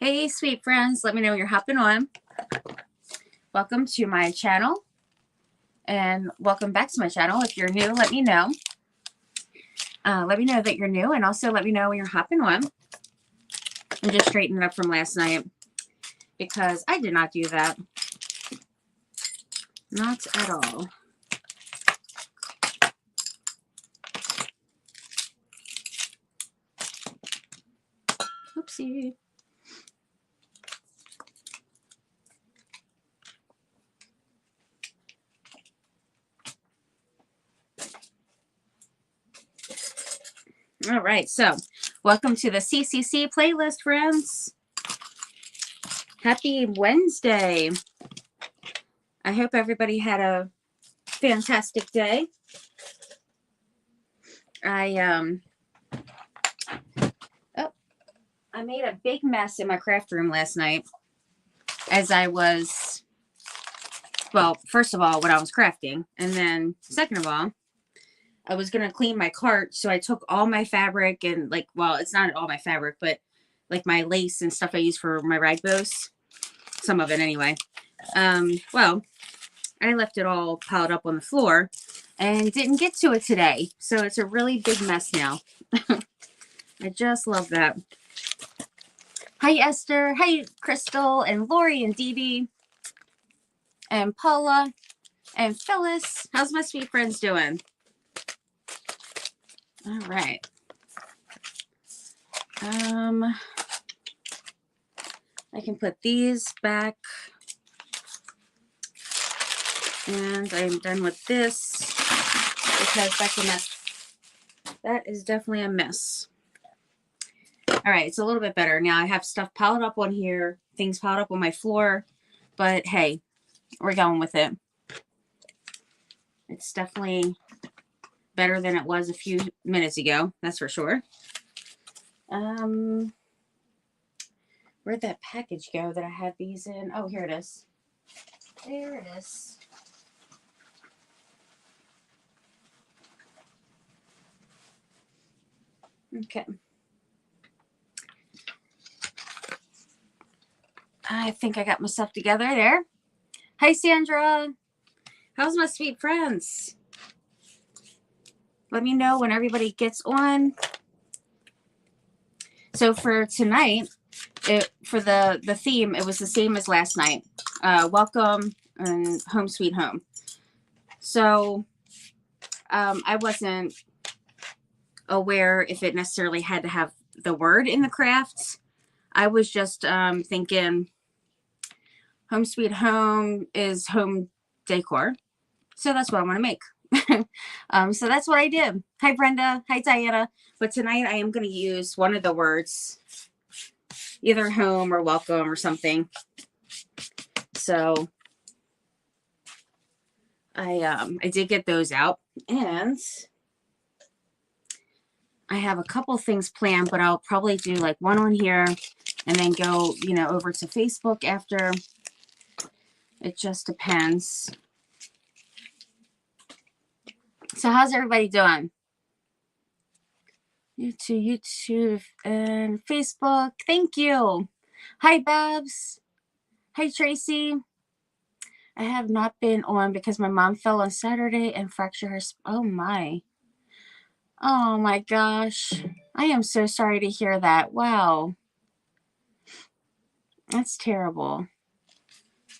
Hey, sweet friends, let me know when you're hopping on. Welcome to my channel, and welcome back to my channel. If you're new, let me know. Let me know that you're new, and also let me know when you're hopping on. I'm just straightening up from last night because I did not do that. Not at all. Oopsie. All right, so welcome to the CCC playlist, friends. Happy Wednesday. I hope everybody had a fantastic day. I made a big mess in my craft room last night as I was, well, first of all, when I was crafting, and then second of all, I was going to clean my cart, so I took all my fabric and, like, well, it's not all my fabric, but, like, my lace and stuff I use for my rag bows. Some of it, anyway. Well, I left it all piled up on the floor and didn't get to it today, so it's a really big mess now. I just love that. Hi, Esther. Hi, Crystal and Lori and Dee Dee and Paula and Phyllis. How's my sweet friends doing? All right. I can put these back. And I'm done with this because that's a mess. That is definitely a mess. All right, it's a little bit better. Now I have stuff piled up on here, things piled up on my floor, but hey, we're going with it. It's definitely better than it was a few minutes ago, that's for sure. Where'd that package go that I had these in? Oh, here it is. There it is. Okay. I think I got myself together there. Hi, Sandra. How's my sweet friends? Let me know when everybody gets on. So for tonight, for the theme, it was the same as last night. Welcome and home sweet home. So I wasn't aware if it necessarily had to have the word in the crafts. I was just thinking home sweet home is home decor. So that's what I'm going to make. So that's what I did. Hi, Brenda. Hi, Diana. But tonight I am going to use one of the words, either home or welcome or something. So I did get those out, and I have a couple things planned, but I'll probably do like one on here and then go, you know, over to Facebook after. It just depends. So how's everybody doing? YouTube and Facebook. Thank you. Hi, Babs. Hi, Tracy. I have not been on because my mom fell on Saturday and fractured her. Oh, my. Oh, my gosh. I am so sorry to hear that. Wow. That's terrible.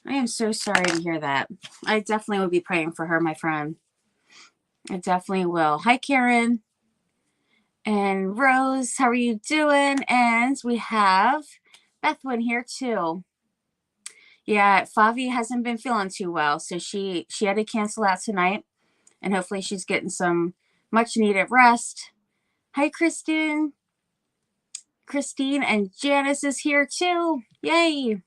I am so sorry to hear that. I definitely will be praying for her, my friend. I definitely will. Hi, Karen. And Rose, how are you doing? And we have Bethwin here too. Yeah, Favi hasn't been feeling too well, so she had to cancel out tonight, and hopefully she's getting some much needed rest. Hi, Kristen. Christine and Janice is here too. Yay.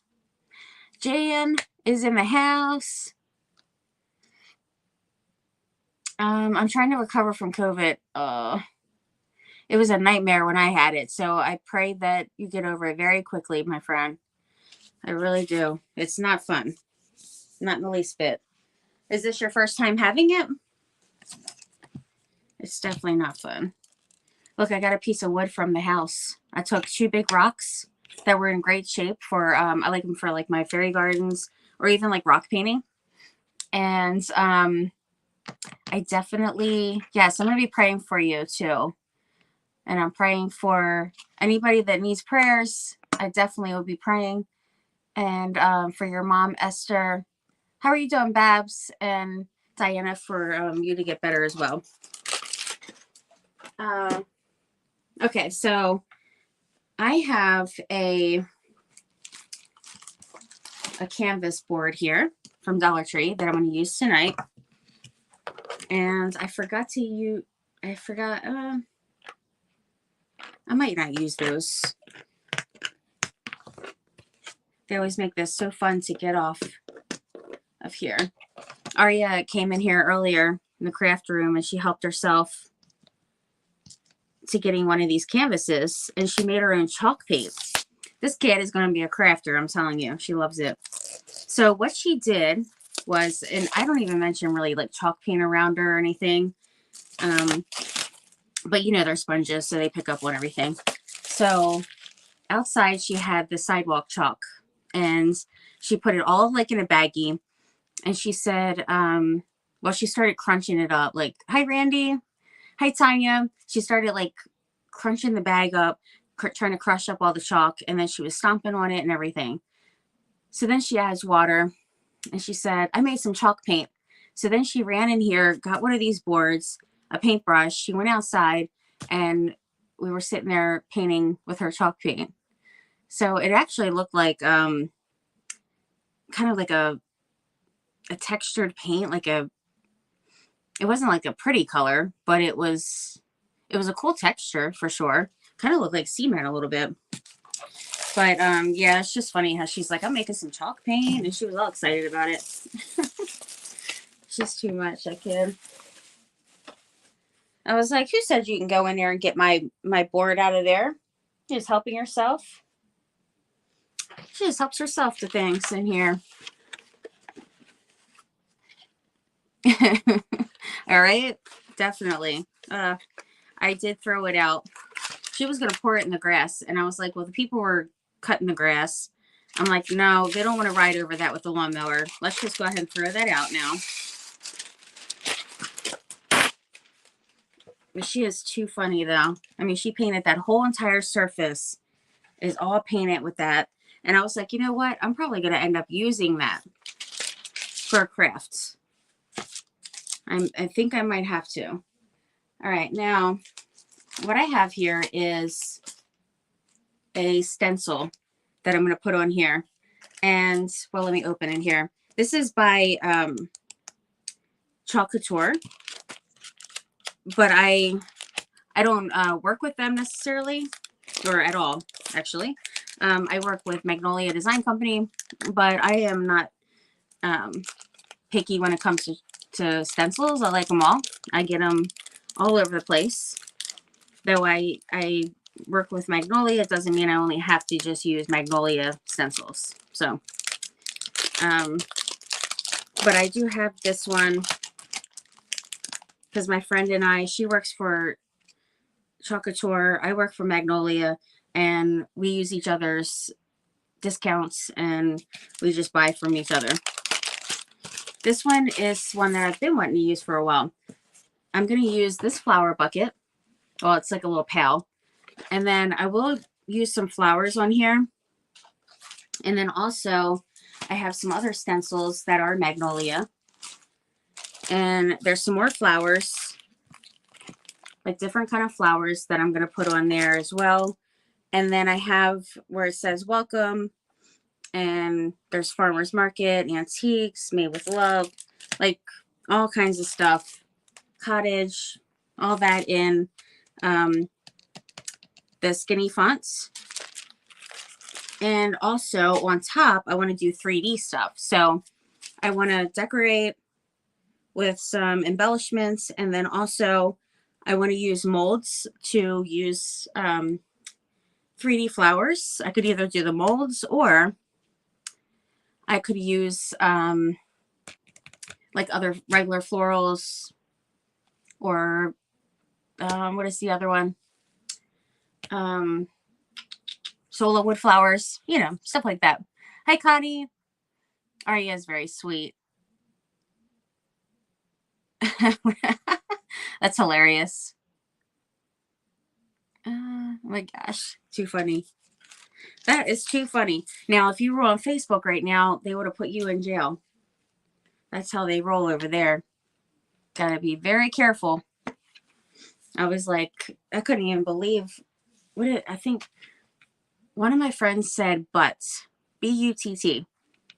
Jan is in the house. I'm trying to recover from COVID. It was a nightmare when I had it, so I pray that you get over it very quickly, my friend. I really do. It's not fun. Not in the least bit. Is this your first time having it? It's definitely not fun. Look, I got a piece of wood from the house. I took 2 big rocks that were in great shape for, I like them for like my fairy gardens or even like rock painting. And I definitely, yes, I'm going to be praying for you too. And I'm praying for anybody that needs prayers. I definitely will be praying. And for your mom, Esther. How are you doing, Babs? And Diana, for you to get better as well. Okay, so I have a canvas board here from Dollar Tree that I'm going to use tonight. And I forgot to use, I might not use those. They always make this so fun to get off of here. Aria came in here earlier in the craft room and she helped herself to getting one of these canvases, and she made her own chalk paint. This kid is going to be a crafter, I'm telling you. She loves it. So what she did was, and I don't even mention really like chalk paint around her or anything. But you know, they're sponges, so they pick up on everything. So outside she had the sidewalk chalk, and she put it all like in a baggie. And she said, well, she started crunching it up like, hi, Randy. Hi, Tanya. She started like crunching the bag up, trying to crush up all the chalk. And then she was stomping on it and everything. So then she adds water and she said, I made some chalk paint. So then she ran in here, got one of these boards, a paintbrush. She went outside and we were sitting there painting with her chalk paint. So it actually looked like kind of like a textured paint, like it wasn't like a pretty color, but it was a cool texture for sure. Kind of looked like cement a little bit. But yeah, it's just funny how she's like, I'm making some chalk paint, and she was all excited about it. She's too much, that kid. I was like, who said you can go in there and get my board out of there? You're just helping yourself. She just helps herself to things in here. All right, definitely. I did throw it out. She was going to pour it in the grass, and I was like, well, the people were cutting the grass. I'm like, no, they don't want to ride over that with the lawnmower. Let's just go ahead and throw that out now. But she is too funny, though. I mean, she painted that whole entire surface is all painted with that. And I was like, you know what? I'm probably going to end up using that for a craft. I think I might have to. All right, now what I have here is a stencil that I'm going to put on here. And, well, let me open it here. This is by Chalk Couture. But I don't work with them necessarily, or at all, actually. I work with Magnolia Design Company, but I am not picky when it comes to stencils. I like them all. I get them all over the place. Though I work with Magnolia, it doesn't mean I only have to just use Magnolia stencils. So, but I do have this one because my friend and I, she works for Chalk Couture, I work for Magnolia, and we use each other's discounts and we just buy from each other. This one is one that I've been wanting to use for a while. I'm going to use this flower bucket. Well, it's like a little pail. And then I will use some flowers on here. And then also I have some other stencils that are Magnolia. And there's some more flowers, like different kind of flowers that I'm going to put on there as well. And then I have where it says welcome, and there's farmers market, antiques, made with love, like all kinds of stuff, cottage, all that in the skinny fonts. And also on top, I want to do 3D stuff. So I want to decorate with some embellishments, and then also I want to use molds to use 3D flowers. I could either do the molds or I could use like other regular florals, or what is the other one? solo wood flowers, you know, stuff like that. Hi, Connie. Aria is very sweet. That's hilarious. Oh my gosh, too funny. That is too funny. Now, if you were on Facebook right now, they would have put you in jail. That's how they roll over there. Gotta be very careful. I was like, I couldn't even believe I think one of my friends said butts, B-U-T-T,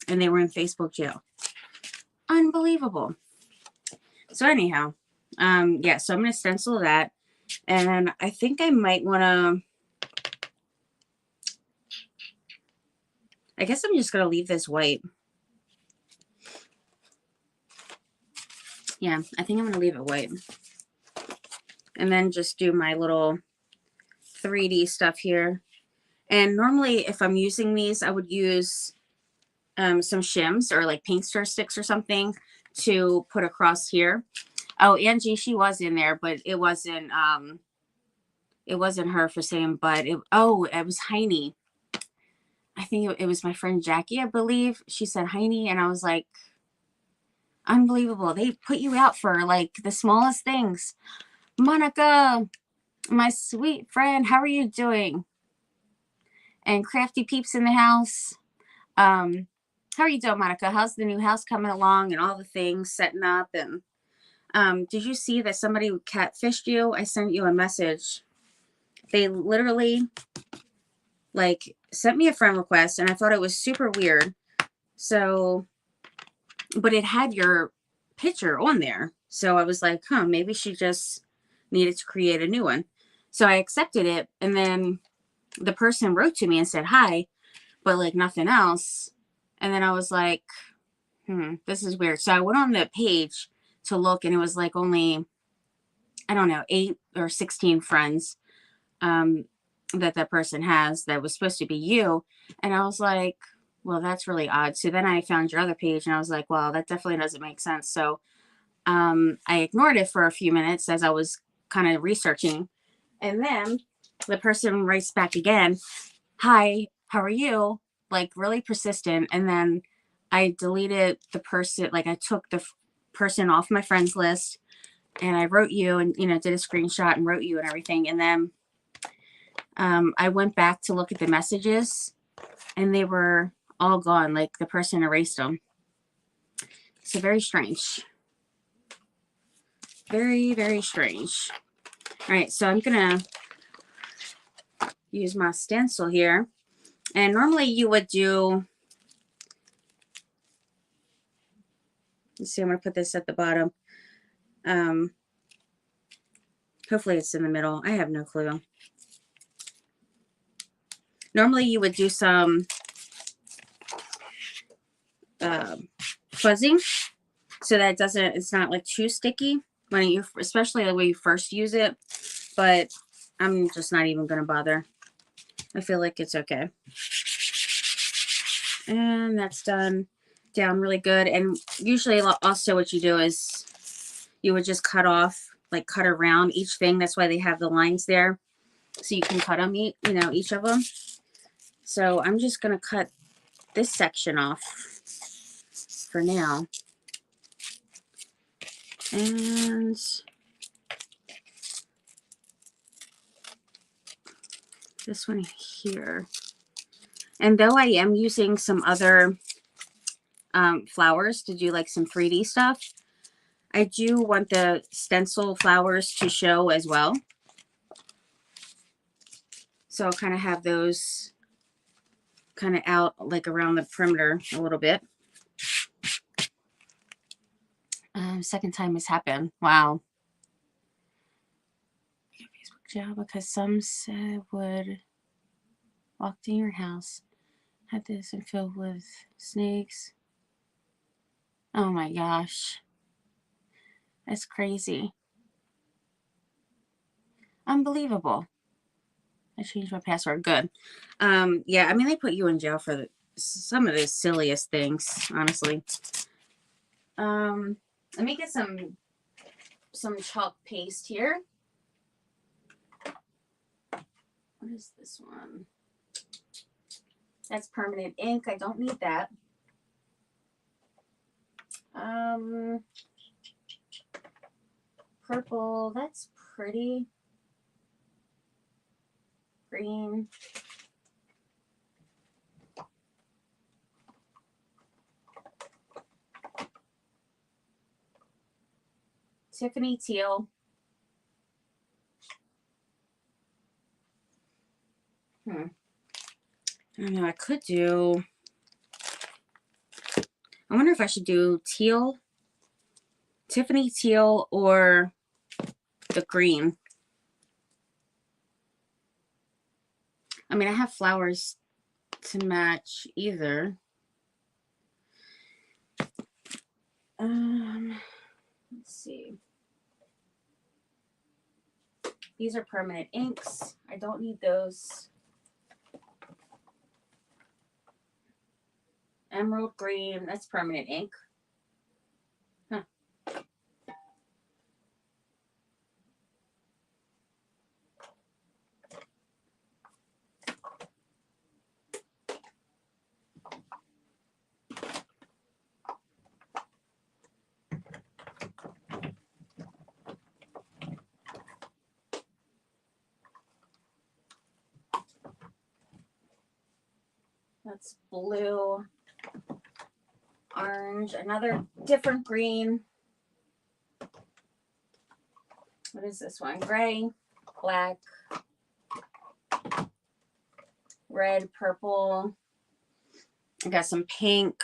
and they were in Facebook jail. Unbelievable. So anyhow, yeah, so I'm going to stencil that. And I think I might want to, I guess I'm just going to leave this white. Yeah, I think I'm going to leave it white. And then just do my little 3D stuff here. And normally if I'm using these, I would use some shims or like paint stir sticks or something to put across here. Oh, Angie, she was in there, but it wasn't her for saying but. It was Heine. I think it was my friend Jackie, I believe. She said Heine, and I was like, unbelievable. They put you out for like the smallest things. Monica, my sweet friend, how are you doing? And Crafty Peeps in the house. How are you doing, Monica? How's the new house coming along and all the things setting up? And did you see that somebody catfished you? I sent you a message. They literally like sent me a friend request, and I thought it was super weird. So, but it had your picture on there. So I was like, huh, maybe she just needed to create a new one. So I accepted it, and then the person wrote to me and said hi, but like nothing else. And then I was like, this is weird. So I went on the page to look, and it was like only, I don't know, 8 or 16 friends that person has that was supposed to be you. And I was like, well, that's really odd. So then I found your other page, and I was like, well, that definitely doesn't make sense. So I ignored it for a few minutes as I was kind of researching. And then the person writes back again, hi, how are you? Like really persistent. And then I deleted the person, like I took the person off my friends list, and I wrote you and, you know, did a screenshot and wrote you and everything. And then I went back to look at the messages, and they were all gone. Like the person erased them. So very strange. Very, very strange. All right, so I'm going to use my stencil here. And normally you would do, let's see, I'm going to put this at the bottom. Hopefully it's in the middle. I have no clue. Normally you would do some fuzzing so that it's not like too sticky when you, especially when you first use it. But I'm just not even going to bother. I feel like it's okay. And that's done down really good. And usually also what you do is you would just cut around each thing. That's why they have the lines there. So you can cut them, each of them. So I'm just going to cut this section off for now. And this one here. And though I am using some other flowers to do like some 3D stuff, I do want the stencil flowers to show as well. So I'll kind of have those kind of out like around the perimeter a little bit. Second time has happened. Wow. Facebook jail because some said would walked in your house, had this and filled with snakes. Oh my gosh. That's crazy. Unbelievable. I changed my password. Good. Yeah, I mean, they put you in jail for some of the silliest things, honestly. Let me get some chalk paste here. What is this one? That's permanent ink. I don't need that. Purple. That's pretty. Green. Tiffany teal. I don't know. I could do. I wonder if I should do teal, Tiffany teal, or the green. I mean, I have flowers to match either. Let's see. These are permanent inks. I don't need those. Emerald green. That's permanent ink. Huh. That's blue, orange, another different green. What is this one? Gray, black, red, purple. I got some pink.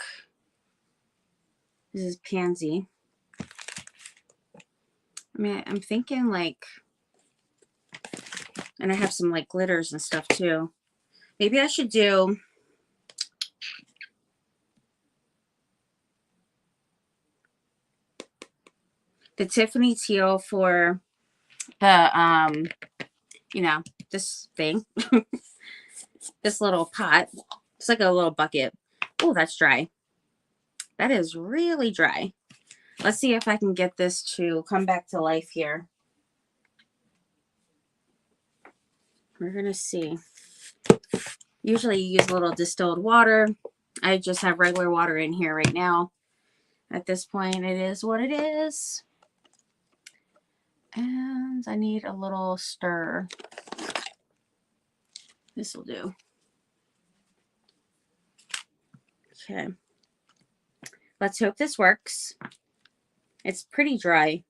This is pansy. I mean, I'm thinking like, and I have some like glitters and stuff too. Maybe I should do the Tiffany teal for the, you know, this thing, this little pot. It's like a little bucket. Oh, that's dry. That is really dry. Let's see if I can get this to come back to life here. We're going to see. Usually you use a little distilled water. I just have regular water in here right now. At this point, it is what it is. And I need a little stir. This will do. Okay. Let's hope this works. It's pretty dry.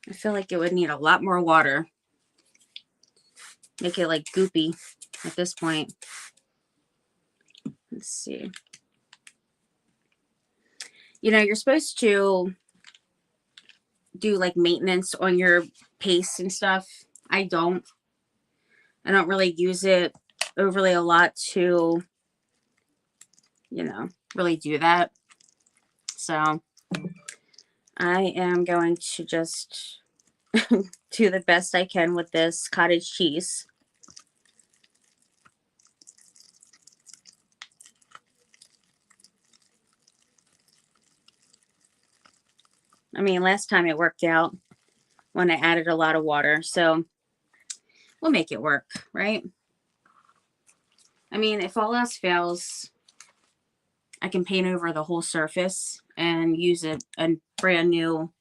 I feel like it would need a lot more water. Make it like goopy at this point. Let's see. You know, you're supposed to do like maintenance on your paste and stuff. I don't really use it overly a lot to, you know, really do that. So I am going to just do the best I can with this cottage cheese. I mean, last time it worked out when I added a lot of water, so we'll make it work, right? I mean, if all else fails, I can paint over the whole surface and use a brand new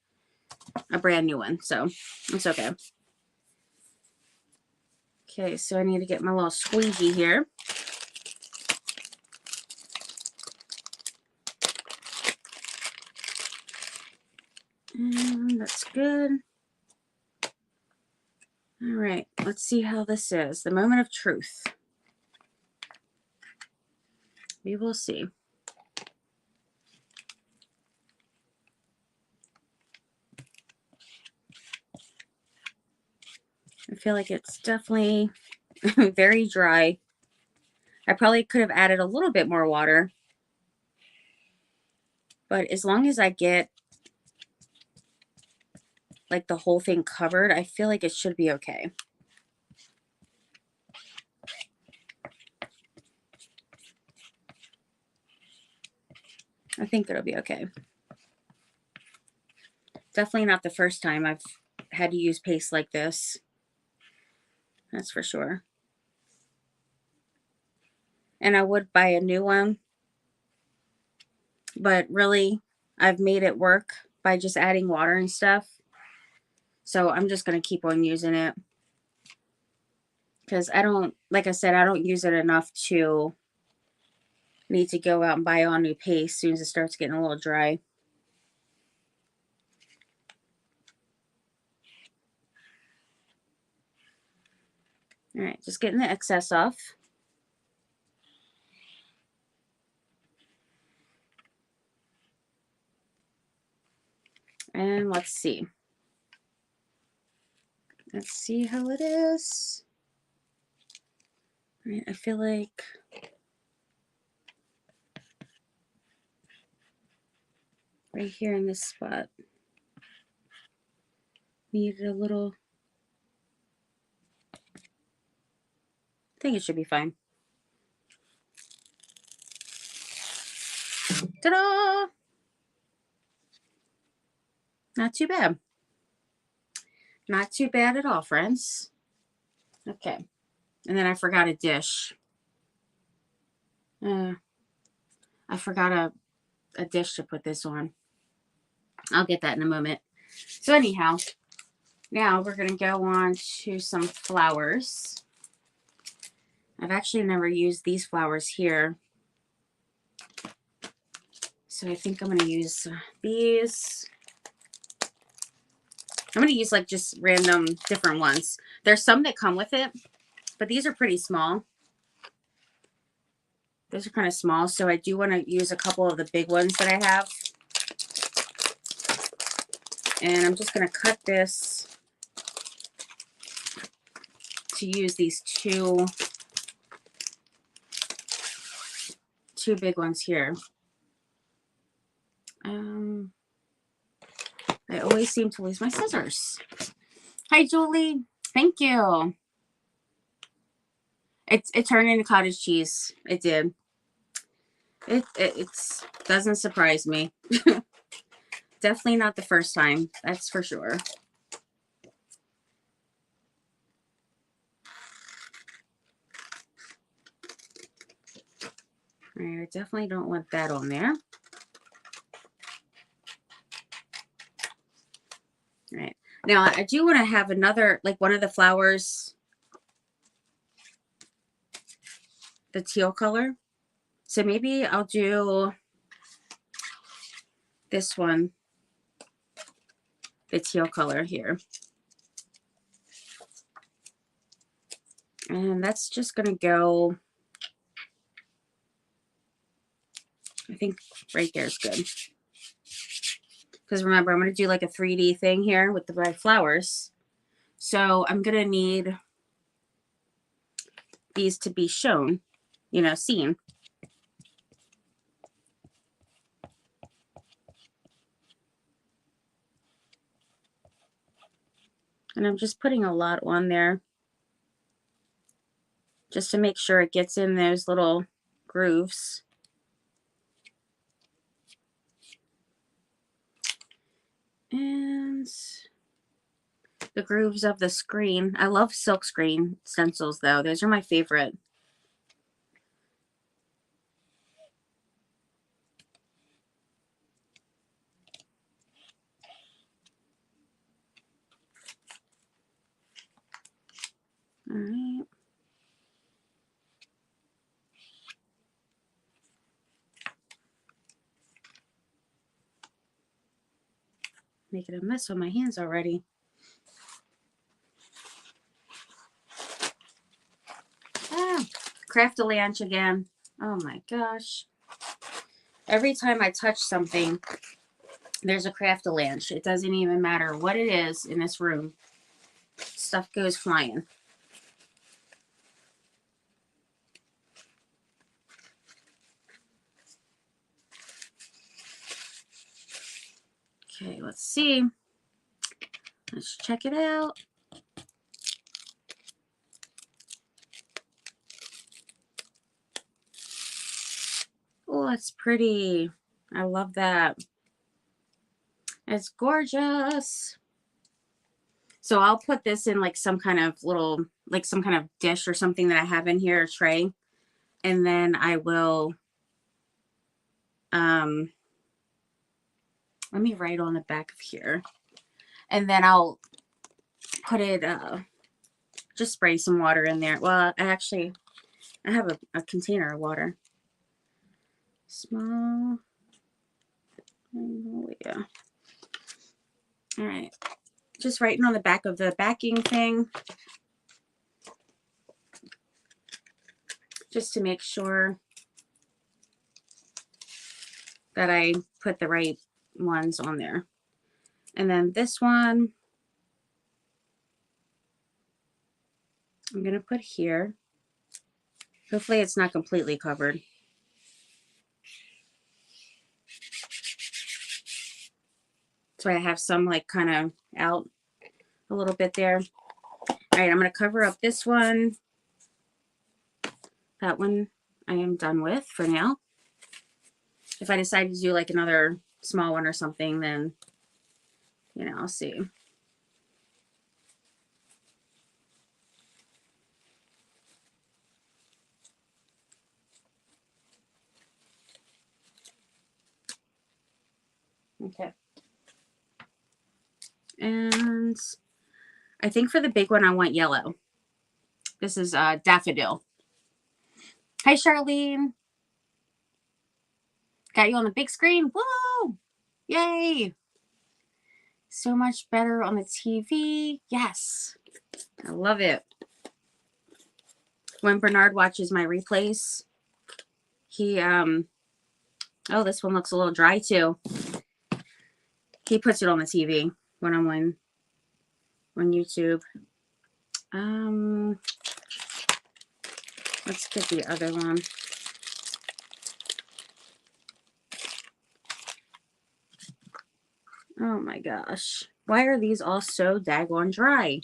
one, so it's okay. Okay, so I need to get my little squeegee here. And that's good. All right, let's see how this is. The moment of truth. We will see. I feel like it's definitely very dry. I probably could have added a little bit more water. But as long as I get like the whole thing covered, I feel like it should be okay. I think it'll be okay. Definitely not the first time I've had to use paste like this. That's for sure. And I would buy a new one, but really I've made it work by just adding water and stuff. So I'm just going to keep on using it. Because I don't, like I said, I don't use it enough to need to go out and buy all new paste as soon as it starts getting a little dry. All right, just getting the excess off. And let's see. Let's see how it is. All right, I feel like right here in this spot needed a little. I think it should be fine. Ta-da! Not too bad. Not too bad at all, friends. Okay. And then I forgot a dish. I forgot a dish to put this on. I'll get that in a moment. So anyhow, now we're going to go on to some flowers. I've actually never used these flowers here. So I think I'm going to use these. I'm going to use like just random different ones. There's some that come with it, but these are pretty small. Those are kind of small, so I do want to use a couple of the big ones that I have. And I'm just going to cut this to use these two big ones here. I always seem to lose my scissors. Hi, Julie. Thank you. It turned into cottage cheese. It did. It doesn't surprise me. Definitely not the first time. That's for sure. I definitely don't want that on there. All right. Now, I do want to have another, like one of the flowers, the teal color. So maybe I'll do this one, the teal color here. And that's just going to go, I think right there is good. Because remember, I'm going to do like a 3D thing here with my flowers. So I'm going to need these to be shown, you know, seen. And I'm just putting a lot on there just to make sure it gets in those little grooves. And the grooves of the screen. I love silk screen stencils though. Those are my favorite. All right. Making a mess with my hands already. Ah, Craftalanche again. Oh my gosh. Every time I touch something, there's a Craftalanche. It doesn't even matter what it is in this room. Stuff goes flying. Okay, let's see. Let's check it out. Oh, that's pretty. I love that. It's gorgeous. So I'll put this in like some kind of little, like some kind of dish or something that I have in here, a tray. And then I will, let me write on the back of here. And then I'll put it, just spray some water in there. Well, I have a container of water. Small. Oh, yeah. All right. Just writing on the back of the backing thing. Just to make sure that I put the right ones on there. And then this one, I'm going to put here. Hopefully it's not completely covered. So I have some like kind of out a little bit there. All right, I'm going to cover up this one. That one I am done with for now. If I decide to do like another small one or something, then, you know, I'll see. Okay. And I think for the big one, I want yellow. This is daffodil. Hi, Charlene. Got you on the big screen. Whoa! Yay! So much better on the TV. Yes. I love it. When Bernard watches my replays, he, oh, this one looks a little dry too. He puts it on the TV when I'm on YouTube. Let's get the other one. Oh my gosh. Why are these all so daggone dry?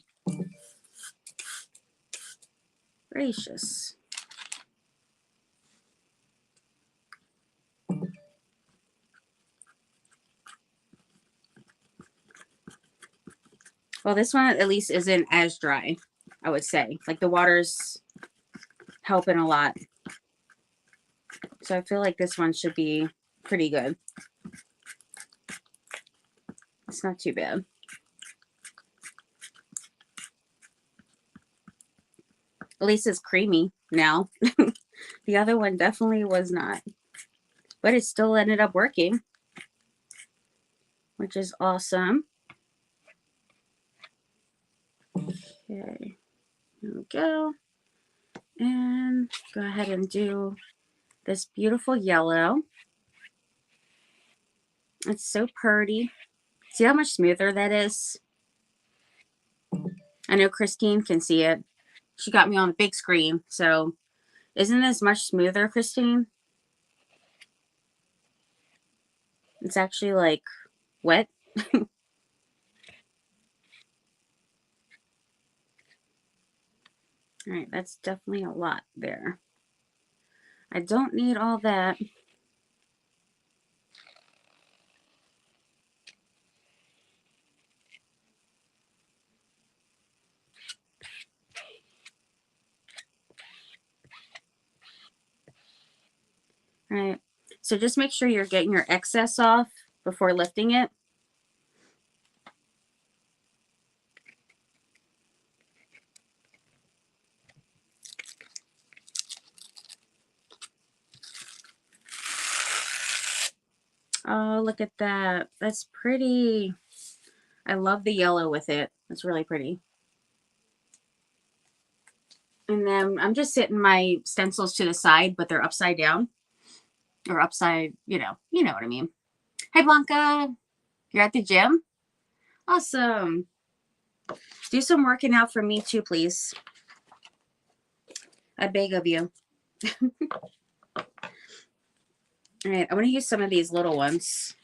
Gracious. Well, this one at least isn't as dry, I would say. Like the water's helping a lot. So I feel like this one should be pretty good. It's not too bad. At least it's creamy now. The other one definitely was not. But it still ended up working, which is awesome. Okay, here we go. And go ahead and do this beautiful yellow. It's so pretty. See how much smoother that is? I know Christine can see it. She got me on the big screen. So isn't this much smoother, Christine? It's actually like wet. All right, that's definitely a lot there. I don't need all that. All right, so just make sure you're getting your excess off before lifting it. Oh, look at that. That's pretty. I love the yellow with it. It's really pretty. And then I'm just setting my stencils to the side, but they're upside down. Or upside, you know what I mean. Hi, Blanca. You're at the gym? Awesome. Do some working out for me too, please. I beg of you. All right, I want to use some of these little ones.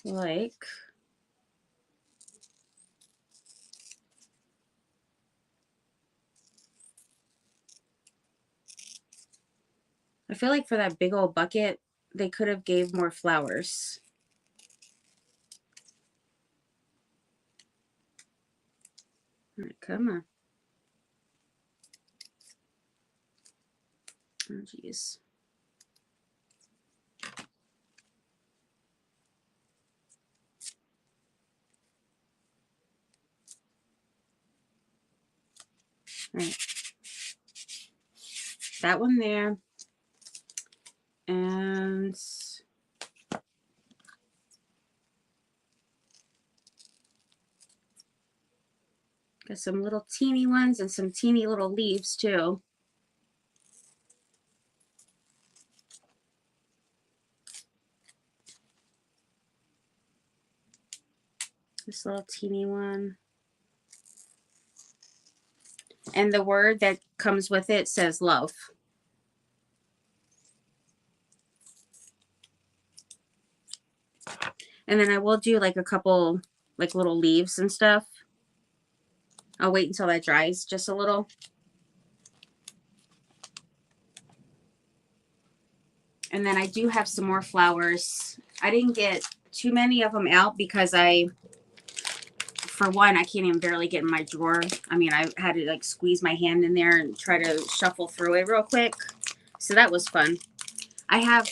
Like, I feel like for that big old bucket, they could have gave more flowers. All right, come on. Oh, geez. All right. That one there. And got some little teeny ones and some teeny little leaves too. This little teeny one. And the word that comes with it says love. And then I will do like a couple like little leaves and stuff. I'll wait until that dries just a little. And then I do have some more flowers. I didn't get too many of them out because for one, I can't even barely get in my drawer. I mean, I had to like squeeze my hand in there and try to shuffle through it real quick. So that was fun. I have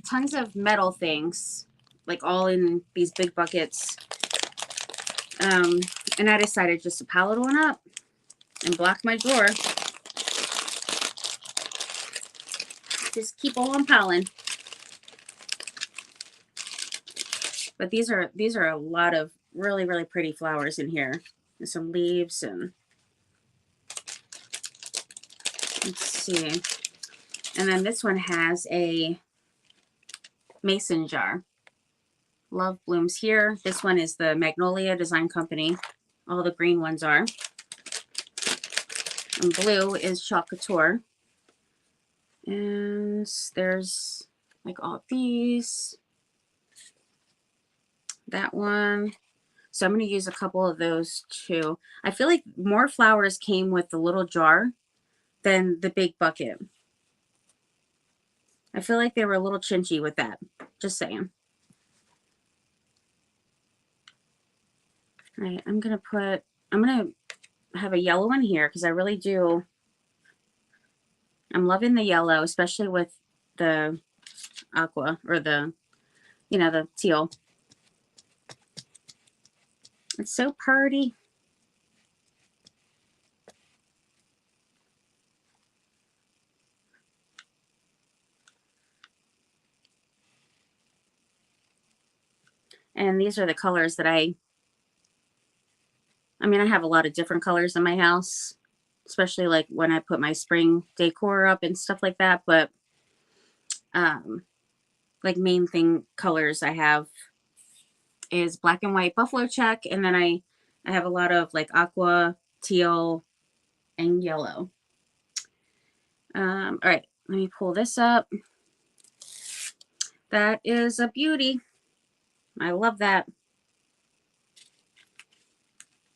tons of metal things, like all in these big buckets. And I decided just to pile it one up and block my drawer. Just keep on piling. But these are a lot of really, really pretty flowers in here. And some leaves and let's see. And then this one has a mason jar. Love blooms here. This one is the Magnolia Design Company. All the green ones are. And blue is Chalk Couture. And there's like all these. That one. So I'm going to use a couple of those too. I feel like more flowers came with the little jar than the big bucket. I feel like they were a little chinchy with that. Just saying. All right, I'm going to have a yellow one here because I really do. I'm loving the yellow, especially with the aqua or the, the teal. It's so pretty. And these are the colors that I have a lot of different colors in my house, especially like when I put my spring decor up and stuff like that. But like main thing colors I have is black and white buffalo check. And then I have a lot of like aqua, teal, and yellow. All right, let me pull this up. That is a beauty. I love that.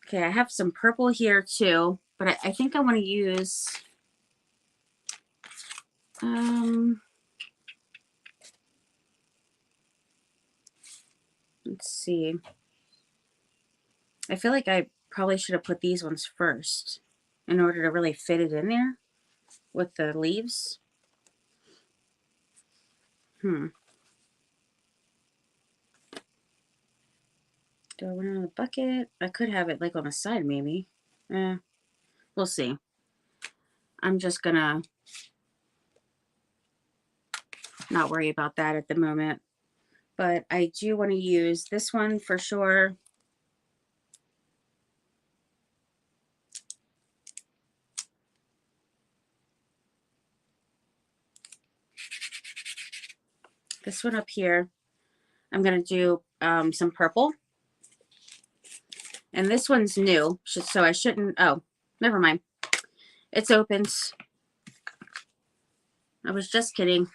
Okay, I have some purple here too, but I think I want to use let's see. I feel like I probably should have put these ones first in order to really fit it in there with the leaves. Do I want it in the bucket? I could have it like on the side maybe. We'll see. I'm just gonna not worry about that at the moment. But I do want to use this one for sure. This one up here, I'm going to do some purple. And this one's new, so I shouldn't, oh, never mind. It's opened. I was just kidding.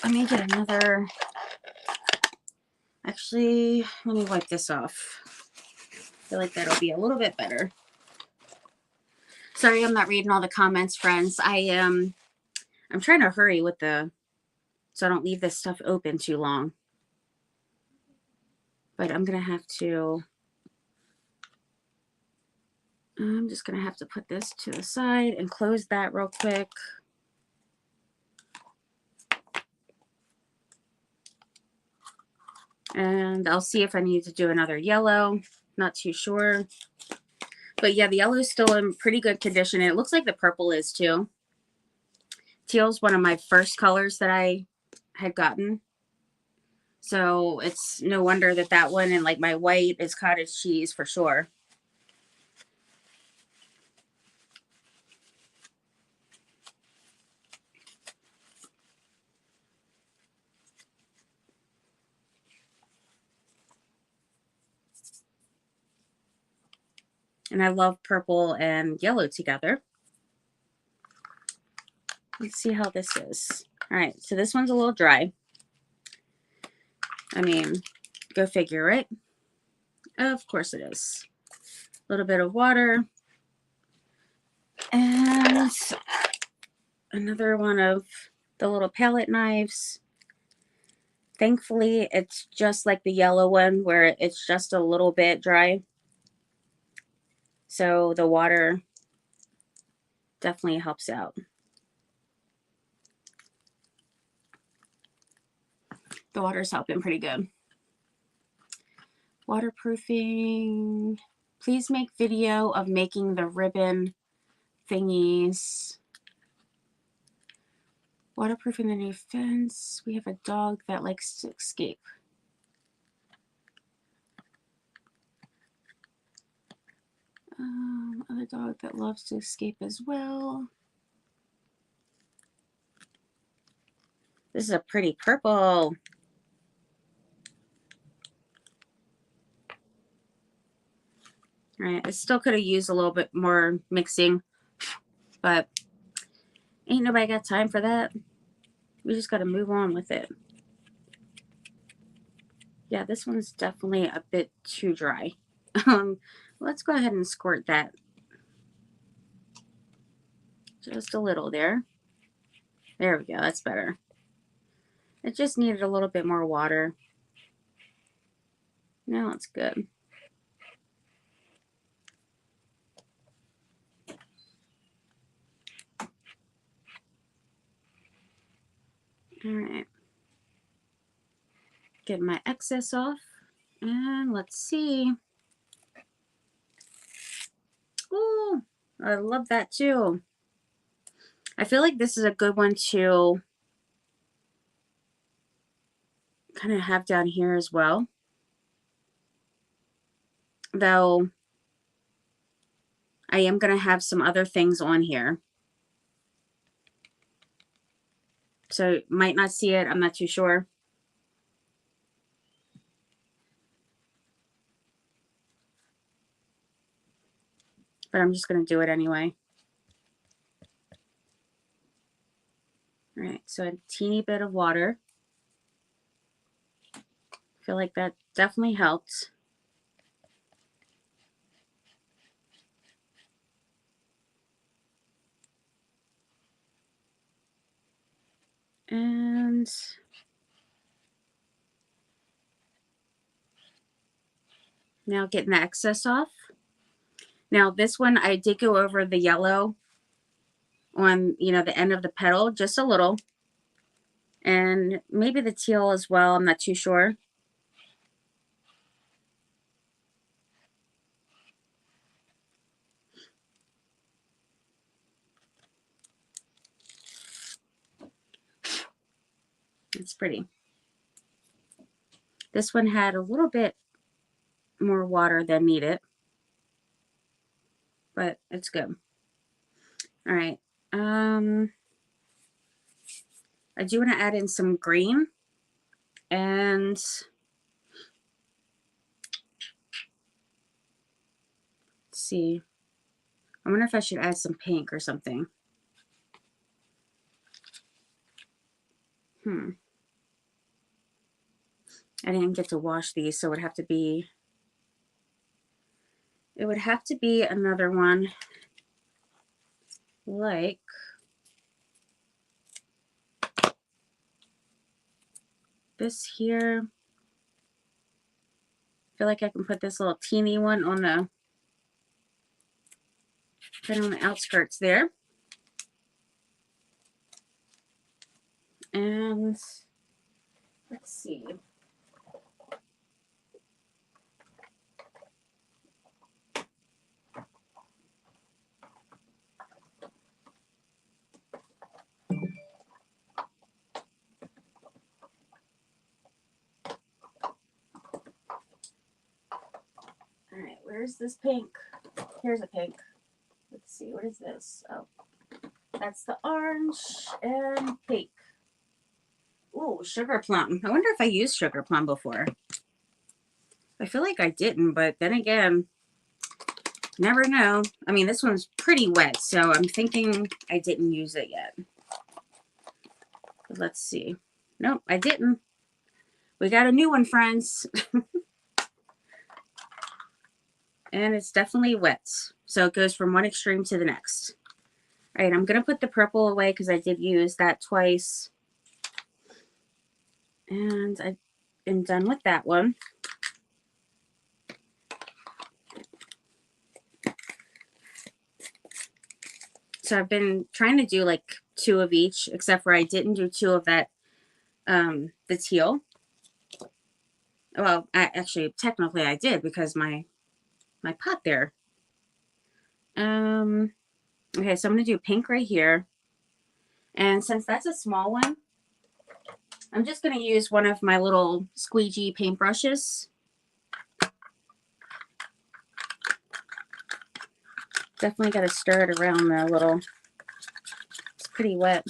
Let me get another, actually, let me wipe this off. I feel like that'll be a little bit better. Sorry, I'm not reading all the comments, friends. I'm trying to hurry with so I don't leave this stuff open too long. But I'm just gonna have to put this to the side and close that real quick. And I'll see if I need to do another yellow. Not too sure. But yeah, the yellow is still in pretty good condition. And it looks like the purple is too. Teal's one of my first colors that I had gotten. So it's no wonder that that one and like my white is cottage cheese for sure. And I love purple and yellow together. Let's see how this is. All right, so this one's a little dry. I mean, go figure, right? Of course it is. A little bit of water. And another one of the little palette knives. Thankfully, it's just like the yellow one where it's just a little bit dry. So the water definitely helps out. The water's helping pretty good. Waterproofing. Please make video of making the ribbon thingies. Waterproofing the new fence. We have a dog that likes to escape. Other dog that loves to escape as well. This is a pretty purple. All right, I still could have used a little bit more mixing, but ain't nobody got time for that. We just got to move on with it. Yeah, this one's definitely a bit too dry. Let's go ahead and squirt that just a little there. There we go, that's better. It just needed a little bit more water. Now it's good. All right. Get my excess off. And let's see. Oh, I love that too. I feel like this is a good one to kind of have down here as well. Though I am going to have some other things on here. So might not see it. I'm not too sure. But I'm just going to do it anyway. All right, so a teeny bit of water. I feel like that definitely helped. And now getting the excess off. Now this one, I did go over the yellow on, you know, the end of the petal, just a little. And maybe the teal as well, I'm not too sure. It's pretty. This one had a little bit more water than needed, but it's good. All right. I do want to add in some green, and let's see. I wonder if I should add some pink or something. I didn't get to wash these, so it would have to be another one. like this here. I feel like I can put this little teeny one on the kind of on the outskirts there. And let's see. All right, where's this pink? Here's a pink. Let's see, what is this? Oh, that's the orange and pink. Ooh, sugar plum. I wonder if I used sugar plum before. I feel like I didn't, but then again, never know. I mean, this one's pretty wet, so I'm thinking I didn't use it yet. But let's see. Nope, I didn't. We got a new one, friends. And it's definitely wet. So it goes from one extreme to the next. All right, I'm going to put the purple away because I did use that twice. And I am done with that one. So I've been trying to do like 2 of each, except for I didn't do 2 of that, the teal. Well, actually, technically I did because my pot there. Okay, so I'm going to do pink right here. And since that's a small one, I'm just going to use one of my little squeegee paintbrushes. Definitely got to stir it around there a little. It's pretty wet.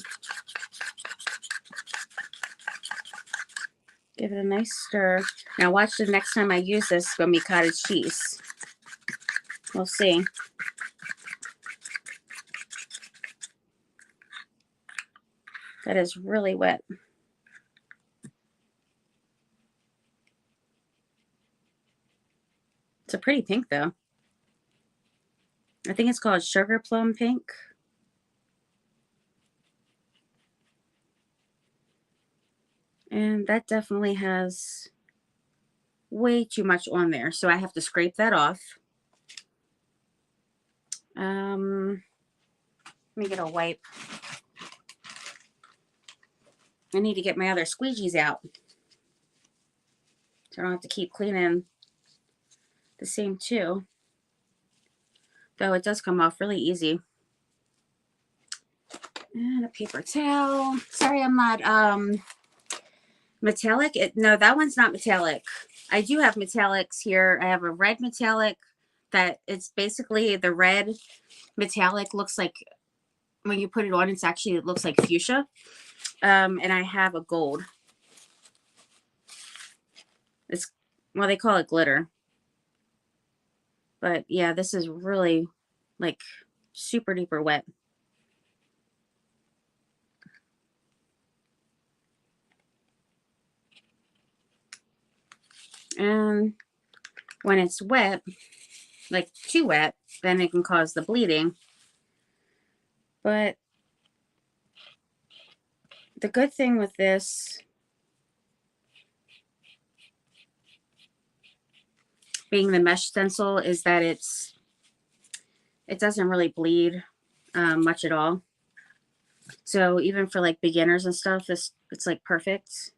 Give it a nice stir. Now watch the next time I use this, it's going to be cottage cheese. We'll see. That is really wet. It's a pretty pink though. I think it's called sugar plum pink. And that definitely has way too much on there, so I have to scrape that off. Let me get a wipe. I need to get my other squeegees out, so I don't have to keep cleaning the same 2. Though it does come off really easy. And a paper towel. Sorry, I'm not metallic. No, that one's not metallic. I do have metallics here. I have a red metallic that it's basically the red metallic looks like when you put it on, it looks like fuchsia. And I have a gold. It's, well, they call it glitter. But yeah, this is really like super duper wet. And when it's wet, like too wet, then it can cause the bleeding. But the good thing with this being the mesh stencil is that it doesn't really bleed much at all. So even for like beginners and stuff, it's like perfect.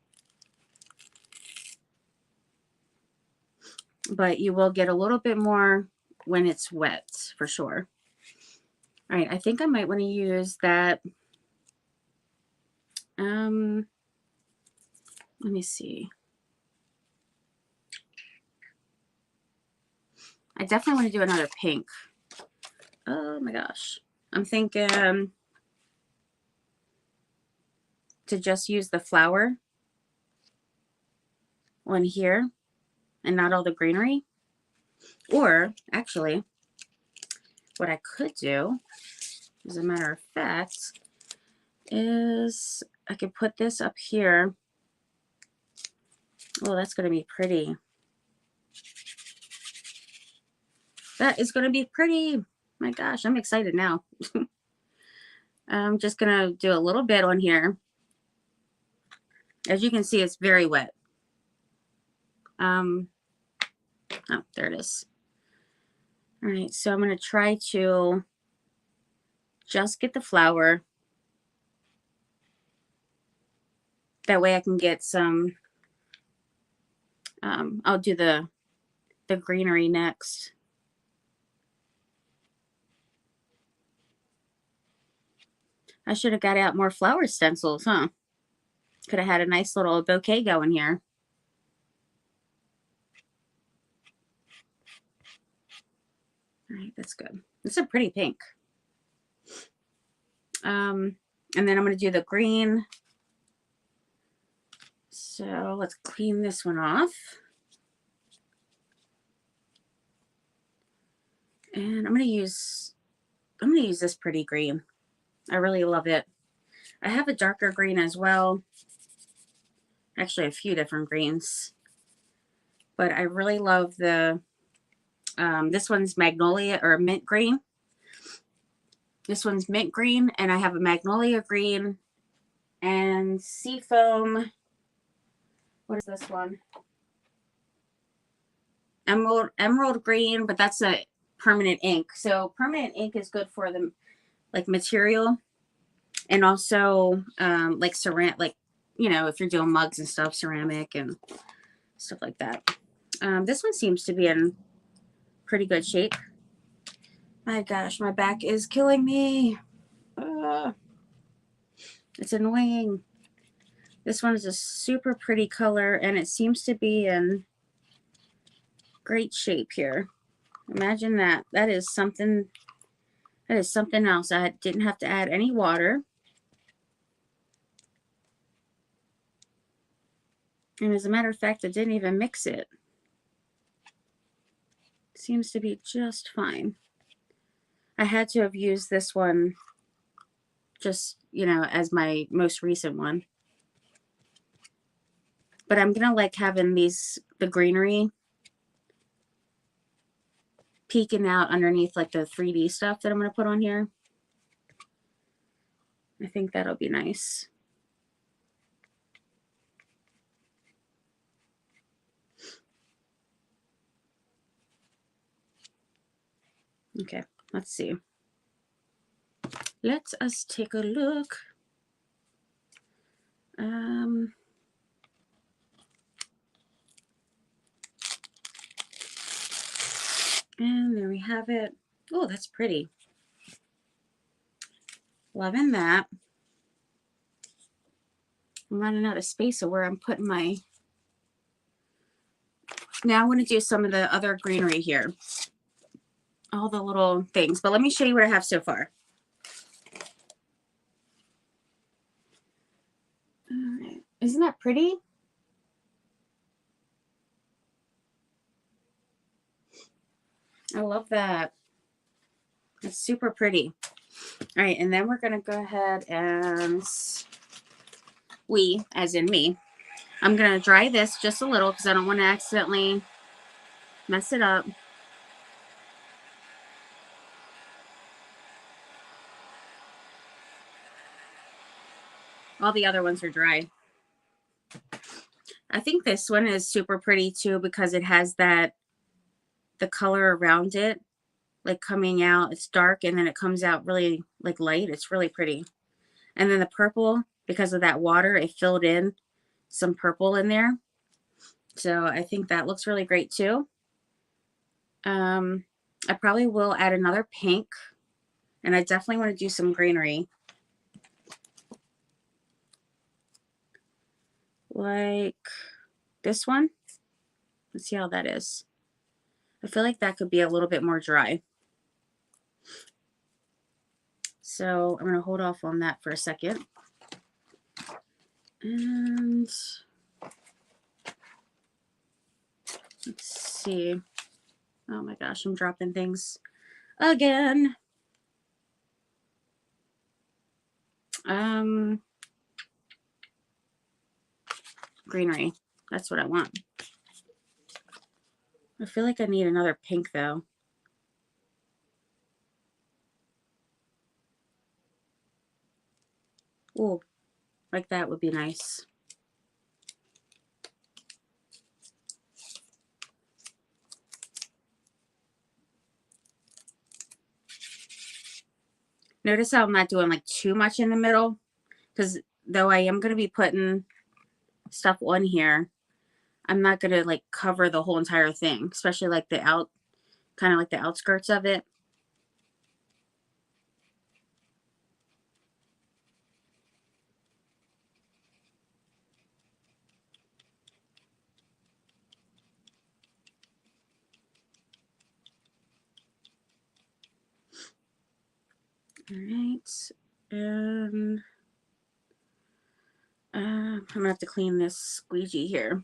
But you will get a little bit more when it's wet for sure. All right, I think I might want to use that. Let me see. I definitely want to do another pink. Oh my gosh. I'm thinking to just use the flower on here and not all the greenery. Or actually, what I could do, as a matter of fact, is I could put this up here. Oh, that's going to be pretty. That is going to be pretty. My gosh, I'm excited now. I'm just going to do a little bit on here. As you can see, it's very wet. Oh, there it is. All right, so I'm going to try to just get the flower. That way I can get some, I'll do the greenery next. I should have got out more flower stencils, huh? Could have had a nice little bouquet going here. All right, that's good. It's a pretty pink. And then I'm going to do the green. So let's clean this one off. And I'm going to use this pretty green. I really love it. I have a darker green as well. Actually, a few different greens. But I really love the, this one's magnolia or mint green. This one's mint green, and I have a magnolia green and seafoam. What is this one? Emerald green, but that's a permanent ink. So permanent ink is good for the like material, and also like ceramic, like, you know, if you're doing mugs and stuff, ceramic and stuff like that. This one seems to be in pretty good shape. My gosh, my back is killing me. It's annoying. This one is a super pretty color, and it seems to be in great shape here. Imagine that. That is something else. I didn't have to add any water. And as a matter of fact, I didn't even mix it. Seems to be just fine. I had to have used this one just, you know, as my most recent one. But I'm going to like having the greenery peeking out underneath like the 3D stuff that I'm going to put on here. I think that'll be nice. Okay, let's see. Let us take a look. And there we have it. Oh, that's pretty. Loving that. I'm running out of space of where I'm putting my... Now I want to do some of the other greenery here. All the little things. But let me show you what I have so far. All right. Isn't that pretty? I love that. It's super pretty. All right, and then we're going to go ahead and as in me, I'm going to dry this just a little because I don't want to accidentally mess it up. All the other ones are dry. I think this one is super pretty too because it has the color around it, like coming out. It's dark and then it comes out really like light. It's really pretty. And then the purple, because of that water, it filled in some purple in there. So I think that looks really great too. I probably will add another pink, and I definitely want to do some greenery. Like this one. Let's see how that is. I feel like that could be a little bit more dry. So I'm going to hold off on that for a second. And let's see. Oh my gosh, I'm dropping things again. Greenery. That's what I want. I feel like I need another pink though. Ooh, like that would be nice. Notice how I'm not doing like too much in the middle, because though I am going to be putting stuff on here, I'm not going to like cover the whole entire thing, especially like the kind of like the outskirts of it. All right, and I'm going to have to clean this squeegee here.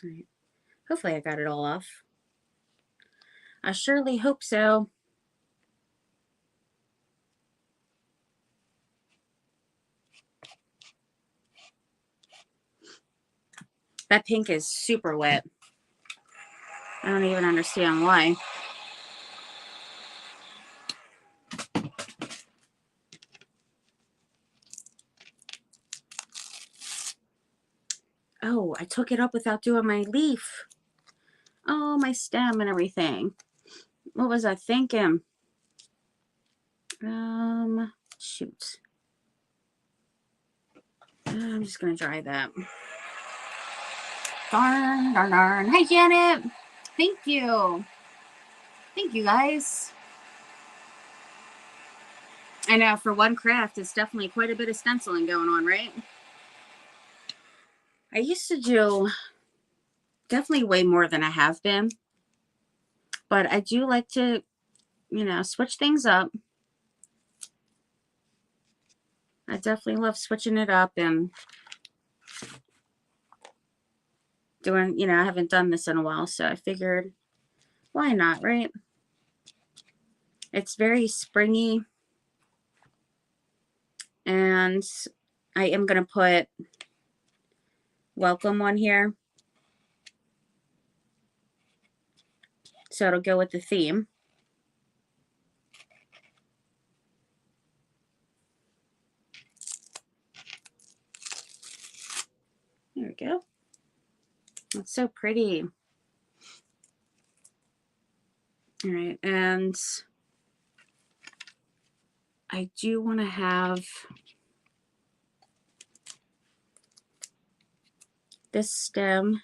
All right. Hopefully I got it all off. I surely hope so. That pink is super wet. I don't even understand why. Oh, I took it up without doing my leaf. Oh, my stem and everything. What was I thinking? Shoot. I'm just going to dry that. Darn, darn, darn. Hi, Janet. Thank you. Thank you, guys. I know, for one craft, it's definitely quite a bit of stenciling going on, right? I used to do definitely way more than I have been. But I do like to, you know, switch things up. I definitely love switching it up and doing, you know, I haven't done this in a while, so I figured, why not, right? It's very springy. And I am going to put welcome on here, so it'll go with the theme. There we go. It's so pretty. All right, and I do want to have this stem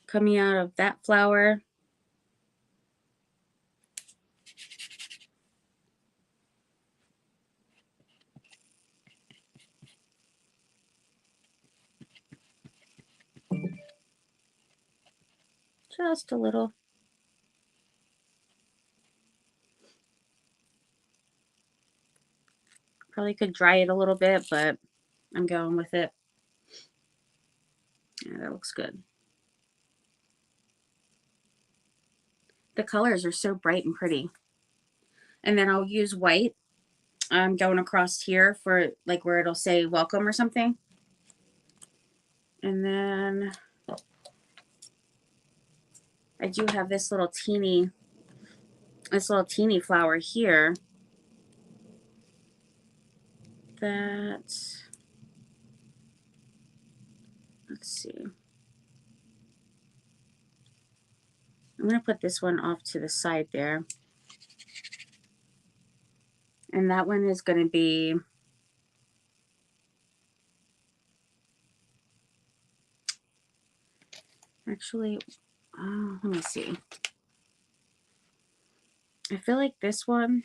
coming out of that flower. Just a little. Probably could dry it a little bit, but I'm going with it. Yeah, that looks good. The colors are so bright and pretty. And then I'll use white. I'm going across here for like where it'll say welcome or something. And then I do have this little teeny flower here that, let's see. I'm going to put this one off to the side there. And that one is going to be, actually, let me see. I feel like this one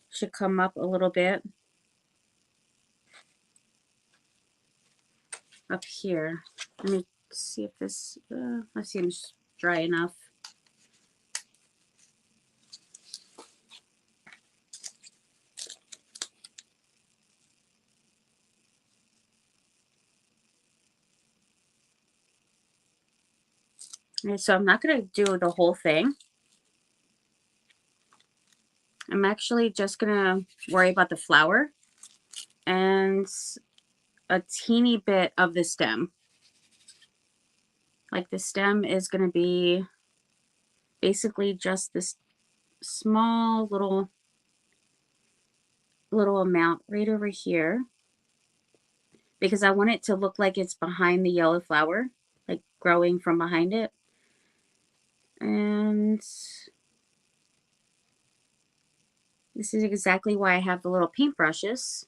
should come up a little bit up here. Let me see if this, that seems dry enough. Okay, so I'm not going to do the whole thing. I'm actually just going to worry about the flower and a teeny bit of the stem. Like the stem is going to be basically just this small little amount right over here, because I want it to look like it's behind the yellow flower, like growing from behind it. And this is exactly why I have the little paintbrushes.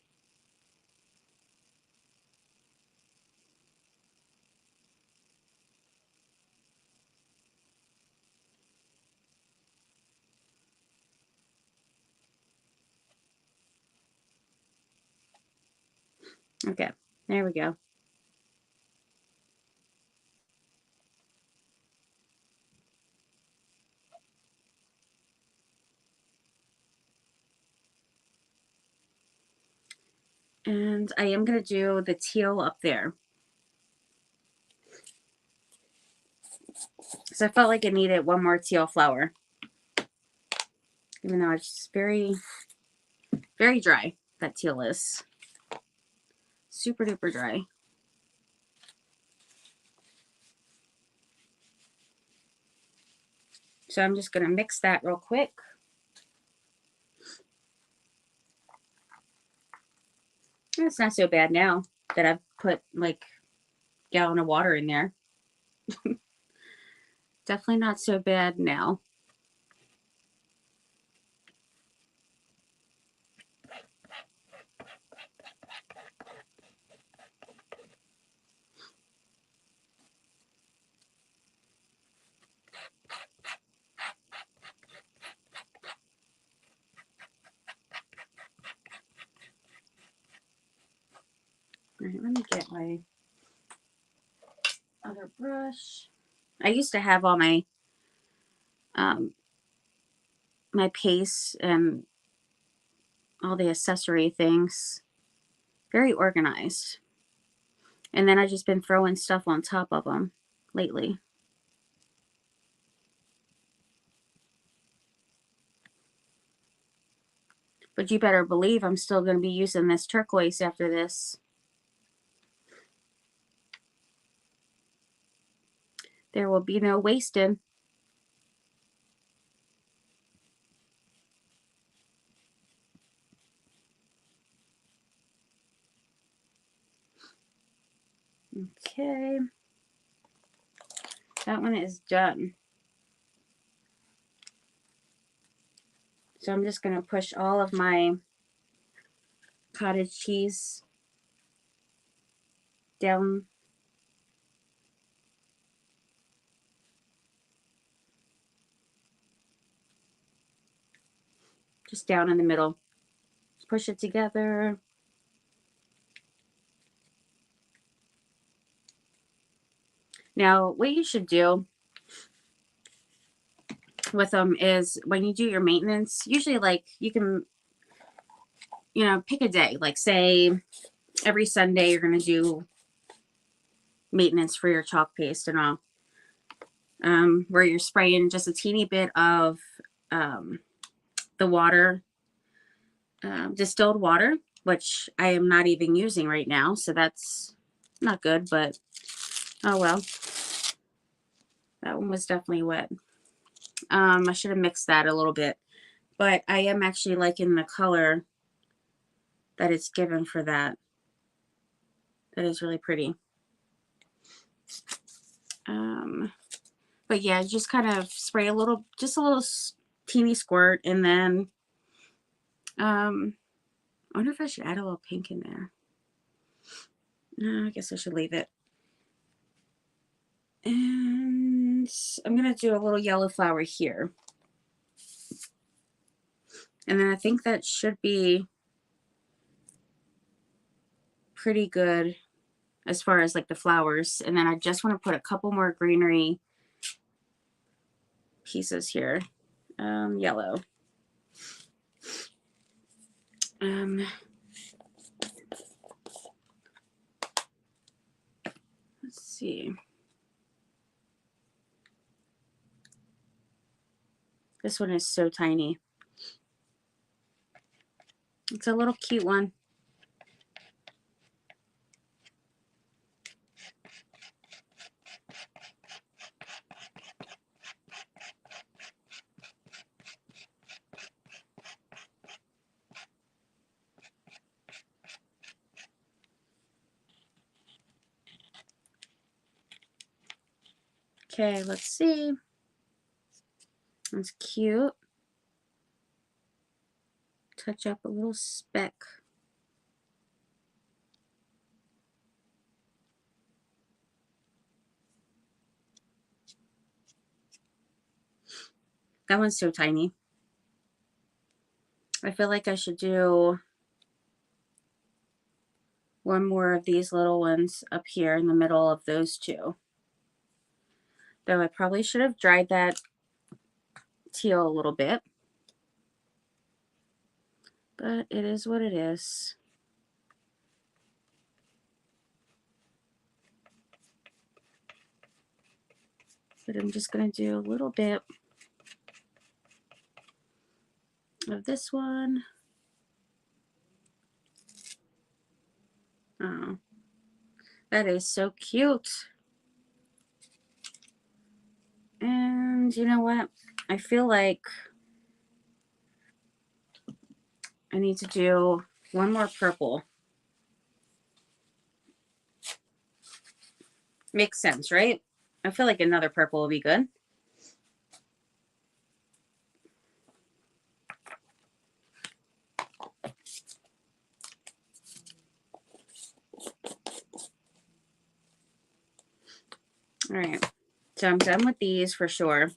Okay, there we go. And I am going to do the teal up there. So I felt like it needed one more teal flower. Even though it's just very, very dry, that teal is. Super duper dry. So I'm just going to mix that real quick. It's not so bad now that I've put like a gallon of water in there. Definitely not so bad now. All right, let me get my other brush. I used to have all my my paste and all the accessory things very organized. And then I've just been throwing stuff on top of them lately. But you better believe I'm still going to be using this turquoise after this. There will be no wasting. Okay. That one is done. So I'm just going to push all of my cottage cheese down. Just down in the middle. Push it together. Now, what you should do with them is when you do your maintenance, usually like you can, you know, pick a day. Like say every Sunday you're going to do maintenance for your chalk paste and all. Where you're spraying just a teeny bit of the water, distilled water, which I am not even using right now. So that's not good, but oh well. That one was definitely wet. I should have mixed that a little bit, but I am actually liking the color that it's given for that. That is really pretty. But yeah, just kind of spray a little, just a little teeny squirt, and then I wonder if I should add a little pink in there. No, I guess I should leave it. And I'm gonna do a little yellow flower here. And then I think that should be pretty good as far as like the flowers. And then I just want to put a couple more greenery pieces here. Yellow. Let's see. This one is so tiny. It's a little cute one. Okay, let's see. That's cute. Touch up a little speck. That one's so tiny. I feel like I should do one more of these little ones up here in the middle of those two. Though I probably should have dried that teal a little bit. But it is what it is. But I'm just going to do a little bit of this one. Oh, that is so cute. And you know what? I feel like I need to do one more purple. Makes sense, right? I feel like another purple will be good. All right, so I'm done with these for sure.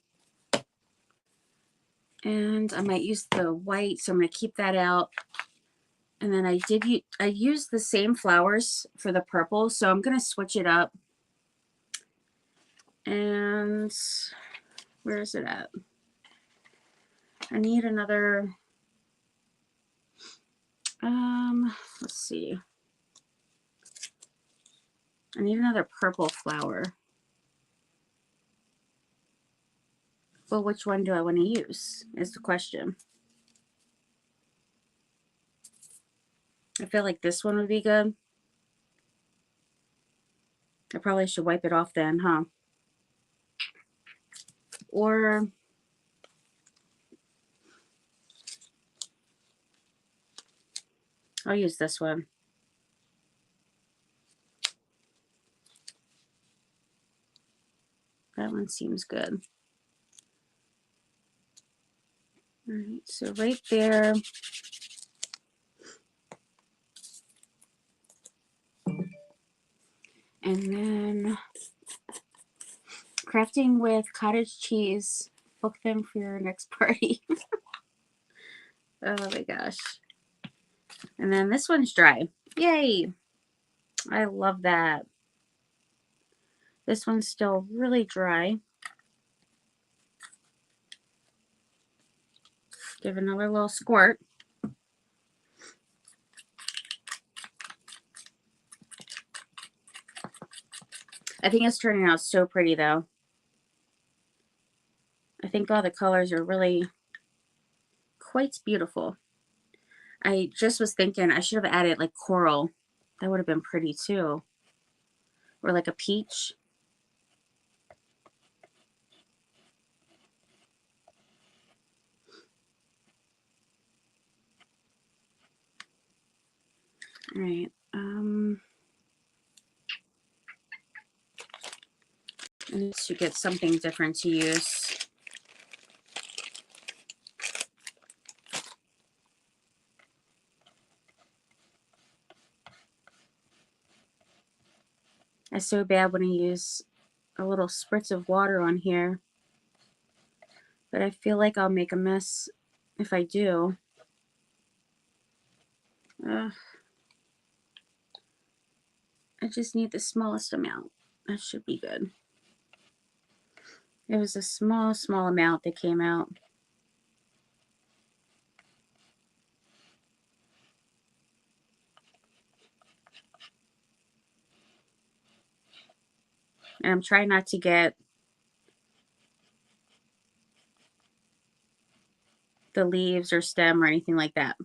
And I might use the white, so I'm going to keep that out. And then I used the same flowers for the purple, so I'm going to switch it up. And where is it at? I need another, let's see. I need another purple flower. Well, which one do I want to use is the question. I feel like this one would be good. I probably should wipe it off then, huh? Or I'll use this one. That one seems good. All right, so right there. And then crafting with cottage cheese. Book them for your next party. Oh my gosh. And then this one's dry. Yay. I love that. This one's still really dry. Give another little squirt. I think it's turning out so pretty though. I think all the colors are really quite beautiful. I just was thinking I should have added like coral. That would have been pretty too. Or like a peach. All right. I need to get something different to use. I so bad when I use a little spritz of water on here. But I feel like I'll make a mess if I do. I just need the smallest amount. That should be good. It was a small amount that came out. And I'm trying not to get the leaves or stem or anything like that.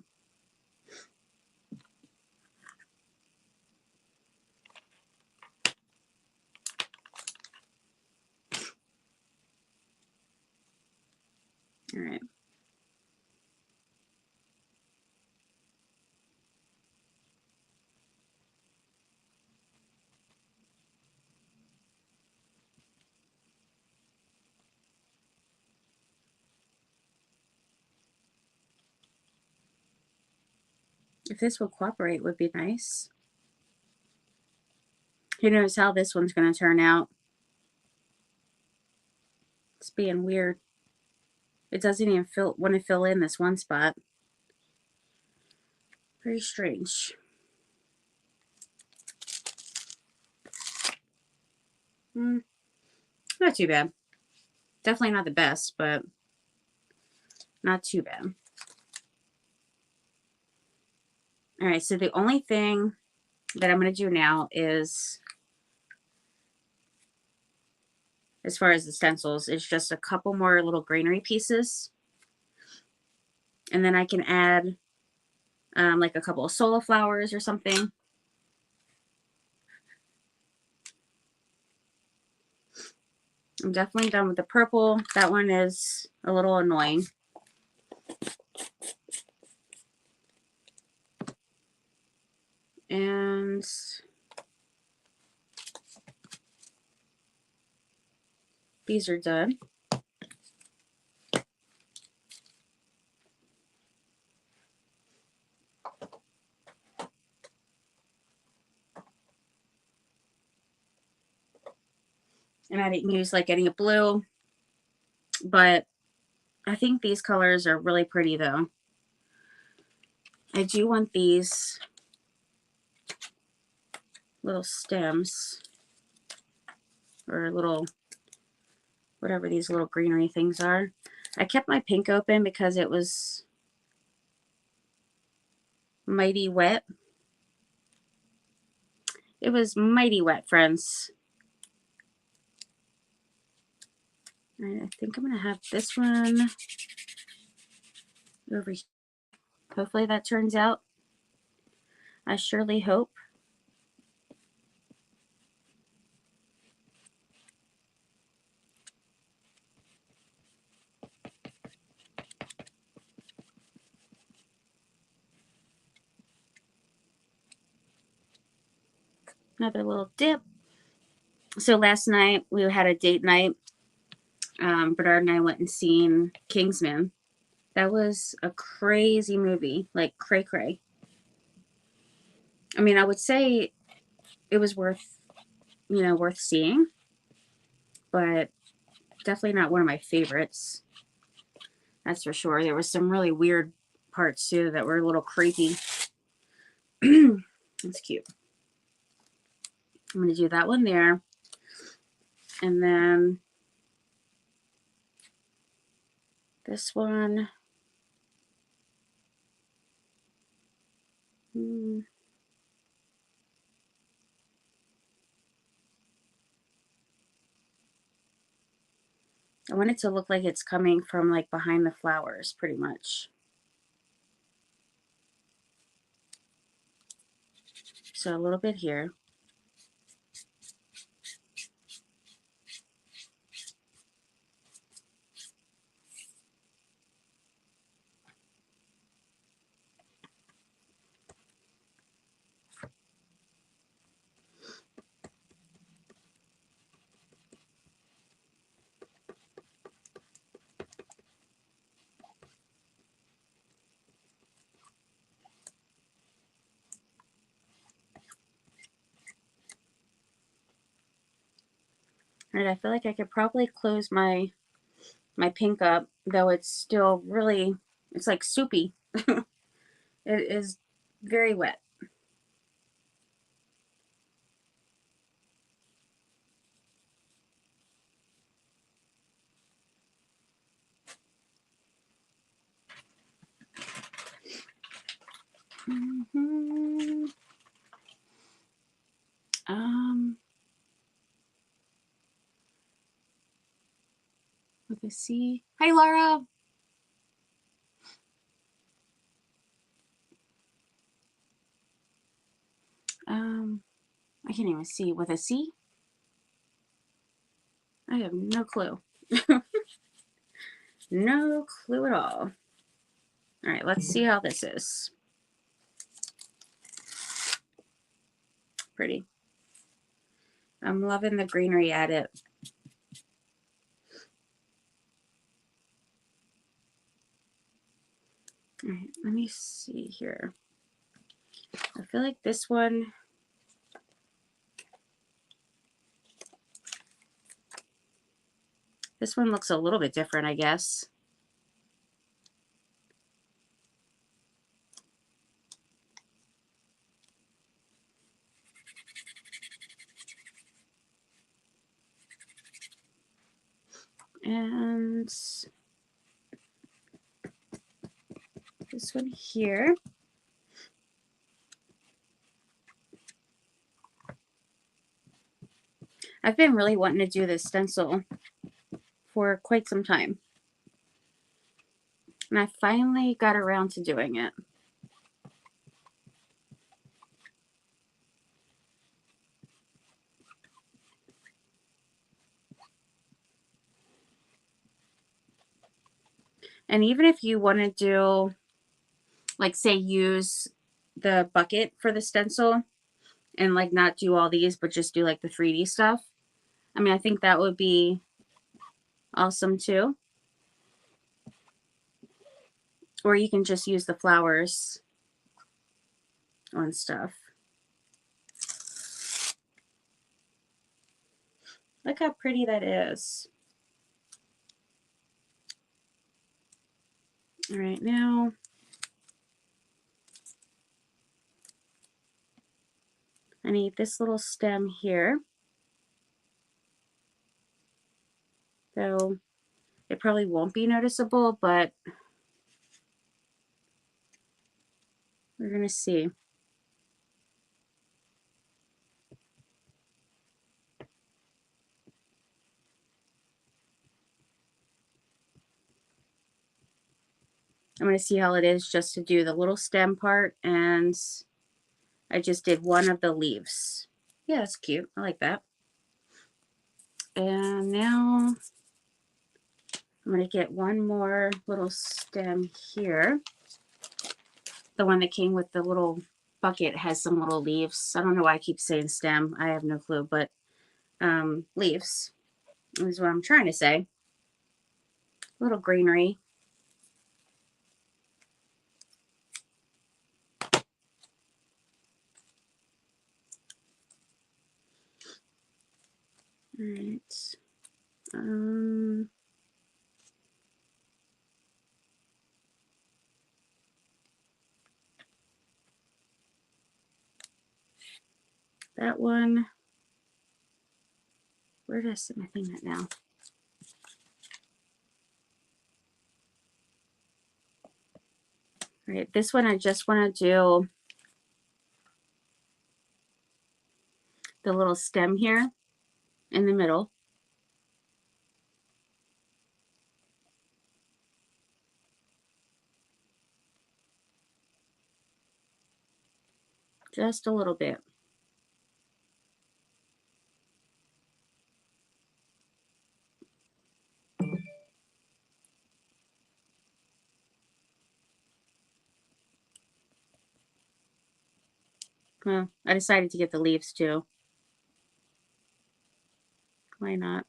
All right. If this will cooperate, would be nice. Who knows how this one's going to turn out? It's being weird. It doesn't even want to fill in this one spot. Very strange. Not too bad. Definitely not the best, but not too bad. All right, so the only thing that I'm going to do now is, as far as the stencils, is just a couple more little greenery pieces. And then I can add like a couple of solo flowers or something. I'm definitely done with the purple. That one is a little annoying. And these are done. And I didn't use like any blue, but I think these colors are really pretty though. I do want these little stems or little, whatever these little greenery things are. I kept my pink open because it was mighty wet. It was mighty wet, friends. All right, I think I'm going to have this one over here. Hopefully that turns out. I surely hope. Another little dip. So last night we had a date night. Bernard and I went and seen Kingsman. That was a crazy movie, like cray cray. I mean, I would say it was worth, worth seeing, but definitely not one of my favorites. That's for sure. There was some really weird parts too that were a little creepy. It's cute. I'm going to do that one there. And then this one. I want it to look like it's coming from like behind the flowers, pretty much. So a little bit here. All right, I feel like I could probably close my pink up, though it's still really, it's like soupy. It is very wet. With a C. Hi, Laura. I can't even see. With a C? I have no clue. No clue at all. All right, let's see how this is. Pretty. I'm loving the greenery at it. All right, let me see here. I feel like this one, looks a little bit different, I guess. And this one here. I've been really wanting to do this stencil for quite some time. And I finally got around to doing it. And even if you want to do, like, say, use the bucket for the stencil and, like, not do all these, but just do, like, the 3D stuff. I mean, I think that would be awesome, too. Or you can just use the flowers on stuff. Look how pretty that is. All right, now I need this little stem here. So it probably won't be noticeable, but we're going to see. I'm going to see how it is just to do the little stem part, and I just did one of the leaves. Yeah, that's cute. I like that. And now I'm going to get one more little stem here. The one that came with the little bucket has some little leaves. I don't know why I keep saying stem. I have no clue, but leaves is what I'm trying to say. A little greenery. All right. That one. Where did I set my thing at now? All right, this one I just want to do the little stem here in the middle. Just a little bit. Well, I decided to get the leaves too. Why not?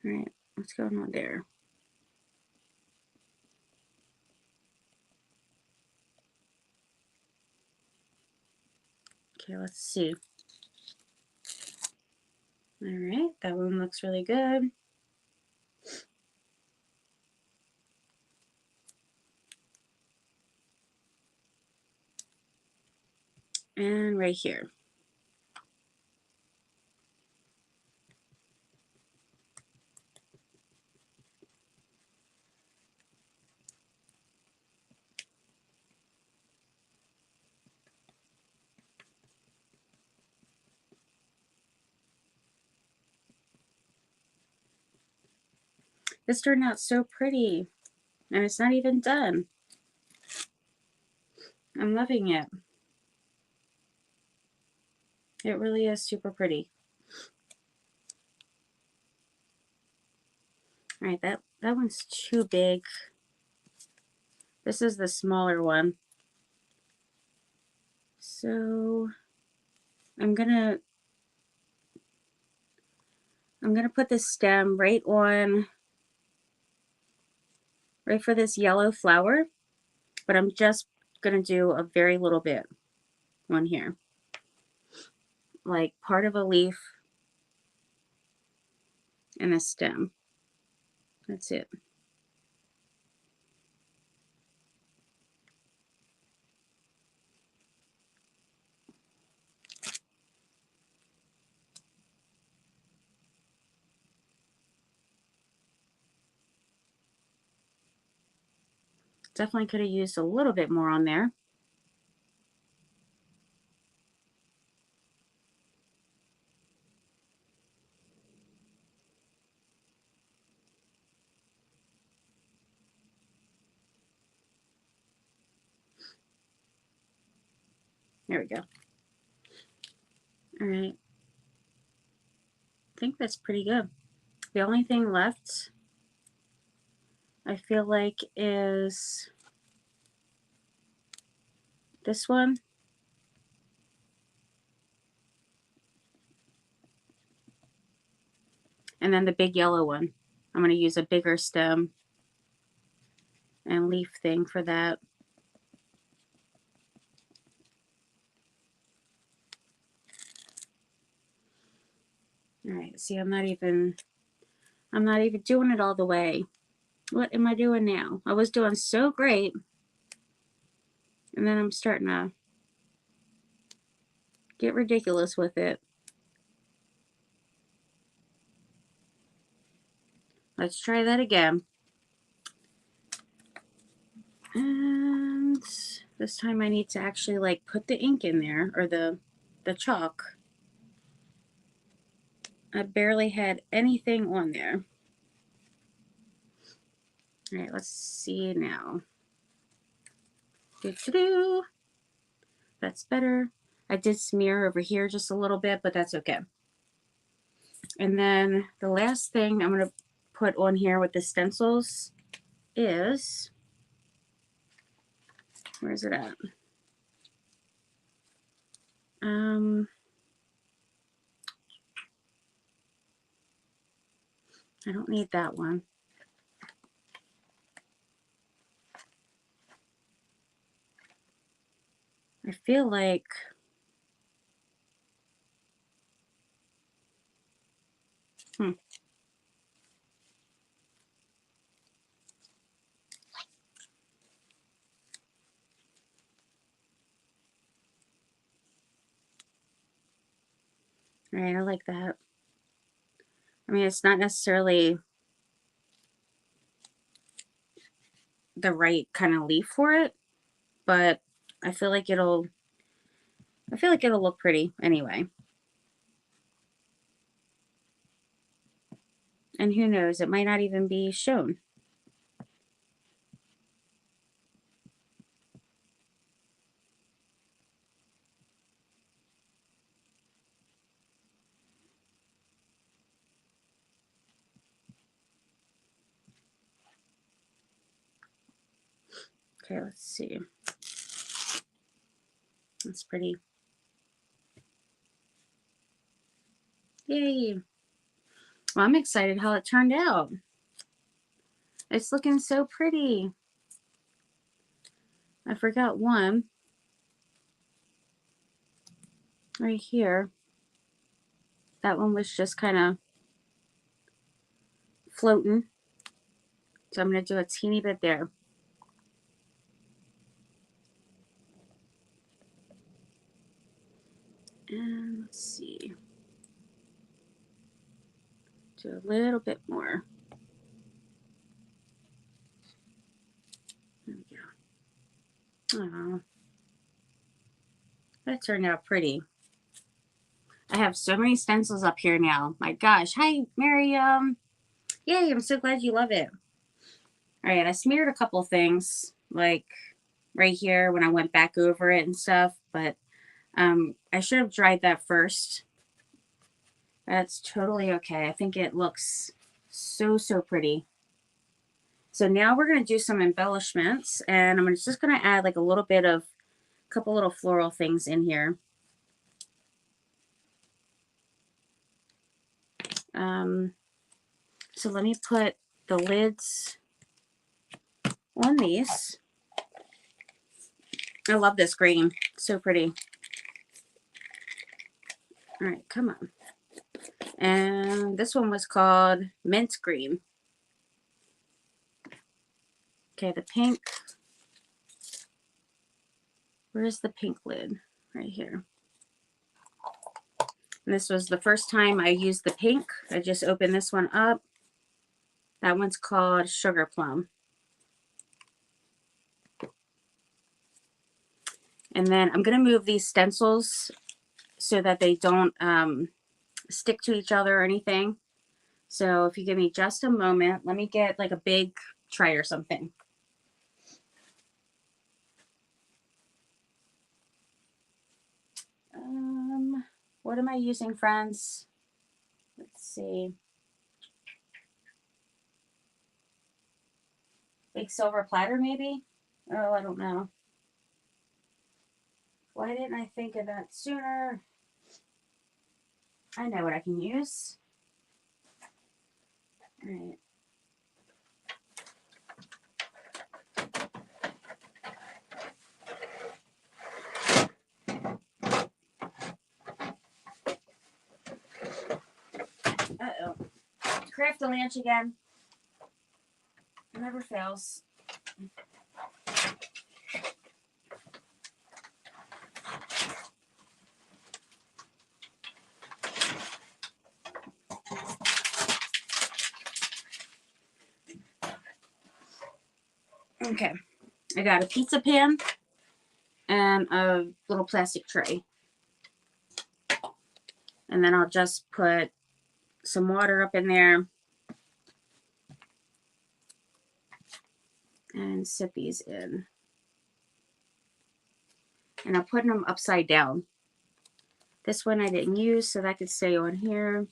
All right, what's going on there? Okay, let's see. All right, that one looks really good. And right here. This turned out so pretty, and it's not even done. I'm loving it. It really is super pretty. All right, that one's too big. This is the smaller one. So I'm gonna put this stem right for this yellow flower, but I'm just gonna do a very little bit on here, like part of a leaf and a stem. That's it. Definitely could have used a little bit more on there. There we go. All right. I think that's pretty good. The only thing left, I feel like, is this one. And then the big yellow one. I'm going to use a bigger stem and leaf thing for that. All right, see, I'm not even doing it all the way. What am I doing now? I was doing so great, and then I'm starting to get ridiculous with it. Let's try that again. And this time I need to actually like put the ink in there, or the chalk. I barely had anything on there. All right, let's see now. Doo-doo-doo. That's better. I did smear over here just a little bit, but that's okay. And then the last thing I'm going to put on here with the stencils is, where is it at? I don't need that one. I feel like All right, I like that. I mean, it's not necessarily the right kind of leaf for it, but I feel like it'll look pretty anyway. And who knows, it might not even be shown. Okay, let's see. That's pretty. Yay. Well, I'm excited how it turned out. It's looking so pretty. I forgot one right here. That one was just kind of floating. So I'm going to do a teeny bit there. And let's see. Do a little bit more. There we go. Oh, that turned out pretty. I have so many stencils up here now. My gosh. Hi, Miriam. Yay, I'm so glad you love it. All right, I smeared a couple things, like right here when I went back over it and stuff, but I should have dried that first. That's totally okay. I think it looks so, so pretty. So now we're going to do some embellishments, and I'm just going to add like a little bit of, a couple little floral things in here. So let me put the lids on these. I love this green. So pretty. All right, come on. And this one was called Mint Green. Okay, the pink. Where's the pink lid? Right here. And this was the first time I used the pink. I just opened this one up. That one's called Sugar Plum. And then I'm going to move these stencils so that they don't stick to each other or anything. So if you give me just a moment, let me get like a big tray or something. What am I using, friends? Let's see. Big silver platter, maybe? Oh, I don't know. Why didn't I think of that sooner? I know what I can use. All right. Uh-oh. Craft the lunch again. It never fails. Okay. I got a pizza pan and a little plastic tray. And then I'll just put some water up in there and sit these in. And I'm putting them upside down. This one I didn't use, so that could stay on here.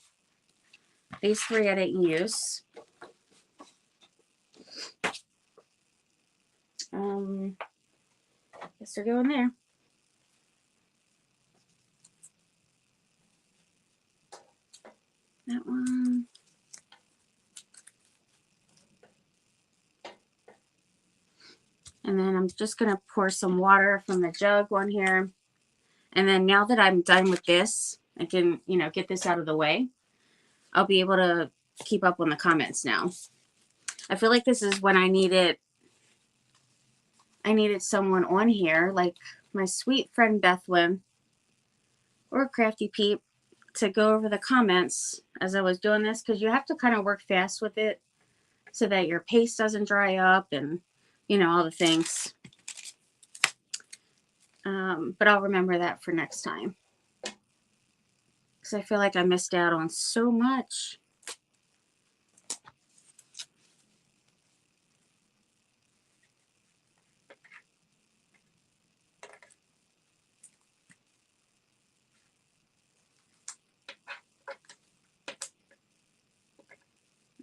These three I didn't use. Guess they're going there. That one. And then I'm just going to pour some water from the jug on here. And then now that I'm done with this, I can, get this out of the way. I'll be able to keep up on the comments now. I feel like this is when I needed someone on here, like my sweet friend Bethlyn or Crafty Peep, to go over the comments as I was doing this, because you have to kind of work fast with it so that your paste doesn't dry up and, all the things. But I'll remember that for next time, because I feel like I missed out on so much.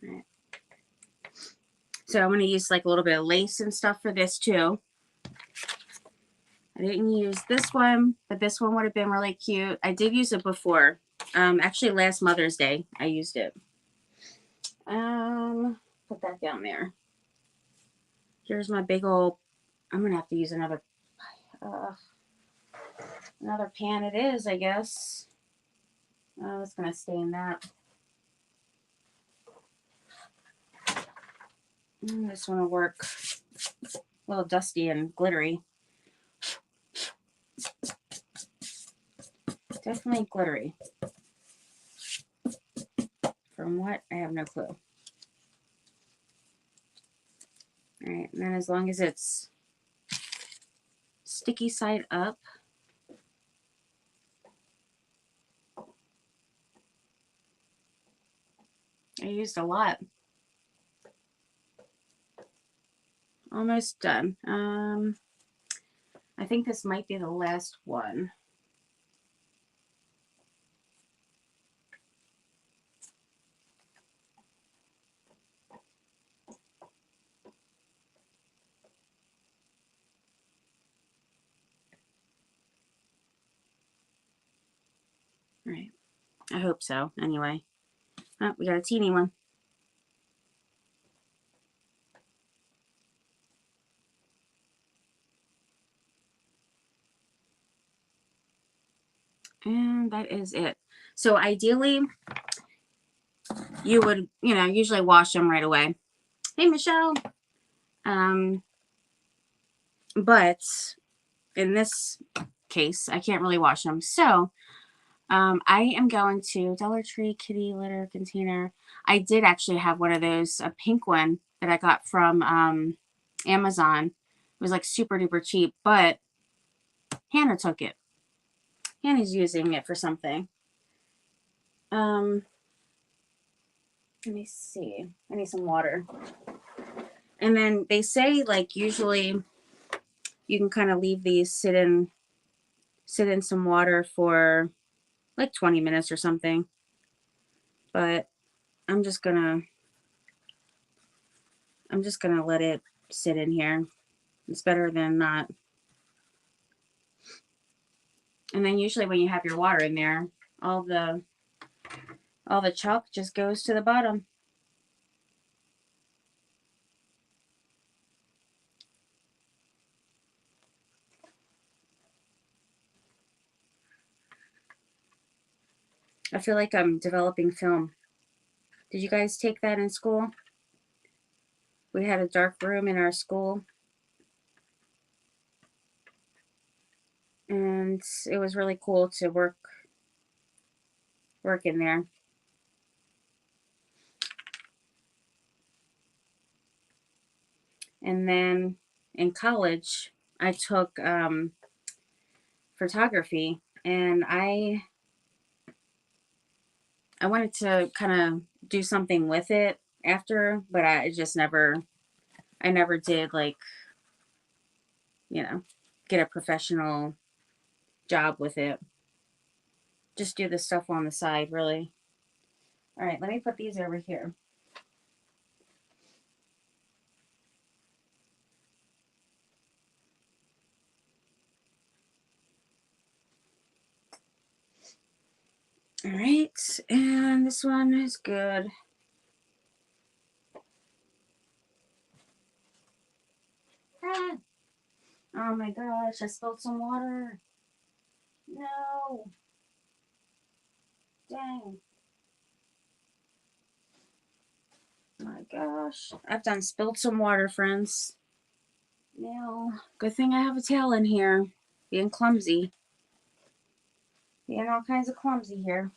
All right. So I'm going to use like a little bit of lace and stuff for this too. I didn't use this one, but this one would have been really cute. I did use it before. Actually, last Mother's Day, I used it. Put that down there. Here's my big old, I'm going to have to use another pan it is, I guess. It's going to stay in that. This one will work. A little dusty and glittery. Definitely glittery. From what? I have no clue. Alright, and then as long as it's sticky side up. I used a lot. almost done. I think this might be the last one. All right. I hope so. Anyway. Oh, we got a teeny one. And that is it. So ideally, you would, usually wash them right away. Hey, Michelle. But in this case, I can't really wash them. So I am going to Dollar Tree kitty litter container. I did actually have one of those, a pink one that I got from Amazon. It was like super duper cheap, but Hannah took it. Hannah's using it for something. Let me see. I need some water. And then they say, like, usually you can kind of leave these sit in some water for like 20 minutes or something. But I'm just gonna let it sit in here. It's better than not. And then usually when you have your water in there, all the chalk just goes to the bottom. I feel like I'm developing film. Did you guys take that in school? We had a dark room in our school. And it was really cool to work in there. And then in college, I took photography, and I wanted to kind of do something with it after, but I never did, like, get a professional job with it. Just do the stuff on the side, really. All right, let me put these over here. All right, and this one is good. Ah. Oh my gosh, I spilled some water. No. Dang. My gosh. I've done spilled some water, friends. Now, good thing I have a towel in here. Being clumsy. Being all kinds of clumsy here.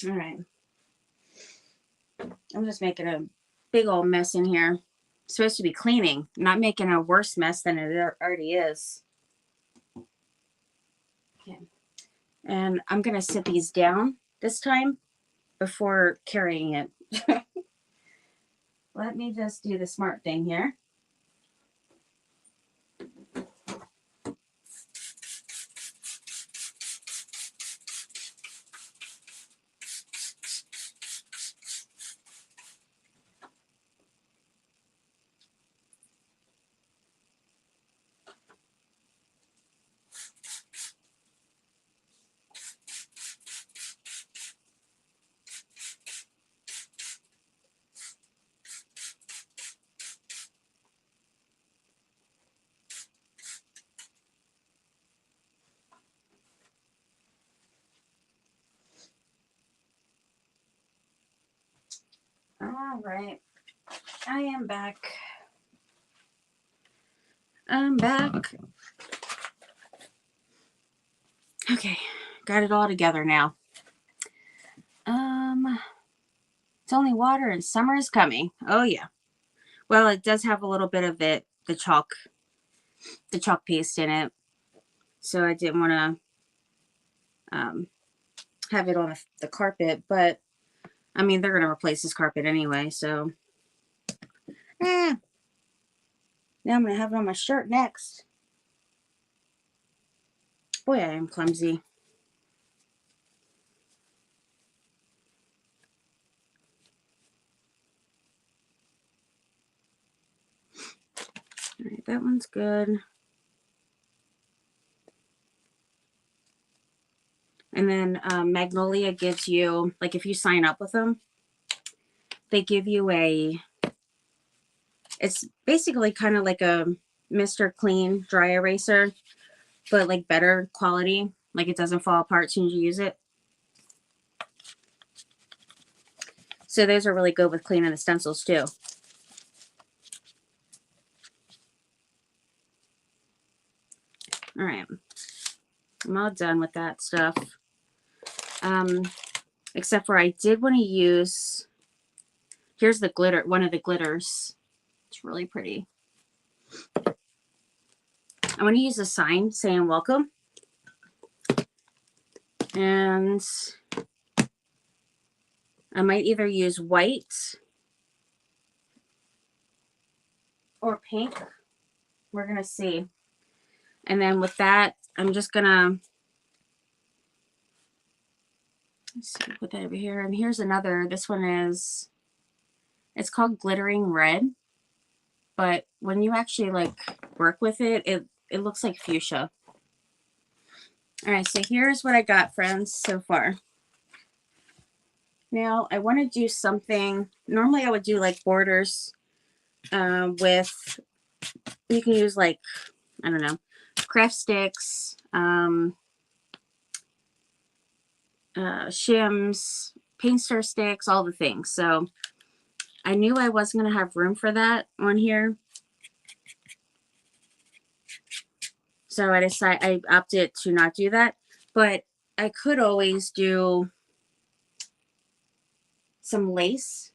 All right. I'm just making a big old mess in here. I'm supposed to be cleaning, not making a worse mess than it already is. Okay. And I'm going to sit these down this time before carrying it. Let me just do the smart thing here. All right. I am back. I'm back. Okay. Got it all together now. It's only water and summer is coming. Oh yeah. Well, it does have a little bit of it, the chalk paste in it. So I didn't want have it on the carpet, but I mean, they're going to replace this carpet anyway, so. Now I'm going to have it on my shirt next. Boy, I am clumsy. All right, that one's good. And then Magnolia gives you, like if you sign up with them, they give you it's basically kind of like a Mr. Clean dry eraser, but like better quality. Like it doesn't fall apart as soon as you use it. So those are really good with cleaning the stencils too. All right. I'm all done with that stuff. Except for I did want to use, here's the glitter, one of the glitters. It's really pretty. I want to use a sign saying welcome. And I might either use white or pink. We're going to see. And then with that, I'm just going to, let's see, put that over here. And here's another, this one is, it's called Glittering Red. But when you actually like work with it, it looks like fuchsia. All right, so here's what I got, friends, so far. Now, I want to do something, normally I would do like borders with, you can use like, I don't know, craft sticks, shims, paint stir sticks, all the things. So I knew I wasn't going to have room for that on here. So I opted to not do that, but I could always do some lace,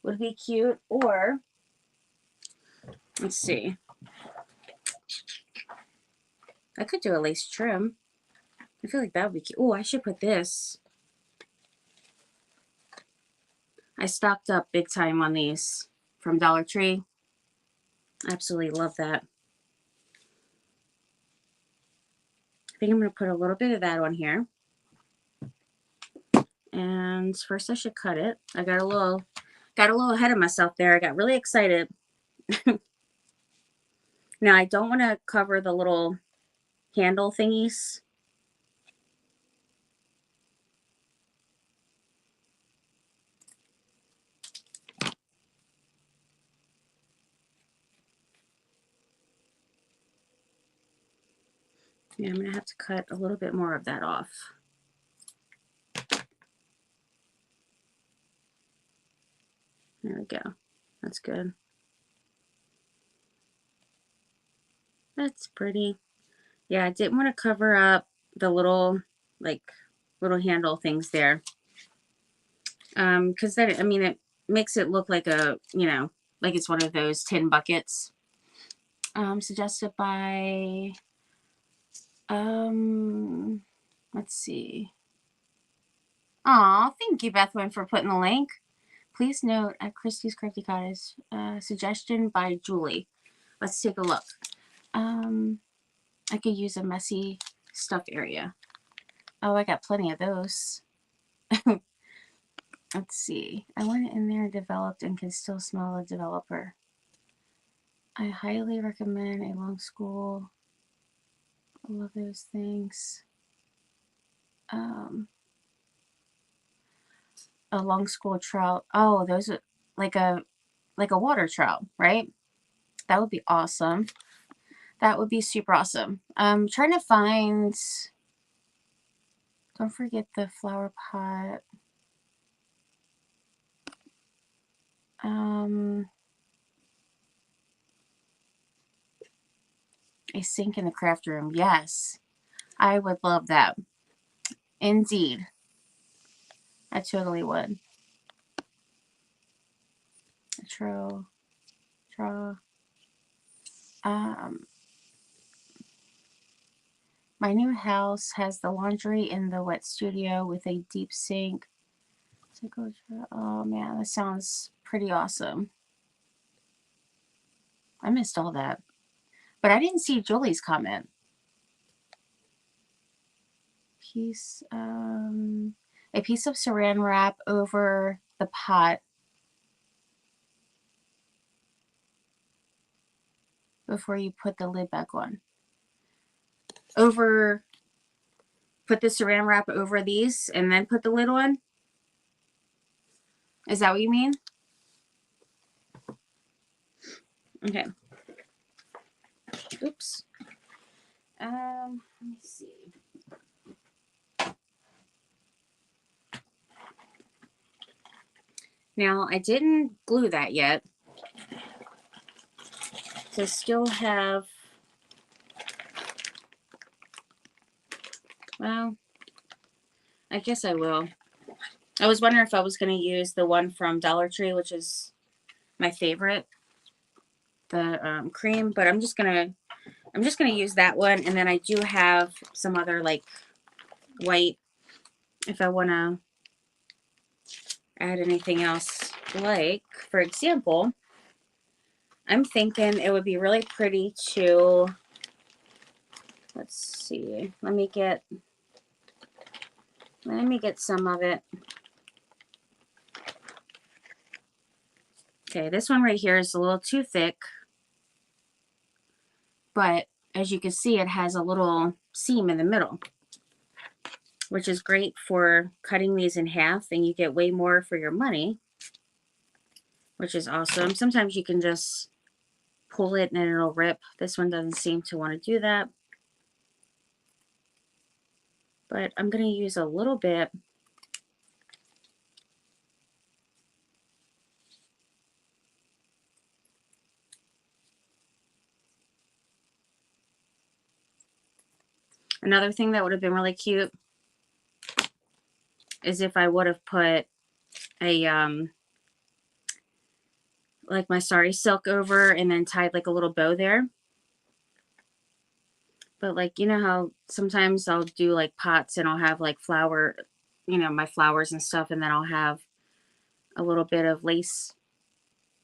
would be cute, or let's see, I could do a lace trim. I feel like that would be cute. Oh, I should put this. I stocked up big time on these from Dollar Tree. Absolutely love that. I think I'm going to put a little bit of that on here. And first I should cut it. I got a little ahead of myself there. I got really excited. Now I don't want to cover the little handle thingies. Yeah, I'm going to have to cut a little bit more of that off. There we go. That's good. That's pretty. Yeah, I didn't want to cover up the little, like, little handle things there. Because then, I mean, it makes it look like a, you know, like it's one of those tin buckets. Suggested by, let's see. Aw, thank you, Bethwin, for putting the link. Please note at Christie's Crafty Cottage, suggestion by Julie. Let's take a look. I could use a messy stuff area. Oh, I got plenty of those. Let's see. I want it in there developed and can still smell a developer. I highly recommend a long school. I love those things. A long school trout. Oh, those are like a water trout, right? That would be awesome. That would be super awesome. I'm trying to find, don't forget the flower pot. A sink in the craft room. Yes, I would love that. Indeed. I totally would. Draw. My new house has the laundry in the wet studio with a deep sink. Oh man, that sounds pretty awesome. I missed all that. But I didn't see Julie's comment. A piece of saran wrap over the pot before you put the lid back on. Put the saran wrap over these and then put the lid on? Is that what you mean? Okay. Oops. Let me see. Now, I didn't glue that yet. So I still have, well, I guess I will. I was wondering if I was going to use the one from Dollar Tree, which is my favorite, the cream, but I'm just gonna use that one, and then I do have some other like white if I want to add anything else. Like, for example, I'm thinking it would be really pretty to, let's see, let me get some of it. Okay, this one right here is a little too thick, but as you can see, it has a little seam in the middle, which is great for cutting these in half, and you get way more for your money, which is awesome. Sometimes you can just pull it and it'll rip. This one doesn't seem to want to do that, but I'm going to use a little bit. Another thing that would have been really cute is if I would have put a like my sari silk over and then tied like a little bow there. But like, you know how sometimes I'll do like pots and I'll have like flower, you know, my flowers and stuff, and then I'll have a little bit of lace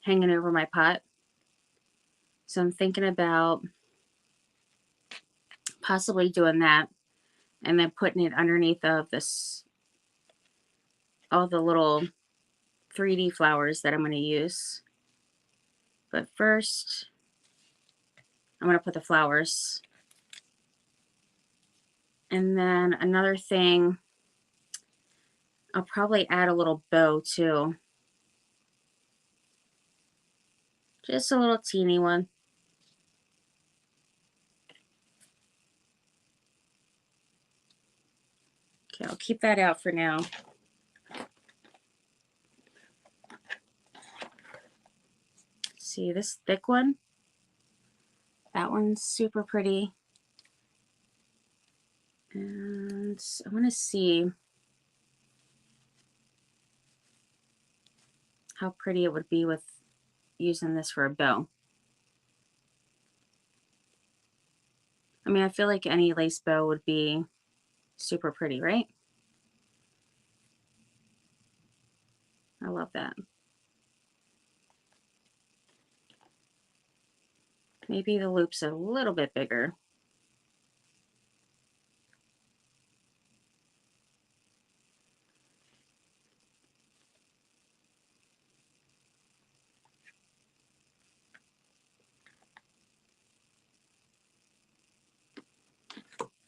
hanging over my pot. So I'm thinking about possibly doing that and then putting it underneath of this, all the little 3D flowers that I'm going to use. But first, I'm going to put the flowers. And then another thing, I'll probably add a little bow too. Just a little teeny one. Okay, I'll keep that out for now. See this thick one? That one's super pretty. And I want to see how pretty it would be with using this for a bow. I mean, I feel like any lace bow would be super pretty, right? I love that. Maybe the loop's a little bit bigger.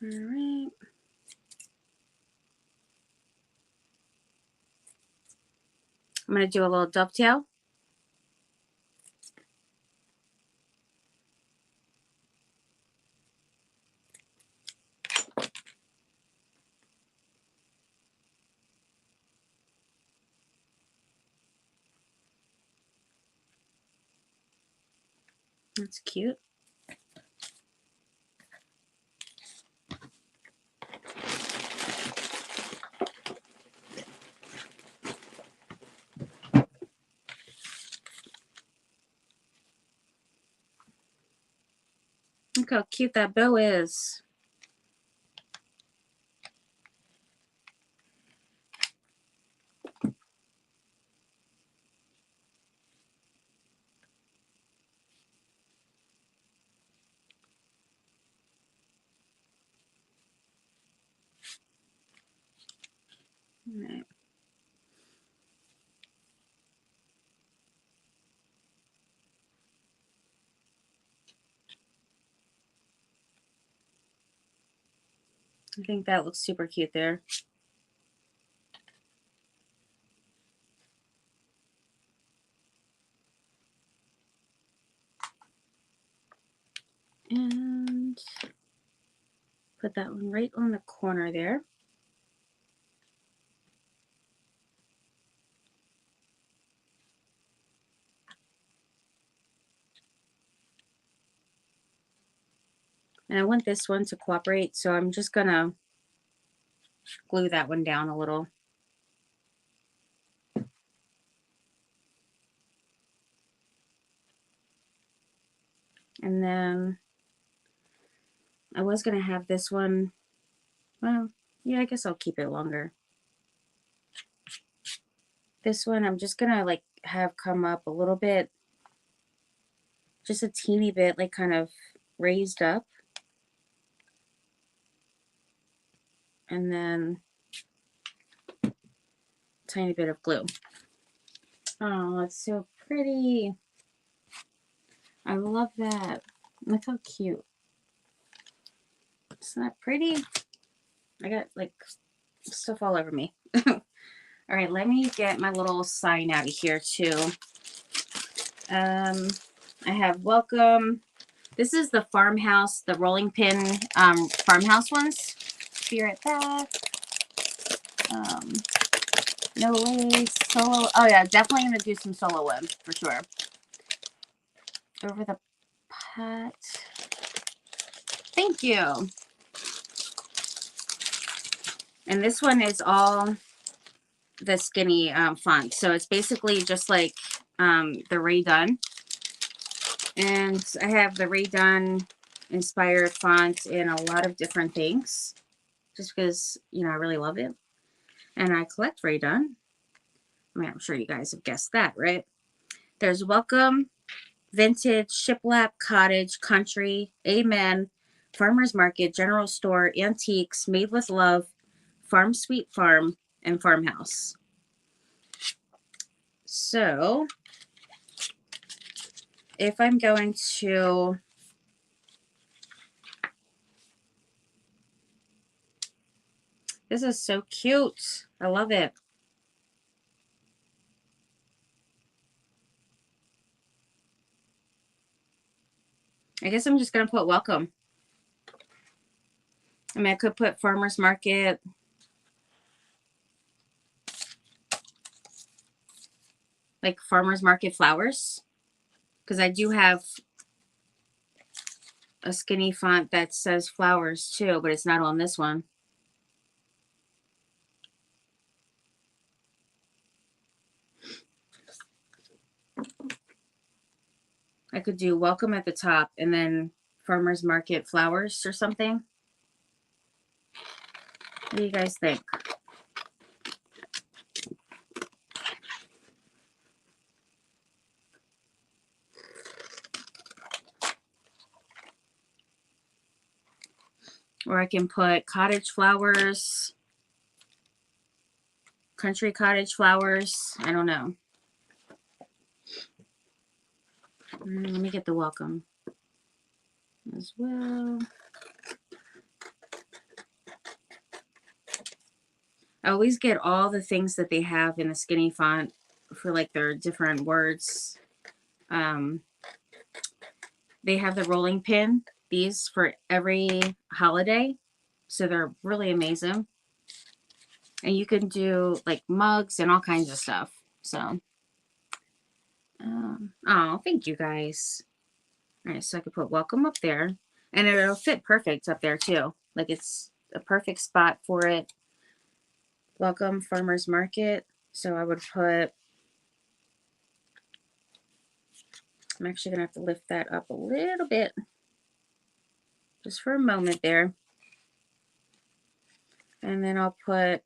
All right. I'm going to do a little dovetail. That's cute. Look how cute that bow is. Right. I think that looks super cute there. And put that one right on the corner there. And I want this one to cooperate, so I'm just gonna glue that one down a little. And then I was gonna have this one, well, yeah, I guess I'll keep it longer. This one I'm just gonna like have come up a little bit, just a teeny bit, like kind of raised up. And then tiny bit of glue. Oh, it's so pretty. I love that. Look how cute. Isn't that pretty? I got like stuff all over me. All right, let me get my little sign out of here too. I have welcome. This is the farmhouse, the rolling pin farmhouse ones. Be right back. No lace, solo. Oh yeah, definitely gonna do some solo one for sure. Over the pot. Thank you. And this one is all the skinny font. So it's basically just like the Ray Dunn. And I have the Ray Dunn inspired font in a lot of different things. Just because, you know, I really love it. And I collect Ray Dunn. I mean, I'm sure you guys have guessed that, right? There's Welcome, Vintage, Shiplap, Cottage, Country, Amen, Farmer's Market, General Store, Antiques, Made with Love, Farm Sweet Farm, and Farmhouse. So, if I'm going to this is so cute. I love it. I guess I'm just going to put welcome. I mean, I could put farmer's market. Like farmer's market flowers. Because I do have a skinny font that says flowers too, but it's not on this one. I could do welcome at the top and then farmer's market flowers or something. What do you guys think? Or I can put cottage flowers, country cottage flowers. I don't know. Let me get the welcome as well. I always get all the things that they have in the skinny font for like their different words. They have the rolling pin, these for every holiday. So they're really amazing. And you can do like mugs and all kinds of stuff. So, oh, thank you guys. All right, so I could put welcome up there. And it'll fit perfect up there too. Like it's a perfect spot for it. Welcome Farmer's Market. So I would put, I'm actually going to have to lift that up a little bit. Just for a moment there. And then I'll put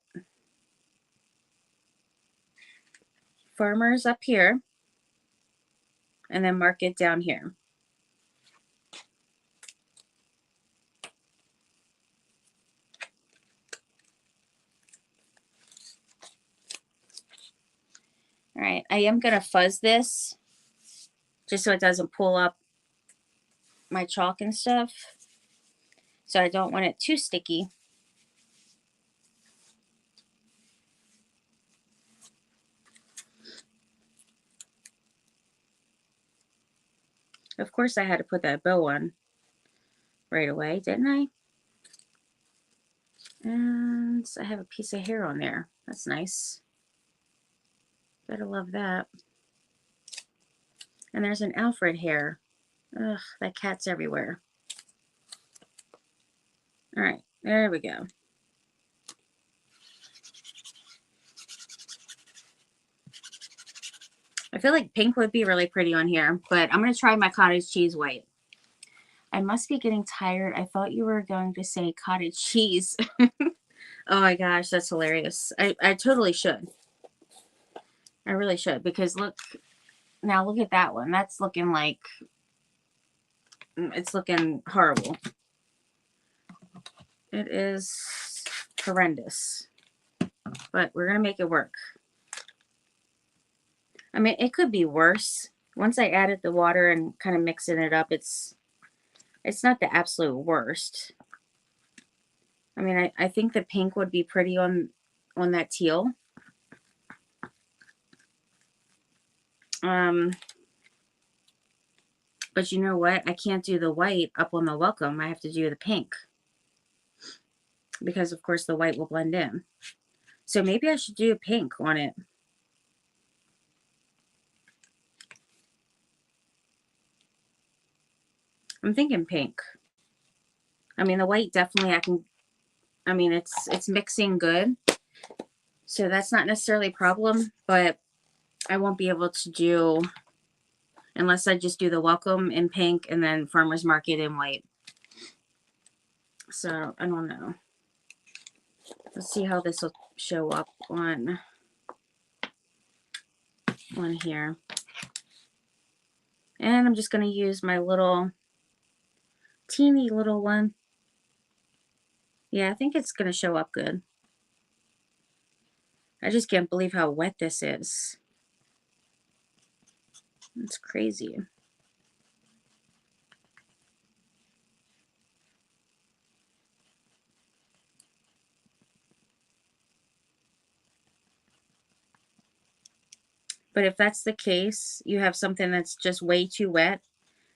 farmers up here. And then market down here. All right, I am going to fuzz this just so it doesn't pull up my chalk and stuff. So I don't want it too sticky. Of course I had to put that bow on right away, didn't I? And I have a piece of hair on there. That's nice. Gotta love that. And there's an Alfred hair. Ugh, that cat's everywhere. All right, there we go. I feel like pink would be really pretty on here, but I'm going to try my cottage cheese white. I must be getting tired. I thought you were going to say cottage cheese. Oh my gosh, that's hilarious. I totally should. I really should, because look, now look at that one. That's looking like, it's looking horrible. It is horrendous, but we're going to make it work. I mean, it could be worse. Once I added the water and kind of mixing it up, it's not the absolute worst. I mean, I think the pink would be pretty on that teal. But you know what? I can't do the white up on the welcome. I have to do the pink, because of course the white will blend in. So maybe I should do pink on it. I'm thinking pink. I mean, the white definitely I mean, it's mixing good. So that's not necessarily a problem, but I won't be able to do, unless I just do the welcome in pink and then farmer's market in white. So I don't know. Let's see how this will show up on here. And I'm just going to use my little teeny little one. Yeah, I think it's going to show up good. I just can't believe how wet this is. It's crazy. But if that's the case, you have something that's just way too wet,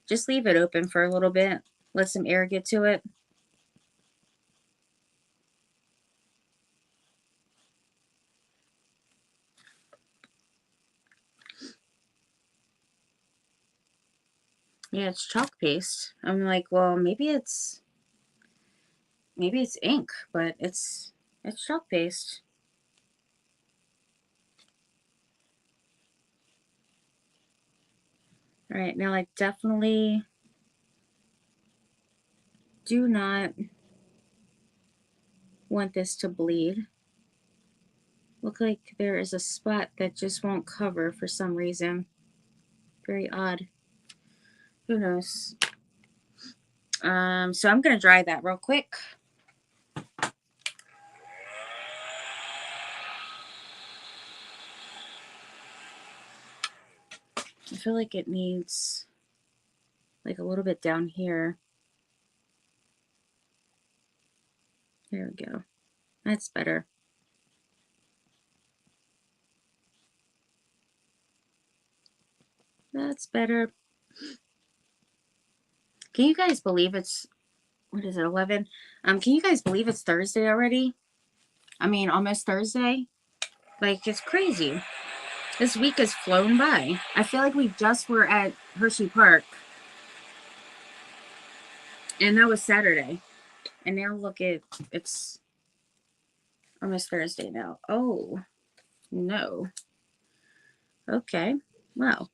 just leave it open for a little bit. Let some air get to it. Yeah, it's chalk paste. I'm like, well, maybe it's ink, but it's chalk paste. All right, now I definitely do not want this to bleed. Look like there is a spot that just won't cover for some reason. Very odd. Who knows? So I'm gonna dry that real quick. I feel like it needs like a little bit down here. There we go. That's better. That's better. Can you guys believe it's, what is it, 11? Can you guys believe it's Thursday already? I mean, almost Thursday. Like, it's crazy. This week has flown by. I feel like we just were at Hershey Park. And that was Saturday. And now look at, it's almost Thursday now. Oh, no. Okay. Well,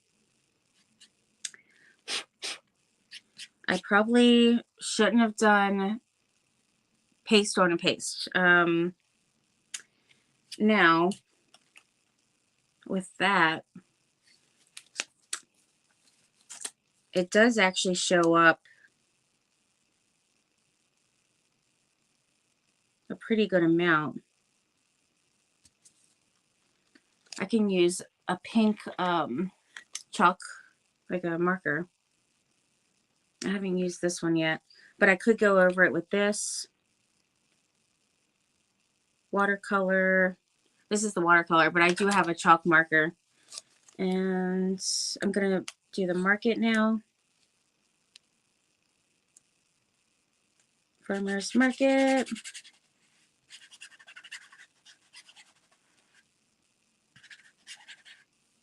I probably shouldn't have done paste on a paste. Now, with that, it does actually show up a pretty good amount. I can use a pink chalk, like a marker. I haven't used this one yet, but I could go over it with this watercolor. This is the watercolor, but I do have a chalk marker. And I'm going to do the market now. Farmer's Market.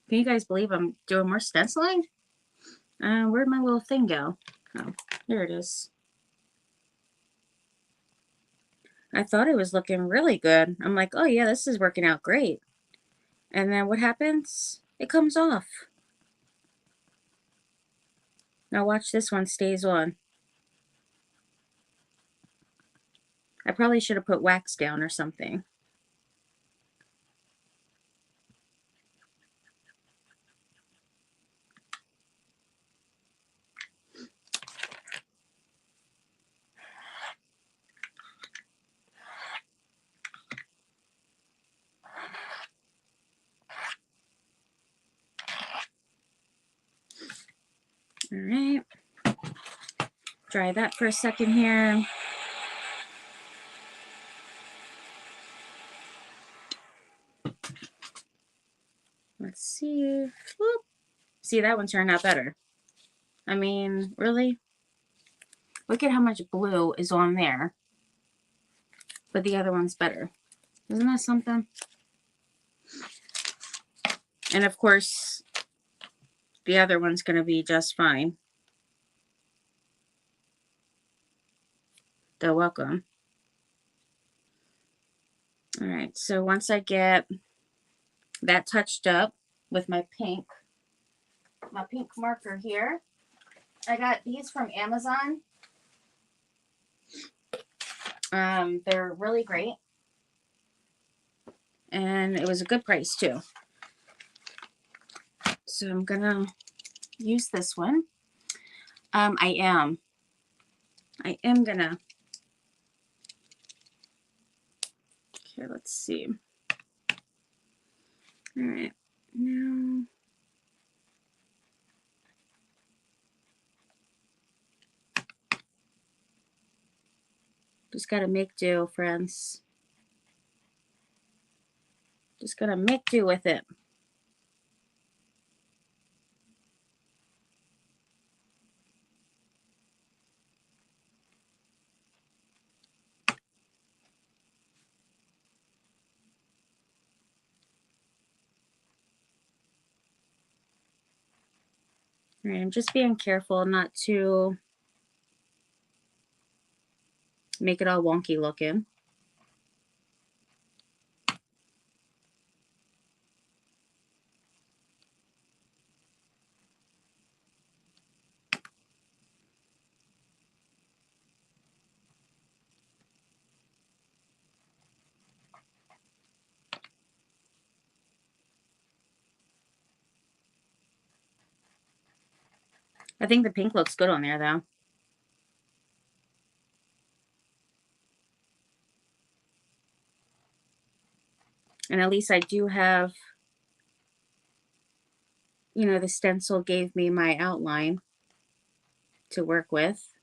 Can you guys believe I'm doing more stenciling? Where'd my little thing go? Oh, there it is. I thought it was looking really good. I'm like, oh yeah, this is working out great. And then what happens? It comes off. Now watch, this one stays on. I probably should have put wax down or something. All right. Dry that for a second here. Let's see. Whoop. See, that one turned out better. I mean, really? Look at how much blue is on there. But the other one's better. Isn't that something? And of course, the other one's going to be just fine. They're welcome. All right, so once I get that touched up with my pink marker here, I got these from Amazon. They're really great. And it was a good price too. So I'm going to use this one. I am gonna. Okay, let's see. All right, now just gotta make do, friends. Just gotta make do with it. All right, I'm just being careful not to make it all wonky looking. I think the pink looks good on there though. And at least I do have, you know, the stencil gave me my outline to work with,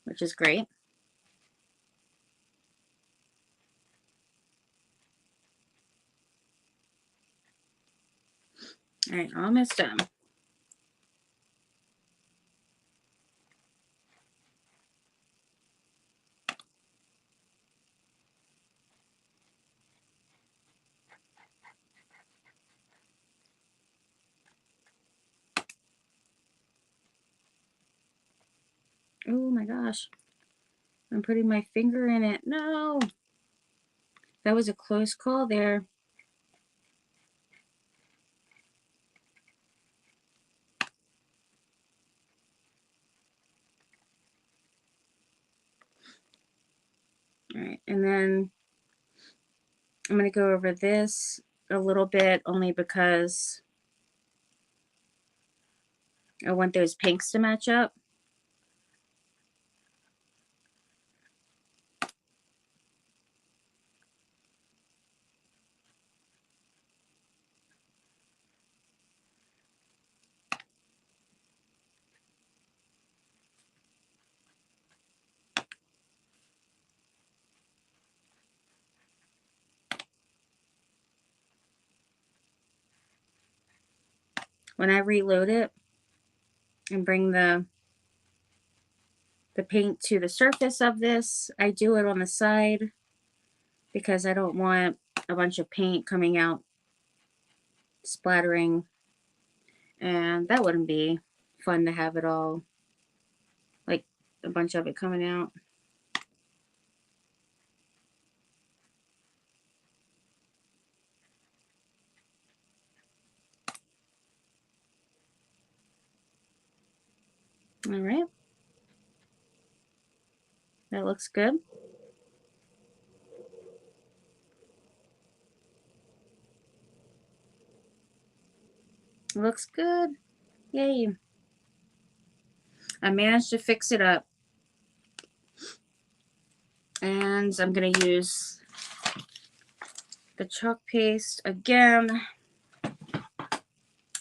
which is great. All right, almost done. Oh my gosh. I'm putting my finger in it. No. That was a close call there. All right, and then I'm going to go over this a little bit only because I want those pinks to match up. when I reload it and bring the paint to the surface of this, I do it on the side because I don't want a bunch of paint coming out, splattering, and that wouldn't be fun to have it all, like a bunch of it coming out. All right. That looks good. Looks good. Yay. I managed to fix it up. And I'm going to use the chalk paste again.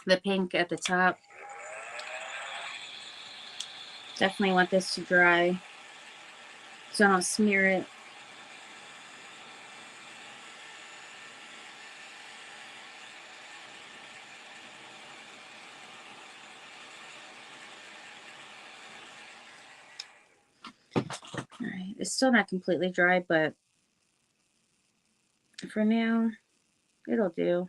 The pink at the top. Definitely want this to dry so I don't smear it. Alright, it's still not completely dry, but for now, it'll do.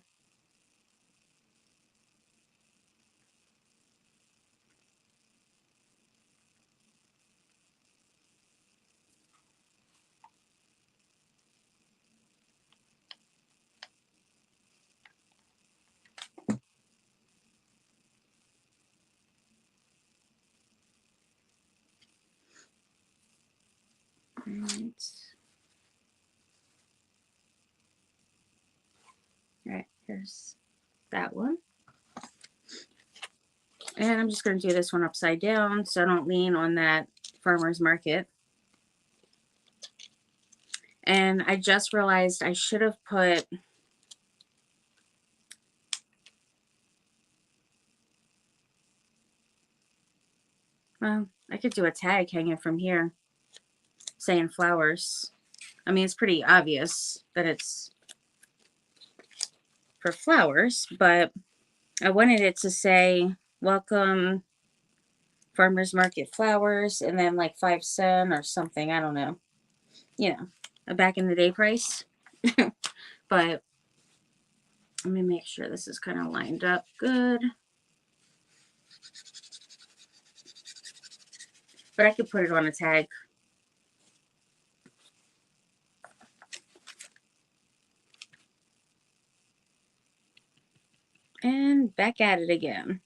Alright, here's that one. And I'm just going to do this one upside down so I don't lean on that farmer's market. And I just realized I should have put well, I could do a tag hanging from here saying flowers. I mean, it's pretty obvious that it's for flowers, but I wanted it to say welcome farmers market flowers and then like 5 cents or something. I don't know. You know, a back in the day price. But let me make sure this is kind of lined up good. But I could put it on a tag. And back at it again.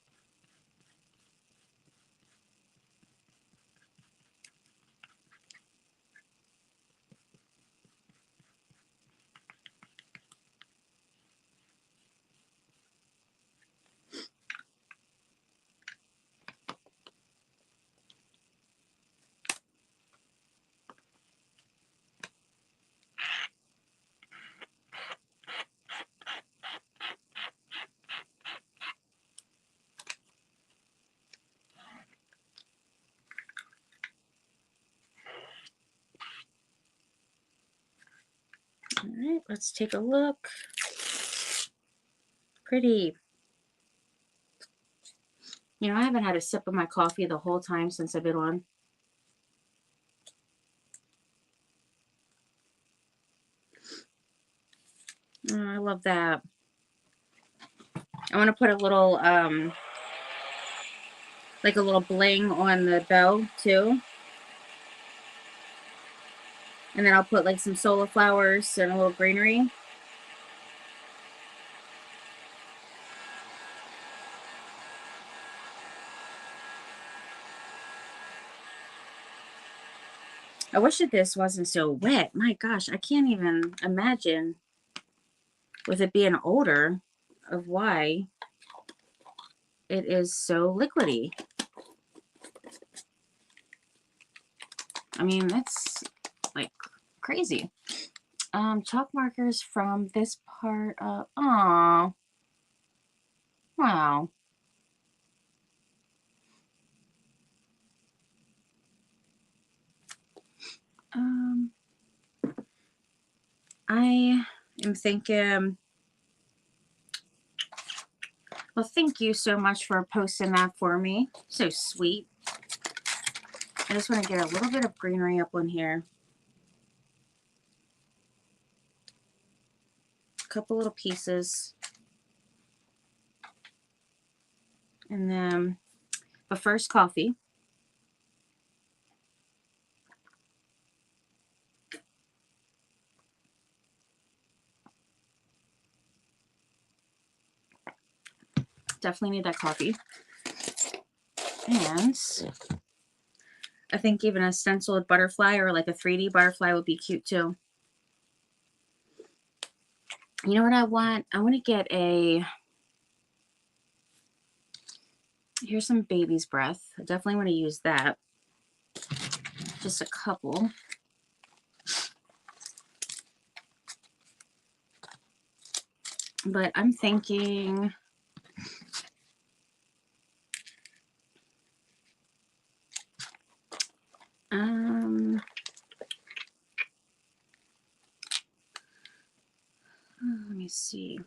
All right, let's take a look. Pretty. You know, I haven't had a sip of my coffee the whole time since I've been on. Oh, I love that. I want to put a little, like a little bling on the bow too. And then I'll put like some solar flowers and a little greenery. I wish that this wasn't so wet. My gosh, I can't even imagine with it being older of why it is so liquidy. I mean, that's like crazy. Chalk markers from this part of, oh, wow. I am thinking, Well, thank you so much for posting that for me. So sweet. I just want to get a little bit of greenery up on here. A couple little pieces. And then, but first, coffee. Definitely need that coffee. And I think even a stenciled butterfly or like a 3D butterfly would be cute too. You know what I want? I want to get a, here's some baby's breath. I definitely want to use that. Just a couple. But I'm thinking, let me see.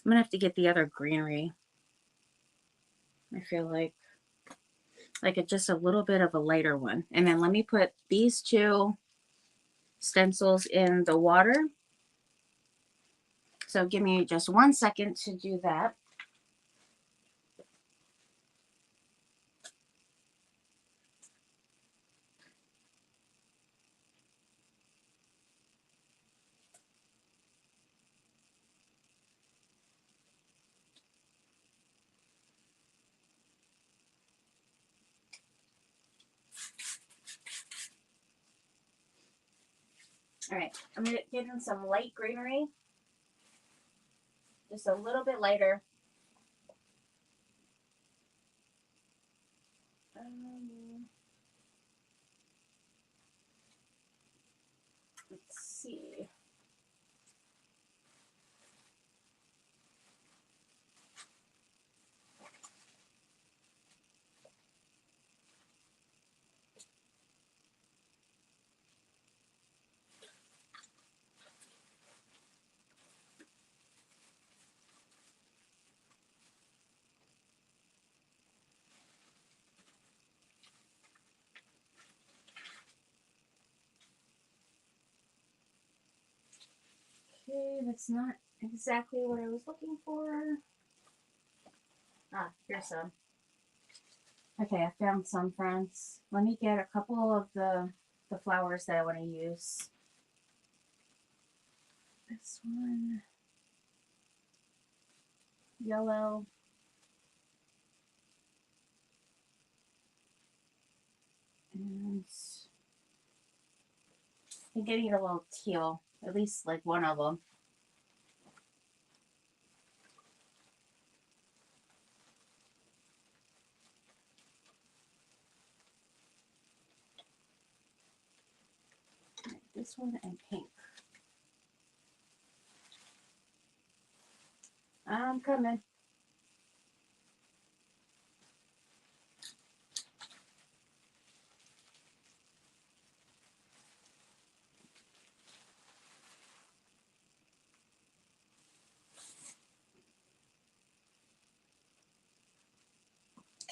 I'm gonna have to get the other greenery. I feel like just a little bit of a lighter one. And then let me put these two stencils in the water. So give me just 1 second to do that. All right, I'm gonna get in some light greenery, just a little bit lighter. Let's see. Okay, that's not exactly what I was looking for. Ah, here's some. Okay, I found some, friends. Let me get a couple of the flowers that I want to use. This one, yellow. And I'm getting a little teal, at least like one of them. This one and pink. I'm coming.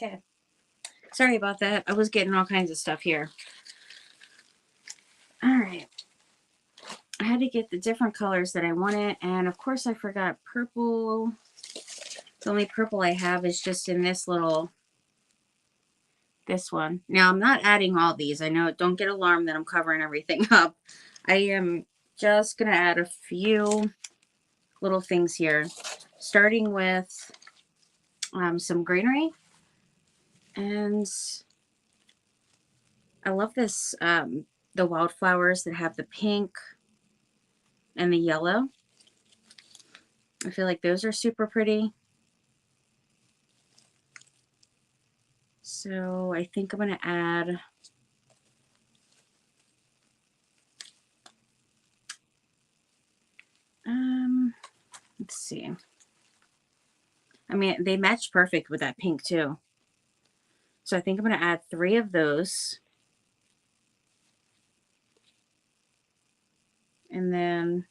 Okay. Sorry about that. I was getting all kinds of stuff here. All right. I had to get the different colors that I wanted. And of course I forgot purple. The only purple I have is just in this little, this one. Now I'm not adding all these. I know, don't get alarmed that I'm covering everything up. I am just going to add a few little things here. Starting with some greenery. And I love this, the wildflowers that have the pink and the yellow. I feel like those are super pretty. So I think I'm going to add let's see. I mean, they match perfect with that pink too. So I think I'm going to add 3 of those. And then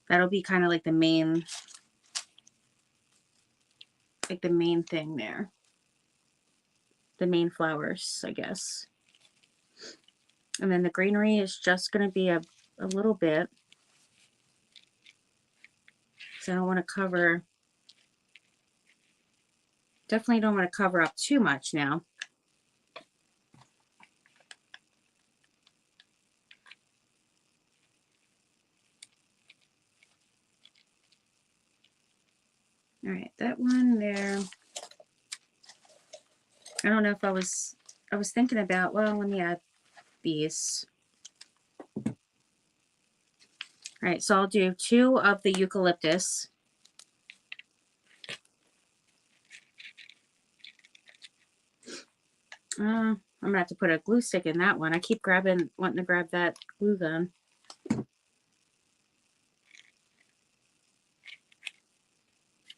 That'll be kind of like the main thing there. The main flowers, I guess. And then the greenery is just going to be a little bit. So I don't want to cover, definitely don't want to cover up too much now. All right, that one there. I don't know if I was thinking about, well, let me add these. All right, so I'll do 2 of the eucalyptus. I'm gonna have to put a glue stick in that one. I keep wanting to grab that glue gun.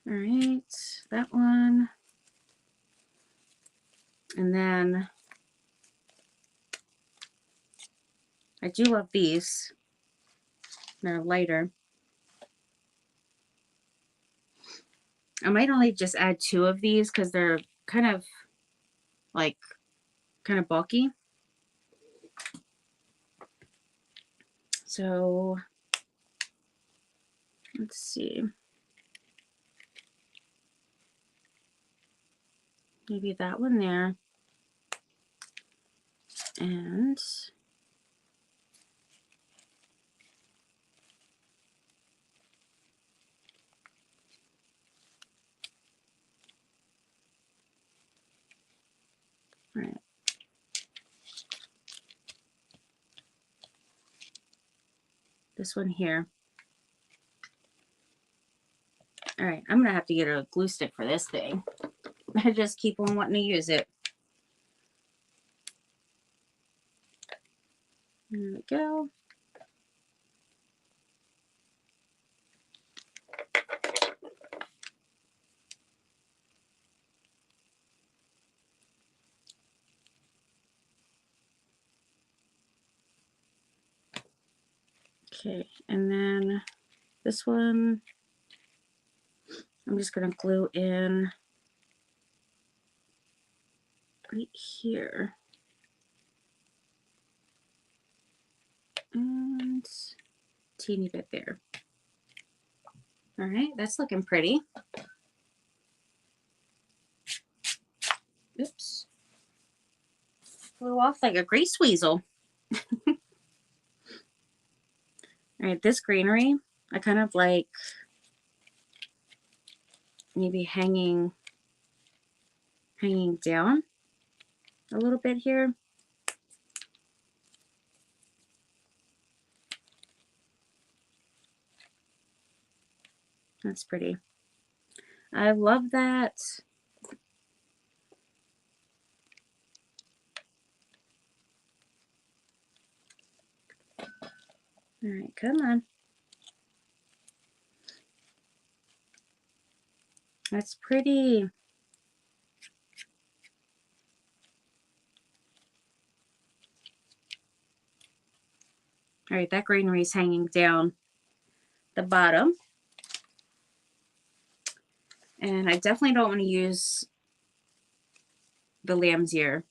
All right, that one. And then I do love these. They're lighter. I might only just add 2 of these because they're kind of bulky. So let's see. Maybe that one there. And all right. This one here. All right, I'm gonna have to get a glue stick for this thing. I just keep on wanting to use it. There we go. Okay, and then this one, I'm just gonna glue in right here. And teeny bit there. All right, that's looking pretty. Oops. Flew off like a grease weasel. All right, this greenery, I kind of like maybe hanging down a little bit here. That's pretty. I love that. All right, come on. That's pretty. All right, that greenery is hanging down the bottom. And I definitely don't want to use the lamb's ear.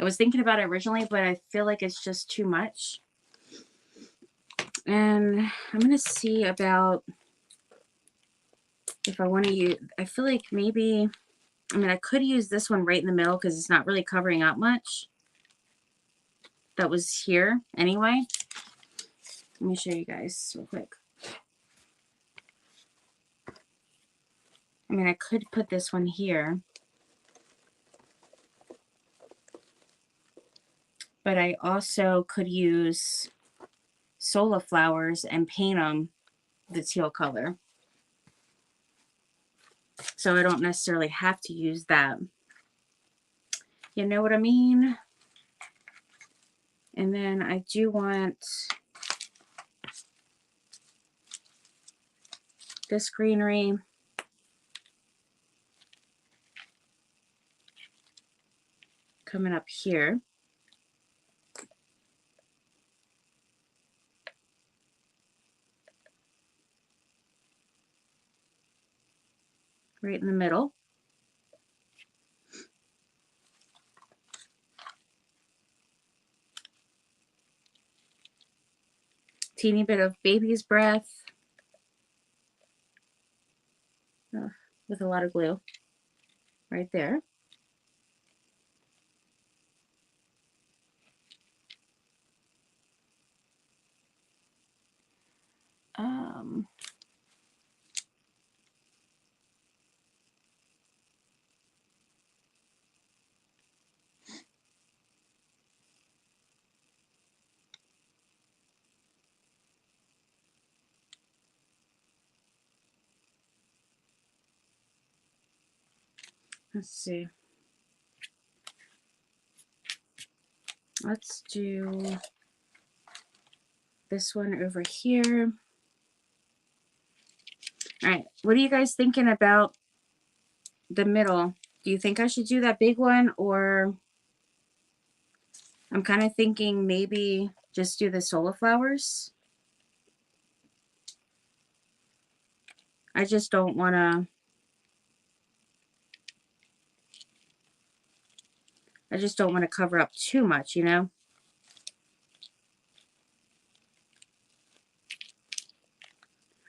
I was thinking about it originally, but I feel like it's just too much. And I'm going to see about if I want to use, I feel like maybe, I mean, I could use this one right in the middle because it's not really covering up much. That was here anyway. Let me show you guys real quick. I mean, I could put this one here. But I also could use Sola flowers and paint them the teal color. So I don't necessarily have to use that. You know what I mean? And then I do want this greenery. Coming up here. right in the middle. Teeny bit of baby's breath with a lot of glue right there. Let's see. Let's do this one over here. All right, what are you guys thinking about the middle? Do you think I should do that big one, or I'm kind of thinking maybe just do the solar flowers? I just don't want to, cover up too much, you know?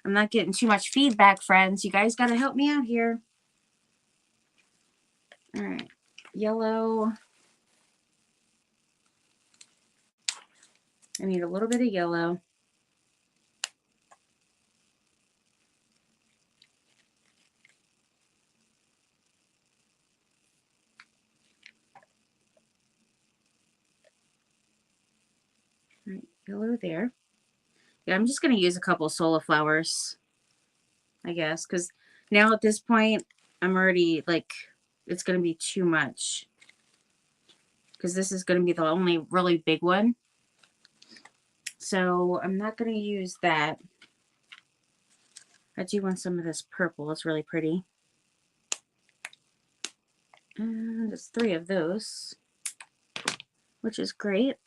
I'm not getting too much feedback, friends. You guys got to help me out here. All right, yellow. I need a little bit of yellow. All right, yellow there. Yeah, I'm just going to use a couple solar flowers, I guess, because now at this point, I'm already like, it's going to be too much. Because this is going to be the only really big one. So I'm not going to use that. I do want some of this purple. It's really pretty. And there's 3 of those, which is great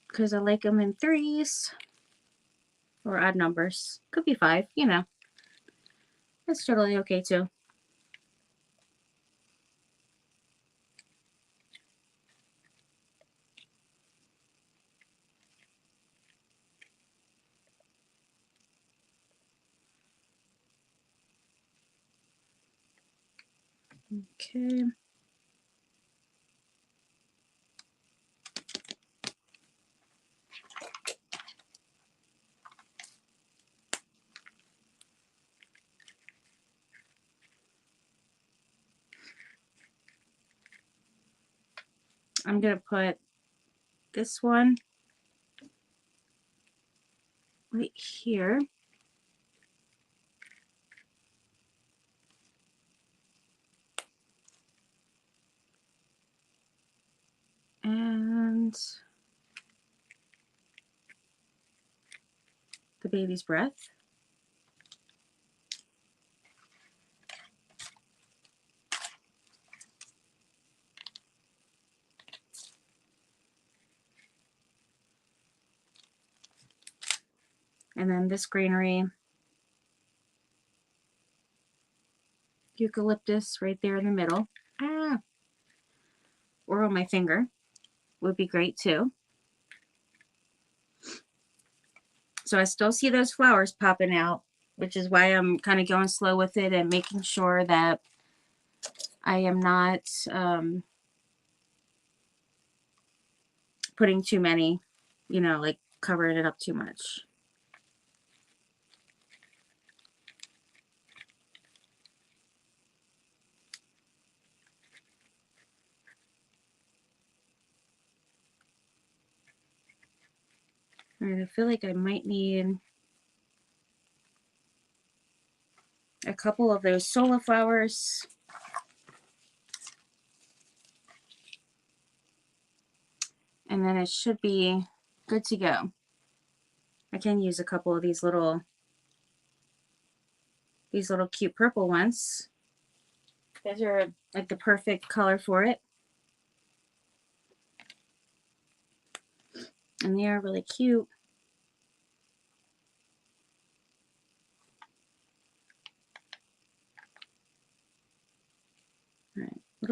because I like them in 3s or odd numbers. Could be 5, you know. That's totally okay too. Okay. I'm going to put this one right here. And the baby's breath. And then this greenery. Eucalyptus right there in the middle. Or on my finger would be great too. So I still see those flowers popping out, which is why I'm kind of going slow with it and making sure that I am not putting too many, you know, like covering it up too much. All right, I feel like I might need a couple of those solar flowers. And then it should be good to go. I can use a couple of these little cute purple ones. Those are like the perfect color for it. And they are really cute.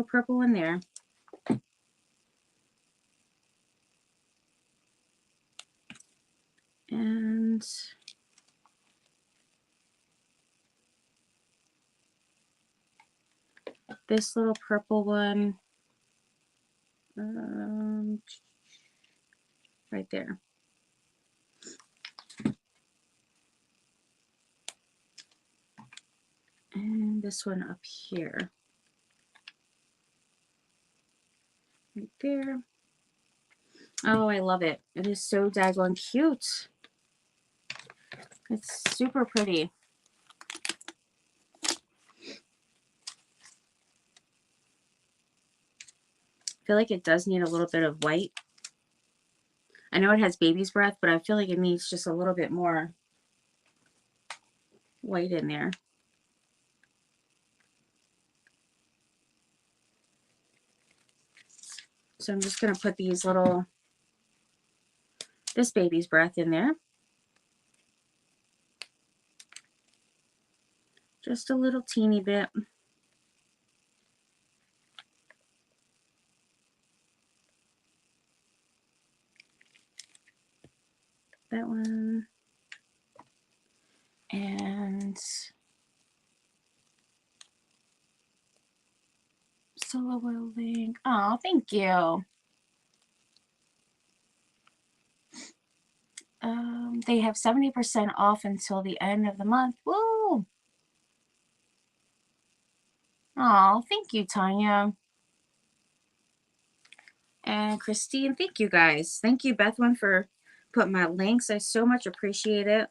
little purple one there. And this little purple one right there. And this one up here. Right there. Oh, I love it. It is so daggone cute. It's super pretty. I feel like it does need a little bit of white. I know it has baby's breath, but I feel like it needs just a little bit more white in there. So I'm just going to put these little, this baby's breath in there. Just a little teeny bit. That one. And Solo Welding. Oh, thank you. They have 70% off until the end of the month. Woo! Oh, thank you, Tanya. And Christine, thank you guys. Thank you, Bethwin, for putting my links. I so much appreciate it.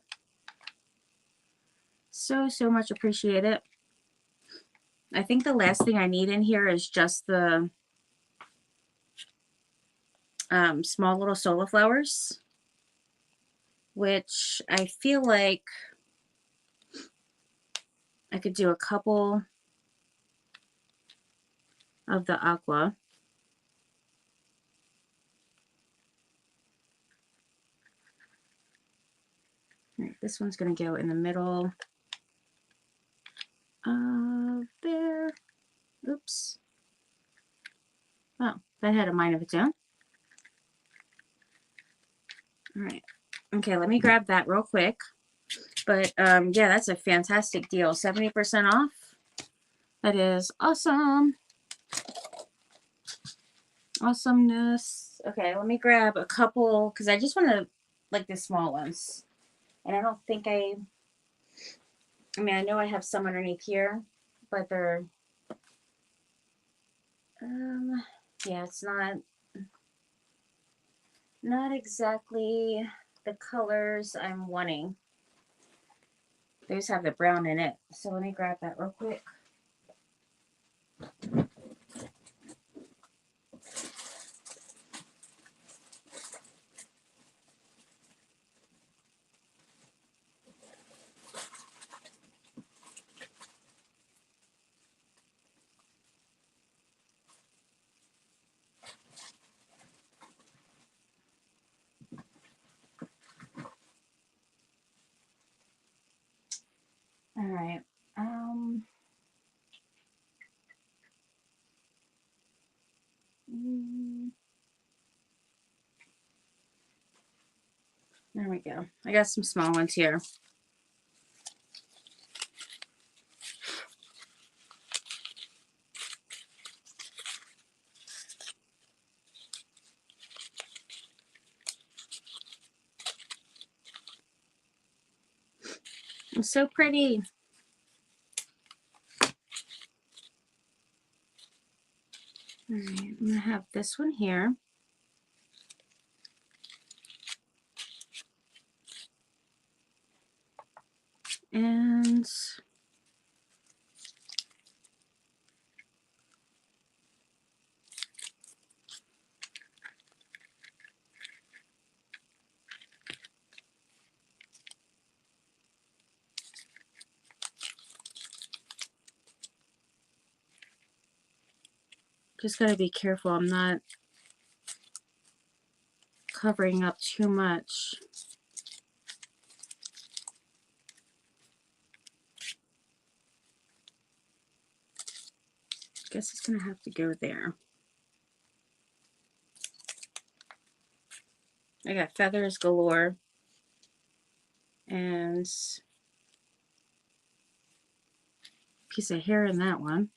So much appreciate it. I think the last thing I need in here is just the small little solar flowers, which I feel like I could do a couple of the aqua. All right, this one's going to go in the middle of there. Oops. Oh, that had a mind of its own. All right. Okay, let me grab that real quick. But yeah, that's a fantastic deal. 70% off. That is awesome. Awesomeness. Okay, let me grab a couple because I just want to like the small ones. And I don't think I mean, I know I have some underneath here, but they're yeah, it's not exactly the colors I'm wanting. Those have the brown in it. So let me grab that real quick. All right. There we go. I got some small ones here. It's so pretty. All right, I'm going to have this one here. And just got to be careful. I'm not covering up too much. Guess it's gonna have to go there. I got feathers galore and piece of hair in that one.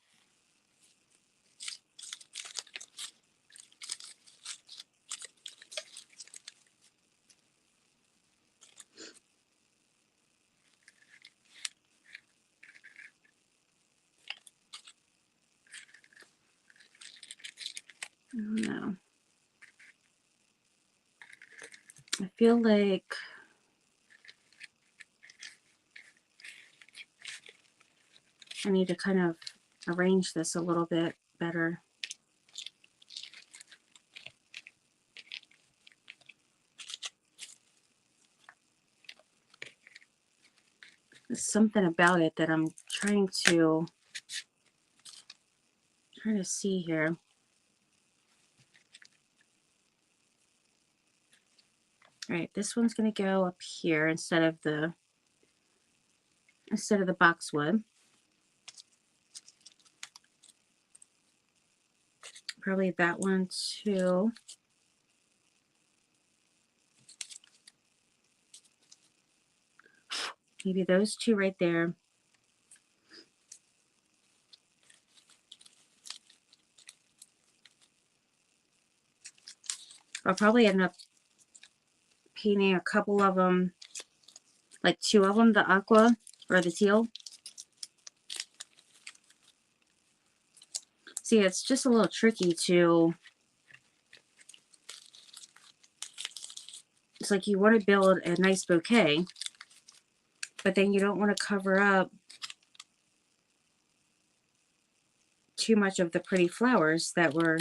I don't know. I feel like I need to kind of arrange this a little bit better. There's something about it that I'm trying to see here. All right, this one's going to go up here instead of the boxwood. Probably that one too. Maybe those two right there. I'll probably end up painting a couple of them, like 2 of them, the aqua or the teal. See, it's just a little tricky to, it's like you want to build a nice bouquet, but then you don't want to cover up too much of the pretty flowers that were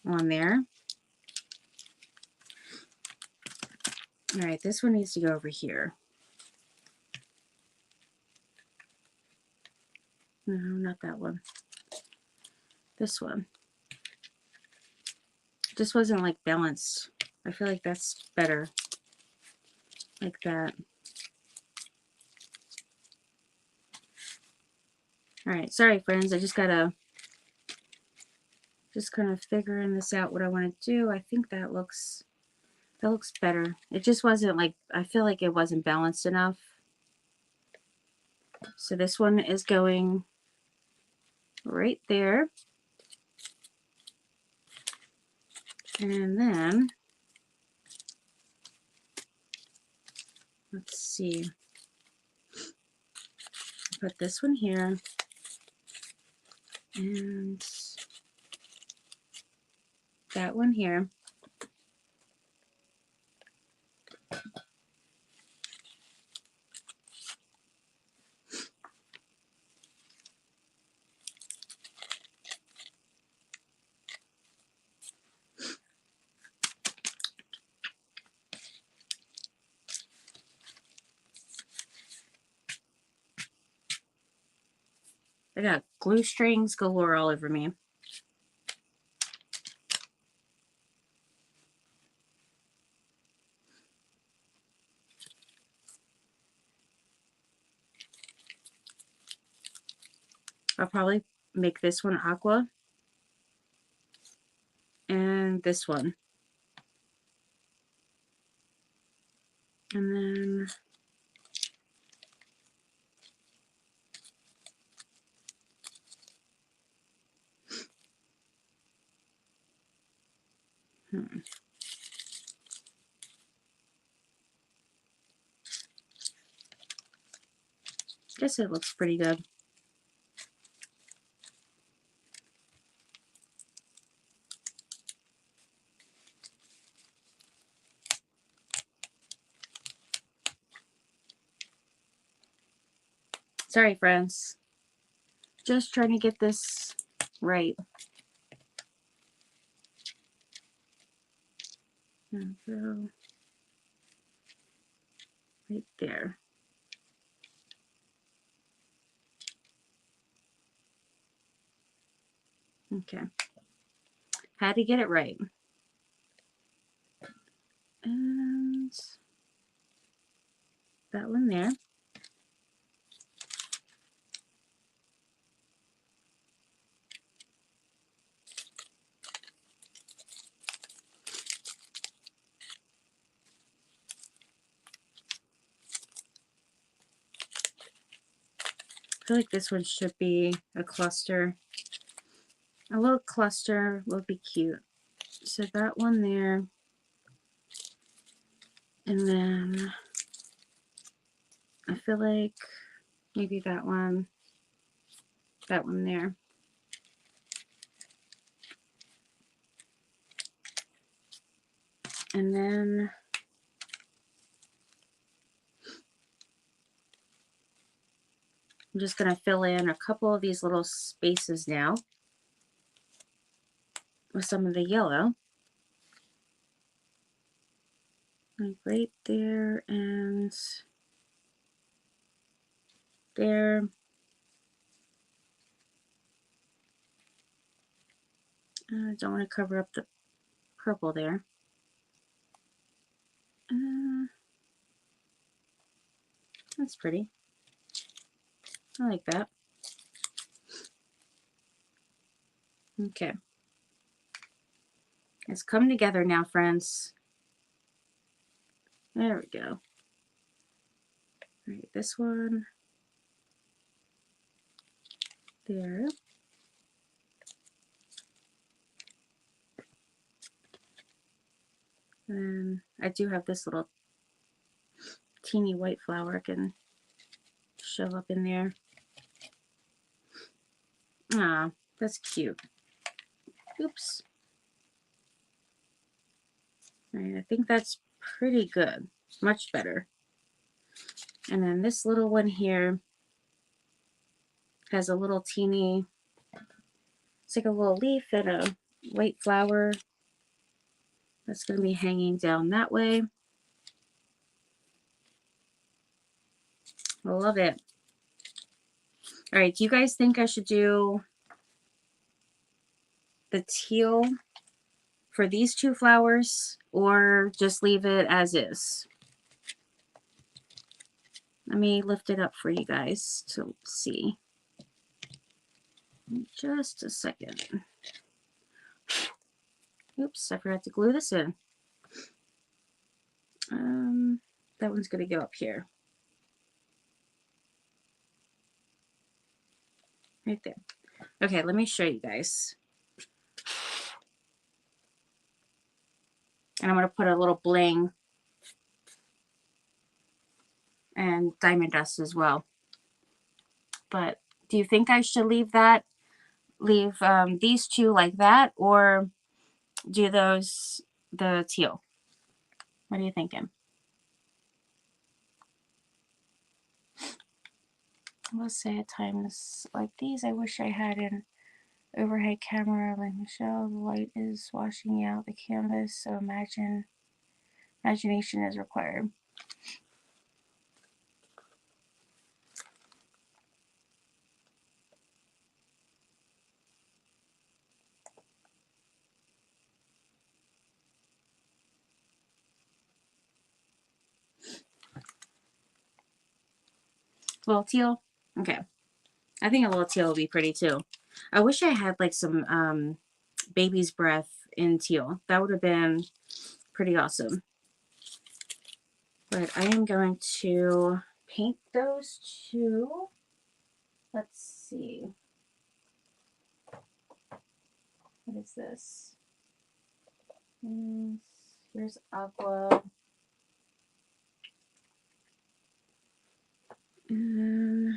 on there. All right, this one needs to go over here. No, not that one. This one. Just wasn't like balanced. I feel like that's better. Like that. All right, sorry friends, I just gotta kind of figuring this out what I want to do. I think that looks better. It just wasn't like, I feel like it wasn't balanced enough. So this one is going right there. And then let's see. Put this one here. And that one here. I got glue strings galore all over me. I'll probably make this one aqua and this one. And then guess it looks pretty good. Sorry, friends. Just trying to get this right. And go right there. Okay. Had to get it right. And that one there. feel like this one should be a cluster. A little cluster will be cute. So that one there. And then I feel like maybe that one there. And then I'm just going to fill in a couple of these little spaces now with some of the yellow. Like right there and there. I don't want to cover up the purple there. That's pretty. I like that. Okay. It's coming together now, friends. There we go. All right, this one. There. And I do have this little teeny white flower I can shove up in there. Ah, that's cute. Oops. All right, I think that's pretty good. Much better. And then this little one here has a little teeny, it's like a little leaf and a white flower that's going to be hanging down that way. I love it. All right, do you guys think I should do the teal for these two flowers or just leave it as is? Let me lift it up for you guys to see. Just a second. Oops, I forgot to glue this in. That one's going to go up here. Right there. Okay, let me show you guys. And I'm going to put a little bling and diamond dust as well. But do you think I should leave that? Leave these two like that, or do those the teal? What are you thinking? Let's say at times like these, I wish I had an overhead camera like Michelle. The light is washing out the canvas, so imagination is required. A little teal? Okay. I think a little teal would be pretty too. I wish I had like some baby's breath in teal. That would have been pretty awesome. But I am going to paint those two. Let's see. What is this? Here's aqua. And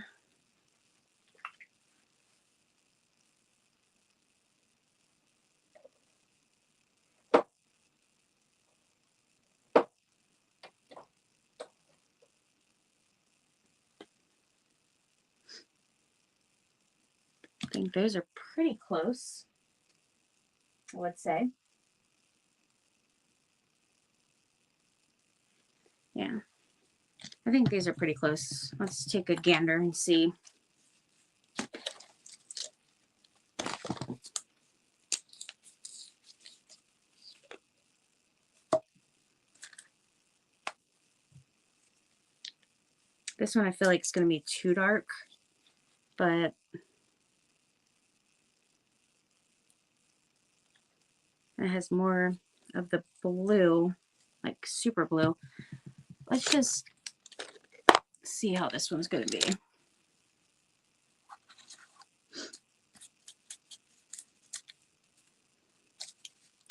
I think those are pretty close, I would say. Yeah, I think these are pretty close. Let's take a gander and see. This one I feel like it's going to be too dark, but it has more of the blue, like super blue. Let's just see how this one's going to be.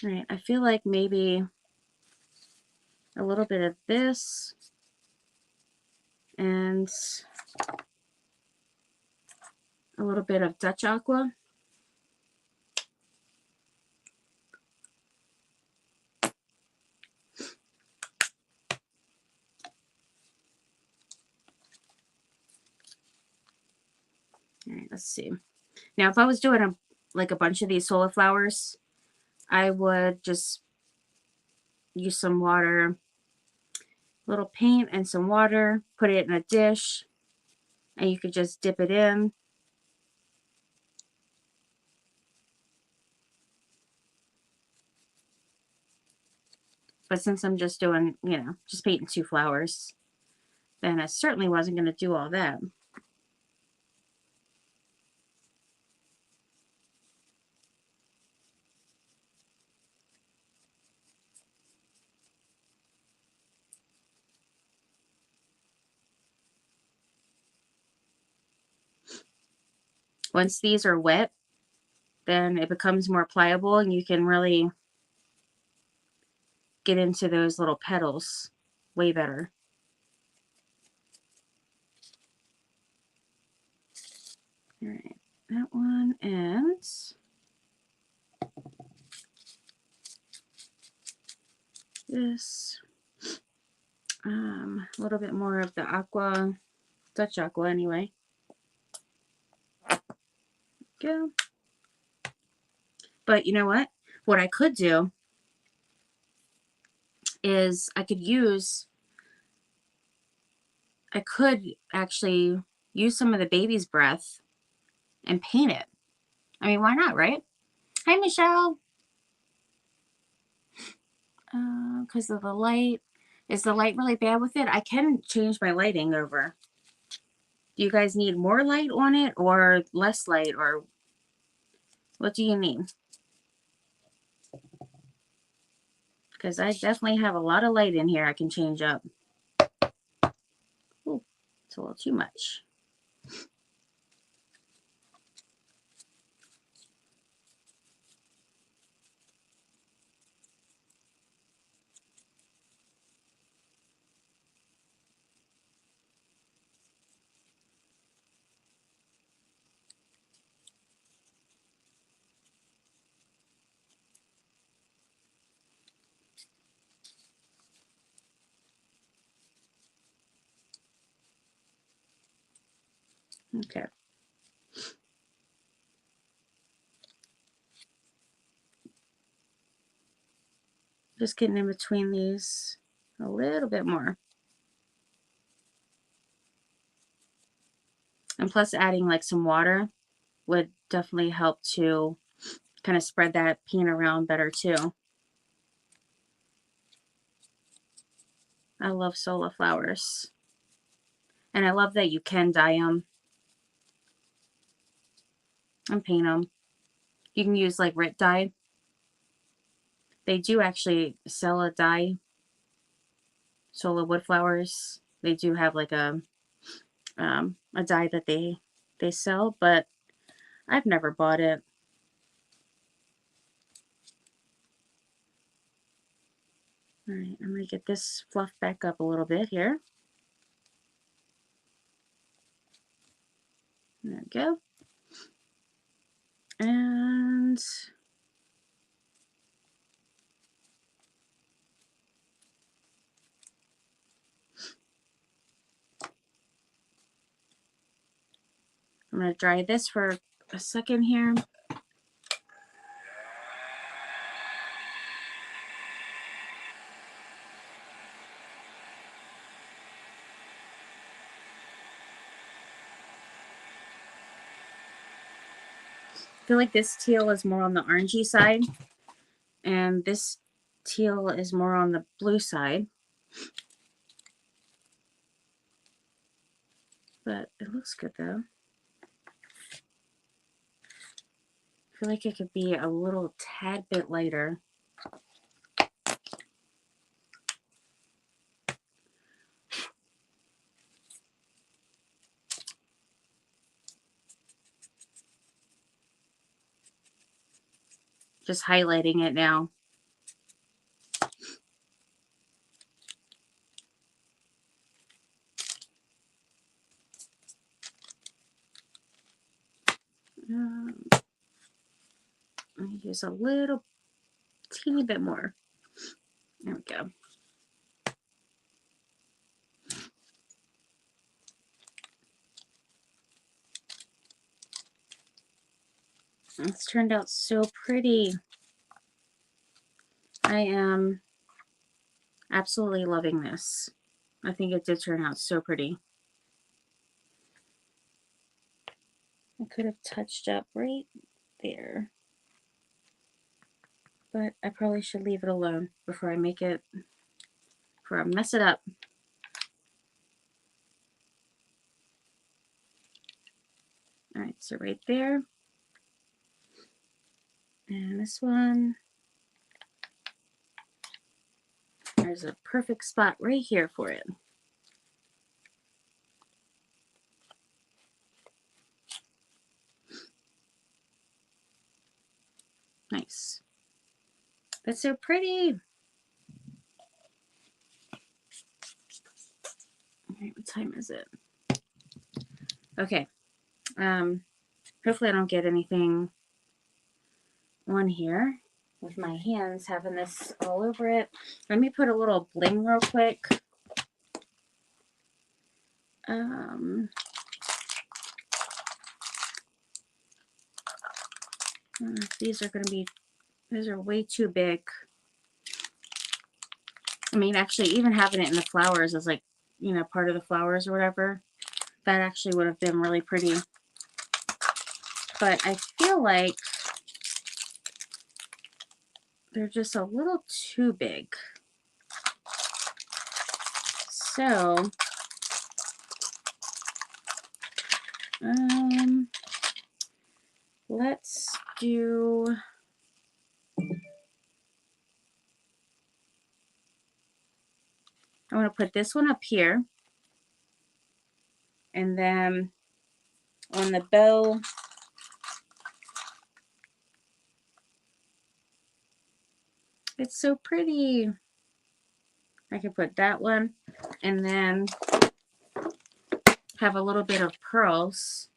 All right, I feel like maybe a little bit of this and a little bit of Dutch Aqua. All right, let's see. Now, if I was doing like a bunch of these solar flowers, I would just use some water, a little paint and some water, put it in a dish, and you could just dip it in. But since I'm just doing, you know, just painting 2 flowers, then I certainly wasn't going to do all that. Once these are wet, then it becomes more pliable and you can really get into those little petals way better. All right, that one, and this. A little bit more of the aqua, Dutch aqua anyway. Go. But you know what? What I could do is I could actually use some of the baby's breath and paint it. I mean, why not, right? Hi, Michelle. Because of the light. Is the light really bad with it? I can change my lighting over. Do you guys need more light on it or less light, or what do you need? Because I definitely have a lot of light in here I can change up. Ooh, it's a little too much. Okay. Just getting in between these a little bit more. And plus adding like some water would definitely help to kind of spread that paint around better too. I love solar flowers. And I love that you can dye them and paint them. You can use like Rit dye. They do actually sell a dye, solar wood flowers. They do have like a dye that they sell, but I've never bought it. All right, I'm gonna get this fluff back up a little bit here. There we go. And I'm going to dry this for a second here. I feel like this teal is more on the orangey side, and this teal is more on the blue side. But it looks good though. I feel like it could be a little tad bit lighter. Just highlighting it now. Let me use a little teeny bit more. There we go. It's turned out so pretty. I am absolutely loving this. I think it did turn out so pretty. I could have touched up right there, but I probably should leave it alone before I make it, before I mess it up. All right, so right there. And this one, there's a perfect spot right here for it. Nice. That's so pretty. All right, what time is it? Okay. Hopefully I don't get anything on here with my hands having this all over it. Let me put a little bling real quick. These are going to be, these are way too big. I mean, actually, even having it in the flowers as like, you know, part of the flowers or whatever, that actually would have been really pretty. But I feel like they're just a little too big. So, let's do, I want to put this one up here. And then on the bow, it's so pretty. I could put that one and then have a little bit of pearls.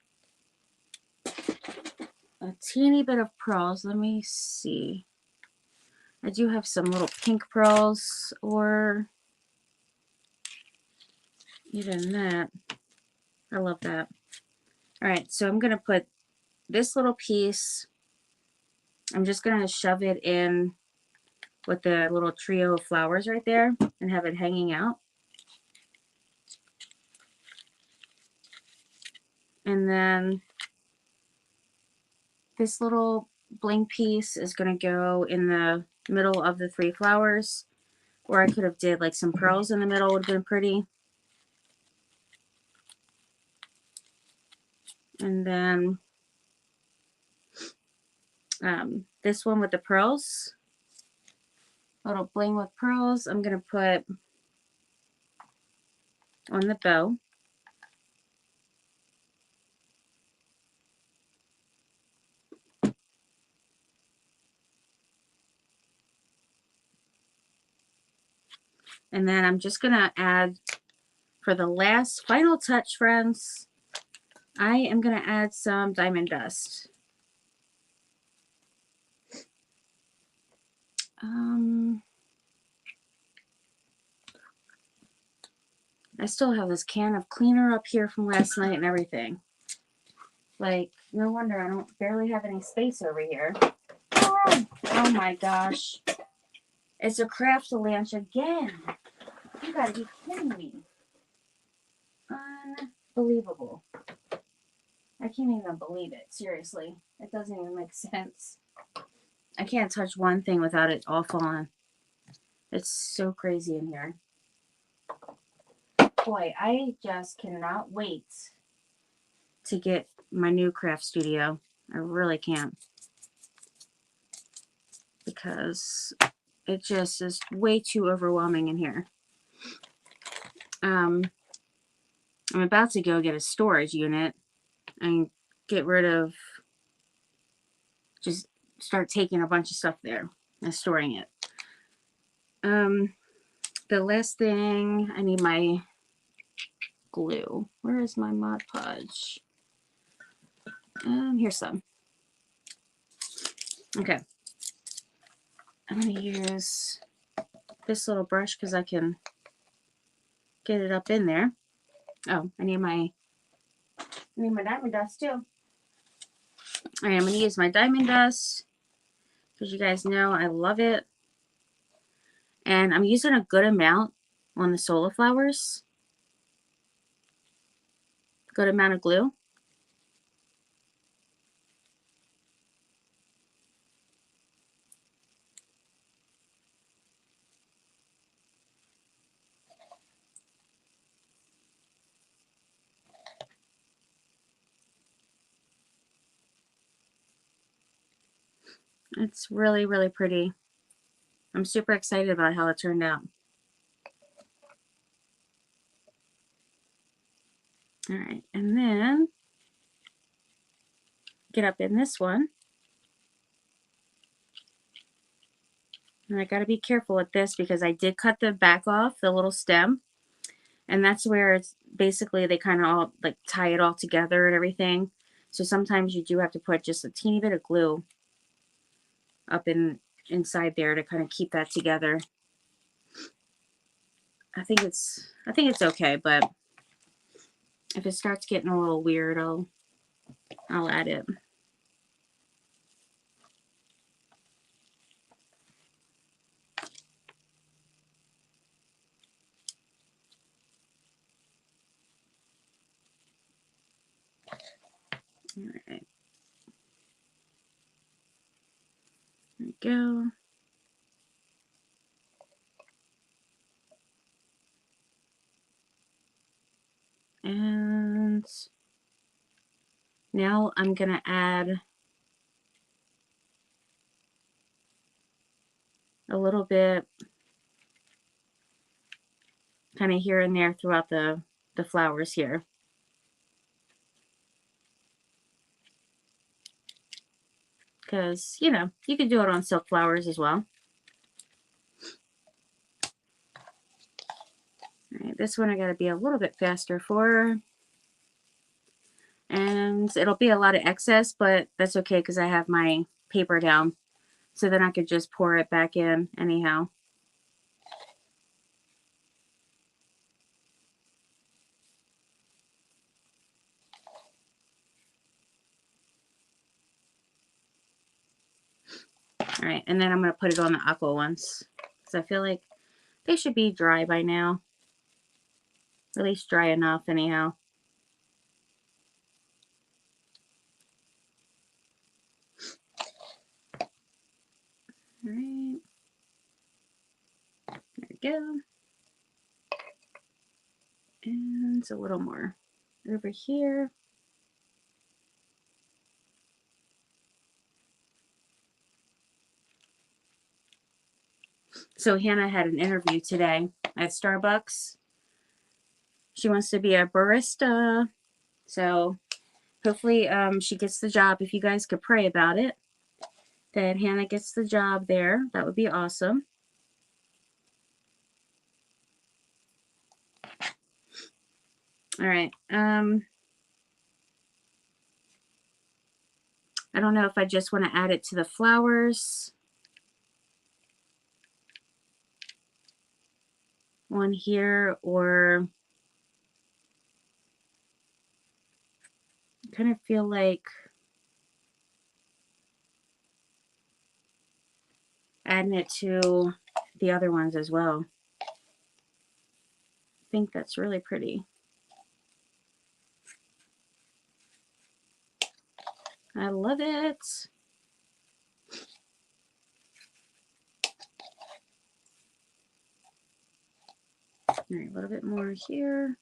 A teeny bit of pearls. Let me see. I do have some little pink pearls, or even that. I love that. All right, so I'm going to put this little piece. I'm just going to shove it in with the little trio of flowers right there and have it hanging out. And then this little bling piece is going to go in the middle of the 3 flowers. Or I could have did like some pearls in the middle, would have been pretty. And then this one with the pearls, little bling with pearls, I'm going to put on the bow. And then I'm just going to add, for the last final touch, friends, I am going to add some diamond dust. I still have this can of cleaner up here from last night and everything. Like, no wonder I don't barely have any space over here. Oh my gosh. It's a craft-a-lanch again. You gotta be kidding me. Unbelievable. I can't even believe it. Seriously. It doesn't even make sense. I can't touch one thing without it all falling. It's so crazy in here. Boy, I just cannot wait to get my new craft studio. I really can't. Because it just is way too overwhelming in here. I'm about to go get a storage unit and get rid of, just start taking a bunch of stuff there and storing it. The last thing, I need my glue. Where is my Mod Podge? Here's some. Okay. I'm going to use this little brush because I can get it up in there. Oh, I need my diamond dust too. All right, I'm going to use my diamond dust because you guys know I love it. And I'm using a good amount on the solar flowers. Good amount of glue. It's really, really pretty. I'm super excited about how it turned out. All right, and then get up in this one. And I got to be careful with this because I did cut the back off, the little stem. And that's where it's basically they kind of all like tie it all together and everything. So sometimes you do have to put just a teeny bit of glue up inside there to kind of keep that together. I think it's okay, but if it starts getting a little weird, I'll add it. All right. There we go. And now I'm going to add a little bit kind of here and there throughout the flowers here. Because, you know, you can do it on silk flowers as well. All right, this one I got to be a little bit faster for. And it'll be a lot of excess, but that's okay because I have my paper down. So then I could just pour it back in anyhow. All right, and then I'm going to put it on the aqua ones because I feel like they should be dry by now. At least dry enough anyhow. All right. There we go. And a little more over here. So Hannah had an interview today at Starbucks. She wants to be a barista. So hopefully she gets the job. If you guys could pray about it, that Hannah gets the job there. That would be awesome. All right. I don't know if I just want to add it to the flowers. One here, or kind of feel like adding it to the other ones as well. I think that's really pretty. I love it. All right, a little bit more here.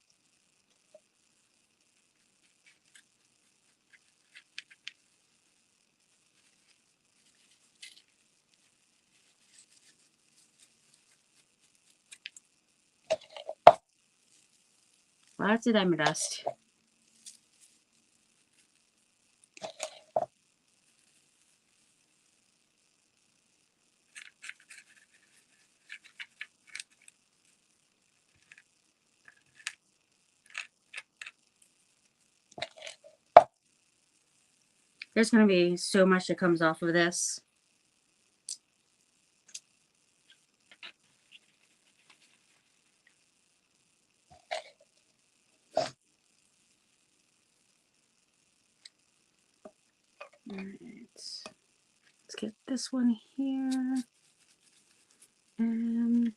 Lots of diamond dust. There's going to be so much that comes off of this. All right. Let's get this one here. And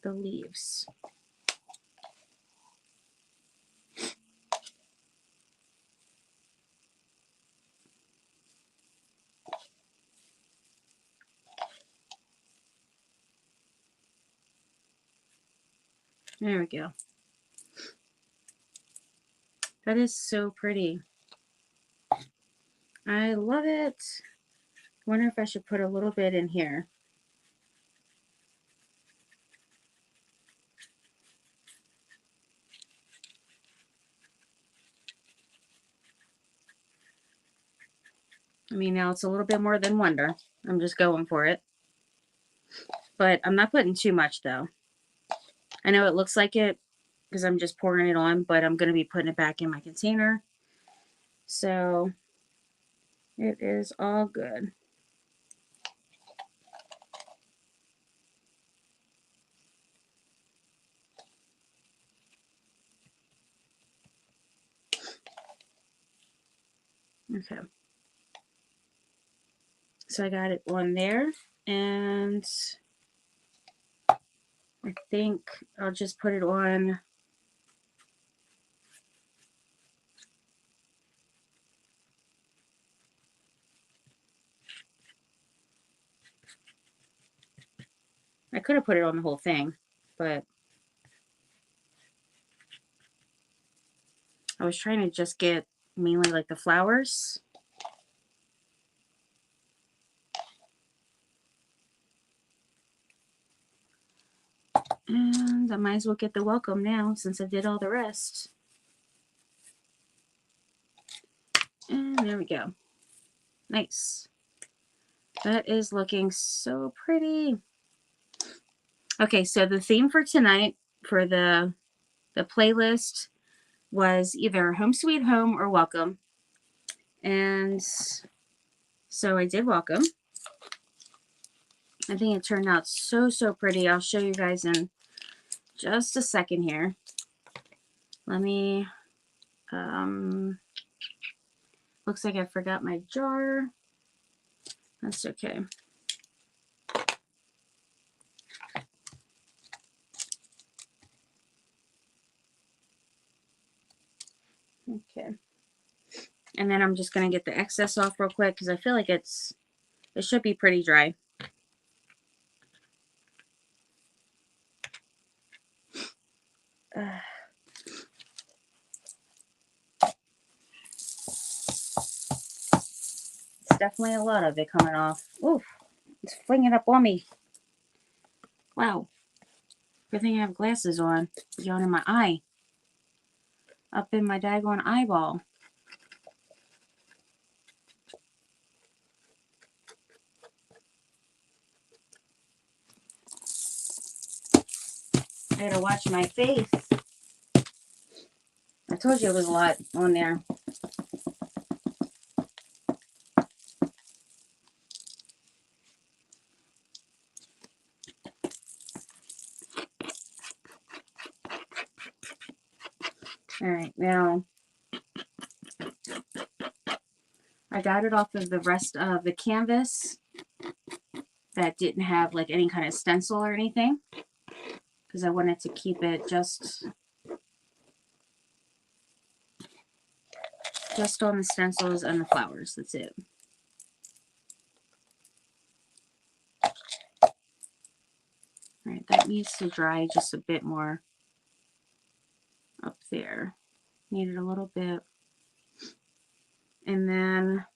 the leaves. There we go. That is so pretty. I love it. Wonder if I should put a little bit in here. I mean, now it's a little bit more than wonder. I'm just going for it. But I'm not putting too much, though. I know it looks like it because I'm just pouring it on, but I'm going to be putting it back in my container. So it is all good. Okay. So I got it on there, and I think I'll just put it on. I could have put it on the whole thing, but I was trying to just get mainly like the flowers. And I might as well get the welcome now since I did all the rest. And there we go. Nice. That is looking so pretty. Okay, so the theme for tonight for the playlist was either Home Sweet Home or Welcome. And so I did Welcome. I think it turned out so, so pretty. I'll show you guys in just a second here. Let me, looks like I forgot my jar. That's okay. Okay. And then I'm just going to get the excess off real quick because I feel like it should be pretty dry. It's definitely a lot of it coming off. Oof. It's flinging up on me. Wow. Good thing I have glasses on. It's going in my eye. Up in my daggone eyeball. I gotta watch my face. I told you it was a lot on there. Alright, now I got it off of the rest of the canvas that didn't have like any kind of stencil or anything because I wanted to keep it just on the stencils and the flowers. That's it. Alright, that needs to dry just a bit more up there. Need it a little bit. And then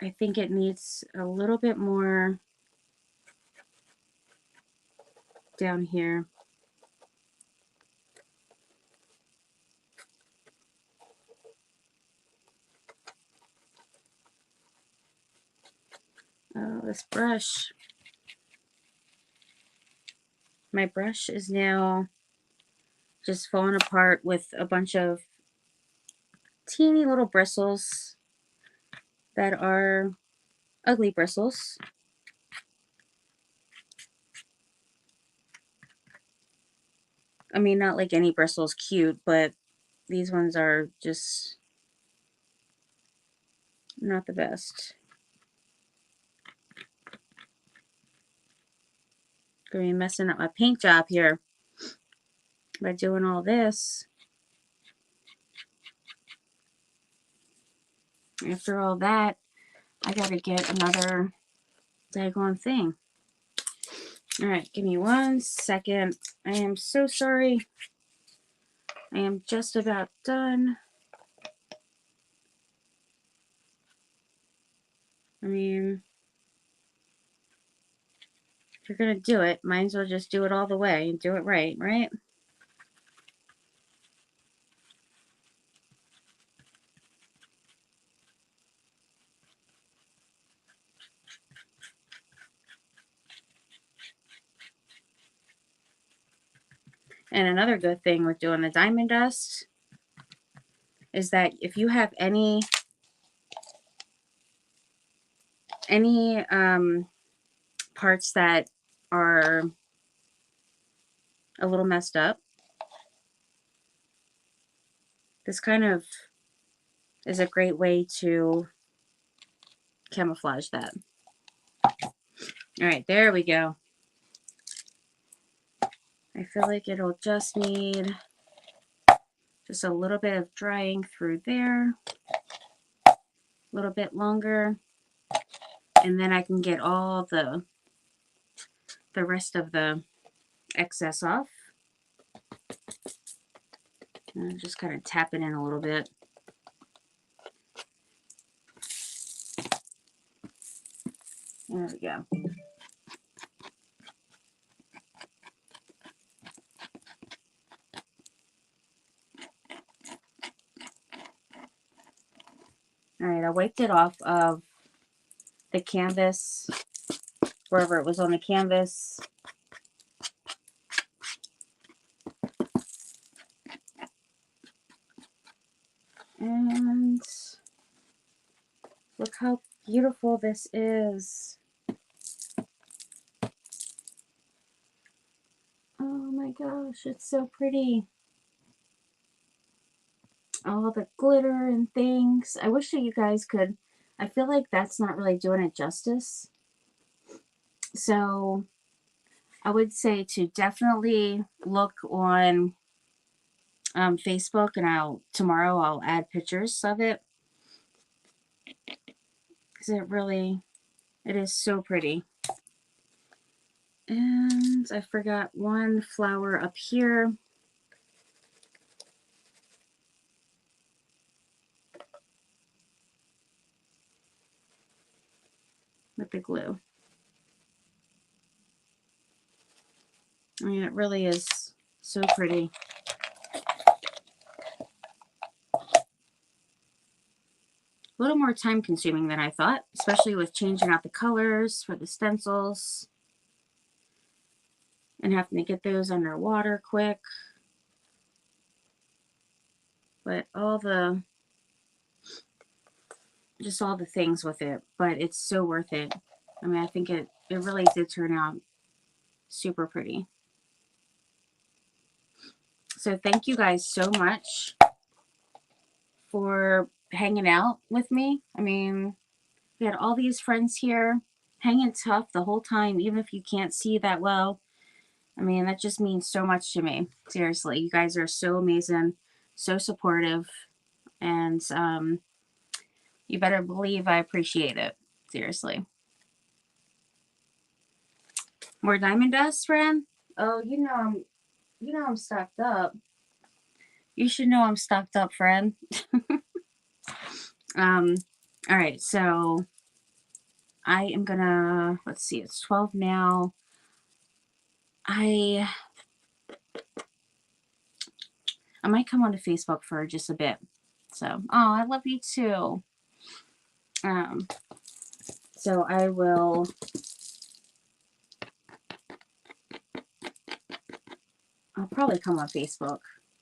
I think it needs a little bit more down here. Oh, this brush. My brush is now just falling apart with a bunch of teeny little bristles that are ugly bristles. I mean, not like any bristles cute, but these ones are just not the best. Gonna be messing up my paint job here by doing all this. After all that, I gotta get another daggone thing. All right, give me 1 second. I am so sorry. I am just about done. I mean, if you're gonna do it, might as well just do it all the way and do it right, right? And another good thing with doing the diamond dust is that if you have any parts that are a little messed up, this kind of is a great way to camouflage that. All right, there we go. I feel like it'll just need just a little bit of drying through there, a little bit longer, and then I can get all the rest of the excess off. And just kind of tap it in a little bit. There we go. All right, I wiped it off of the canvas, wherever it was on the canvas. And look how beautiful this is. Oh my gosh, it's so pretty. All the glitter and things. I wish that you guys could, I feel like that's not really doing it justice. So I would say to definitely look on Facebook, and tomorrow I'll add pictures of it. Because it is so pretty. And I forgot one flower up here. With the glue. I mean, it really is so pretty. A little more time consuming than I thought, especially with changing out the colors for the stencils and having to get those underwater quick. But just all the things with it, but it's so worth it. I mean, I think it really did turn out super pretty. So thank you guys so much for hanging out with me. I mean, we had all these friends here hanging tough the whole time, even if you can't see that well. I mean, that just means so much to me. Seriously, you guys are so amazing, so supportive, and you better believe I appreciate it. Seriously. More diamond dust, friend? Oh, you know I'm stocked up. You should know I'm stocked up, friend. All right, so I am gonna, let's see, it's 12 now. I might come onto Facebook for just a bit. So, oh, I love you too. So I will, I'll probably come on Facebook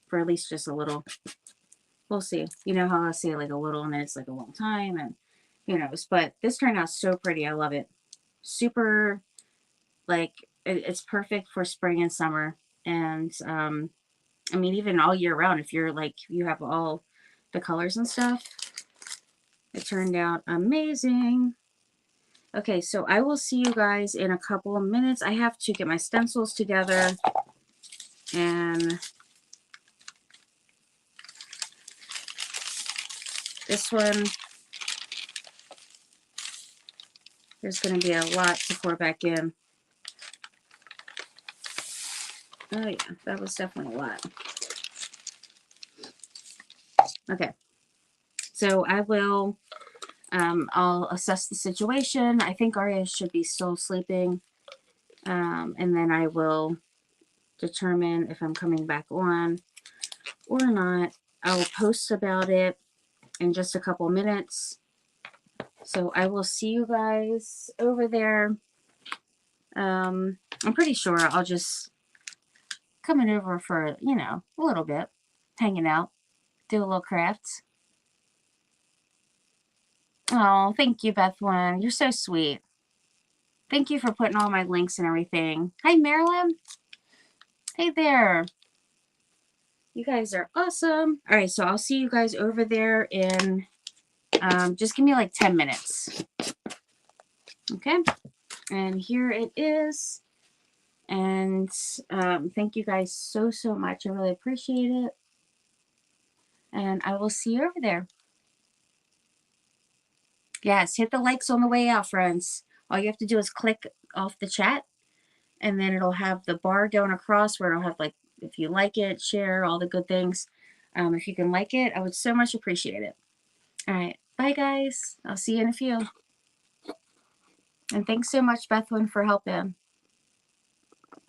for at least just a little. We'll see. You know how I say like a little and then it's like a long time, and who knows. But this turned out so pretty. I love it. Super, like, it's perfect for spring and summer. And I mean, even all year round, if you're like, you have all the colors and stuff. It turned out amazing. Okay, so I will see you guys in a couple of minutes. I have to get my stencils together, and this one, there's going to be a lot to pour back in. Oh yeah, that was definitely a lot. Okay, so I will, I'll assess the situation. I think Arya should be still sleeping, and then I will determine if I'm coming back on or not. I'll post about it in just a couple minutes. So I will see you guys over there. I'm pretty sure I'll just coming over for, you know, a little bit, hanging out, do a little crafts. Oh, thank you, Beth One. You're so sweet. Thank you for putting all my links and everything. Hi, Marilyn. Hey there. You guys are awesome. All right, so I'll see you guys over there in, just give me like 10 minutes. Okay, and here it is. And thank you guys so much. I really appreciate it. And I will see you over there. Yes, hit the likes on the way out, friends. All you have to do is click off the chat, and then it'll have the bar going across where it'll have, like, if you like it, share, all the good things. If you can like it, I would so much appreciate it. All right. Bye, guys. I'll see you in a few. And thanks so much, Bethwin, for helping.